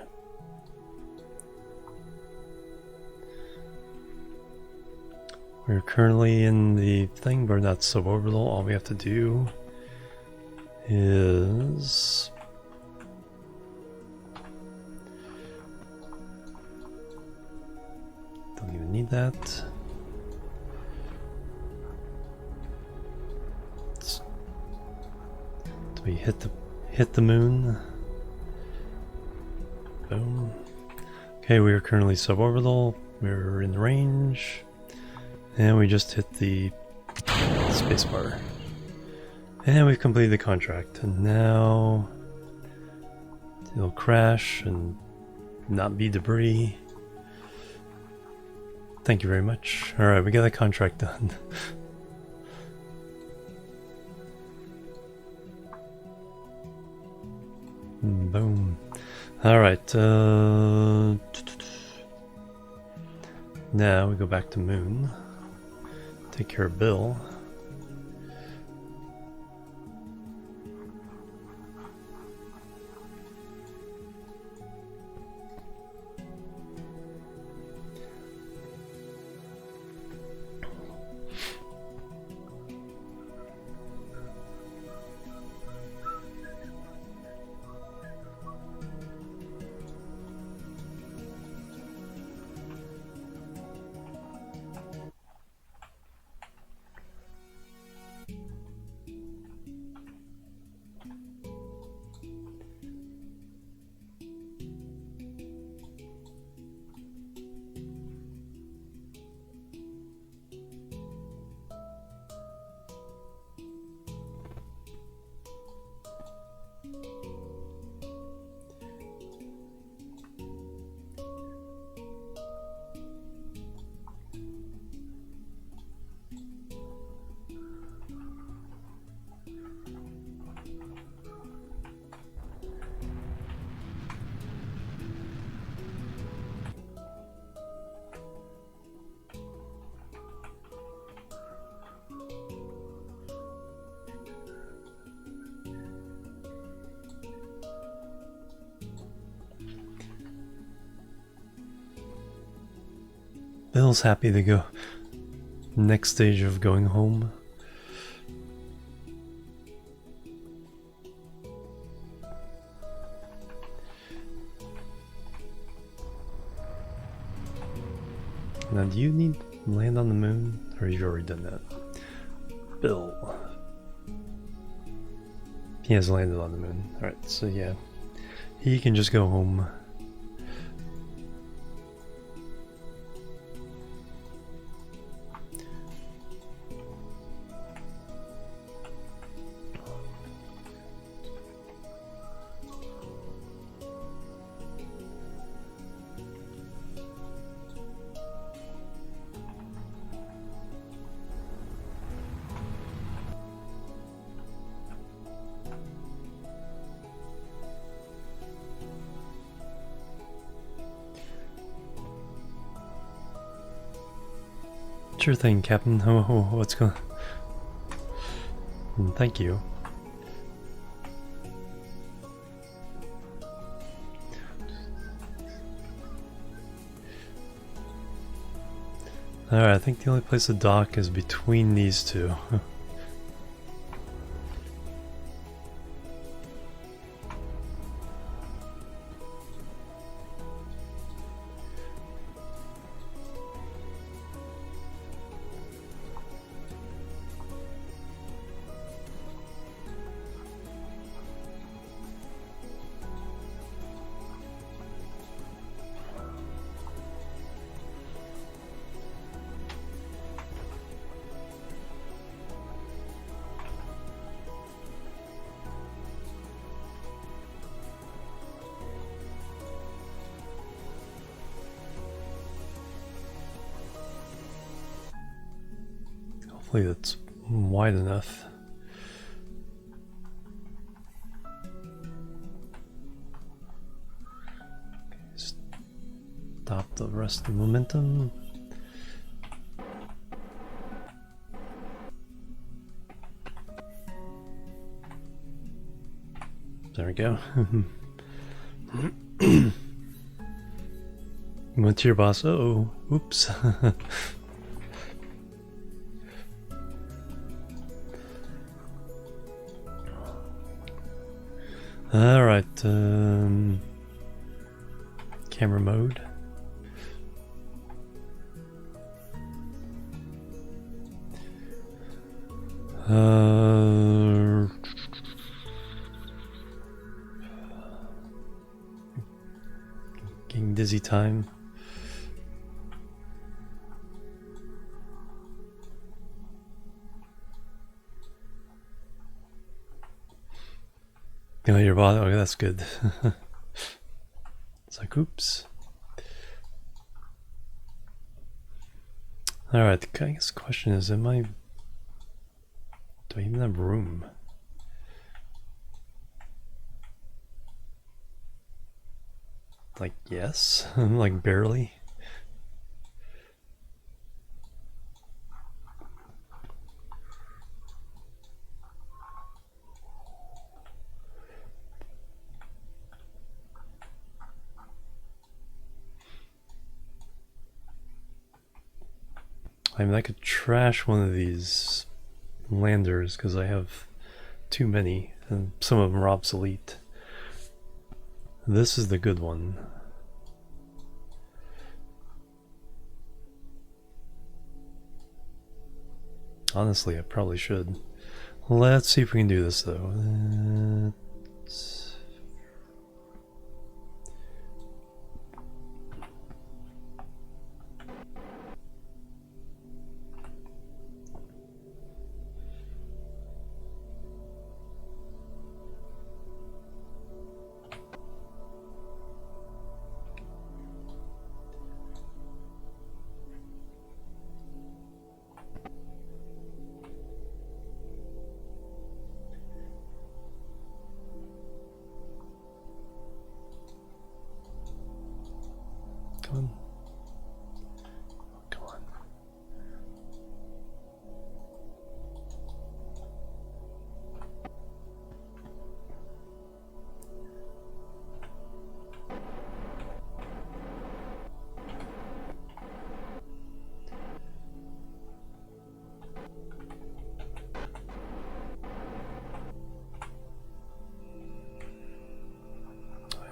We're currently in the thing, but not suborbital. All we have to do is don't even need that. Do we hit the moon? Boom. Okay, we are currently suborbital. We're in range. And we just hit the spacebar. And we've completed the contract. And now it'll crash and not be debris. Thank you very much. Alright, we got a contract done. Boom. Alright, now we go back to Moon. Take care of Bill. Bill's happy to go. Next stage of going home. Now, do you need to land on the moon? Or have you already done that? Bill. He has landed on the moon. Alright, so yeah. He can just go home. Sure thing, Captain. What's going? Thank you. Alright, I think the only place to dock is between these two. Hopefully that's wide enough. Stop the rest of the momentum. There we go. Went to your boss. Uh-oh. Oops. Alright, camera mode. Getting dizzy time. Oh, your body. Okay, that's good. It's like, oops. Alright, I guess the question is, do I even have room? Like, yes. Like, barely. I mean, I could trash one of these landers because I have too many, and some of them are obsolete. This is the good one. Honestly, I probably should. Let's see if we can do this though. Come on. Come on.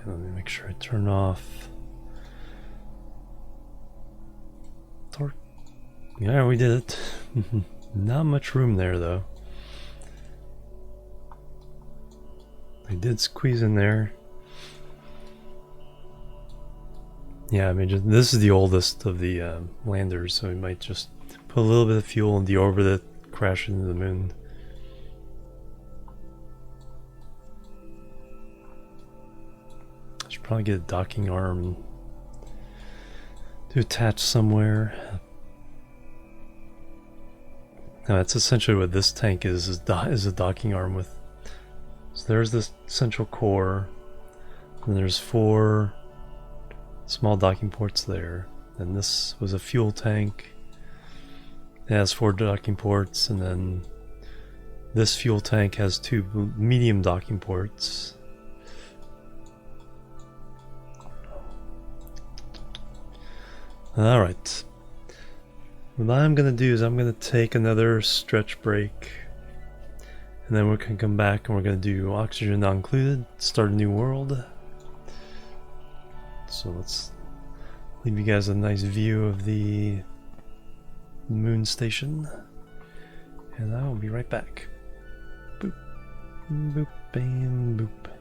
Let me make sure I turn off. Yeah, we did it. Not much room there though. I did squeeze in there. Yeah, I mean, this is the oldest of the landers, so we might just put a little bit of fuel in the orbit that crashed into the moon. I should probably get a docking arm to attach somewhere. No, that's essentially what this tank is a docking arm with. So there's this central core, and there's 4 small docking ports there. And this was a fuel tank. It has 4 docking ports, and then This fuel tank has 2 medium docking ports. Alright. What I'm gonna do is I'm gonna take another stretch break. And then we can come back and we're gonna do oxygen not included, start a new world. So let's leave you guys a nice view of the moon station. And I will be right back. Boop, boop, and boop.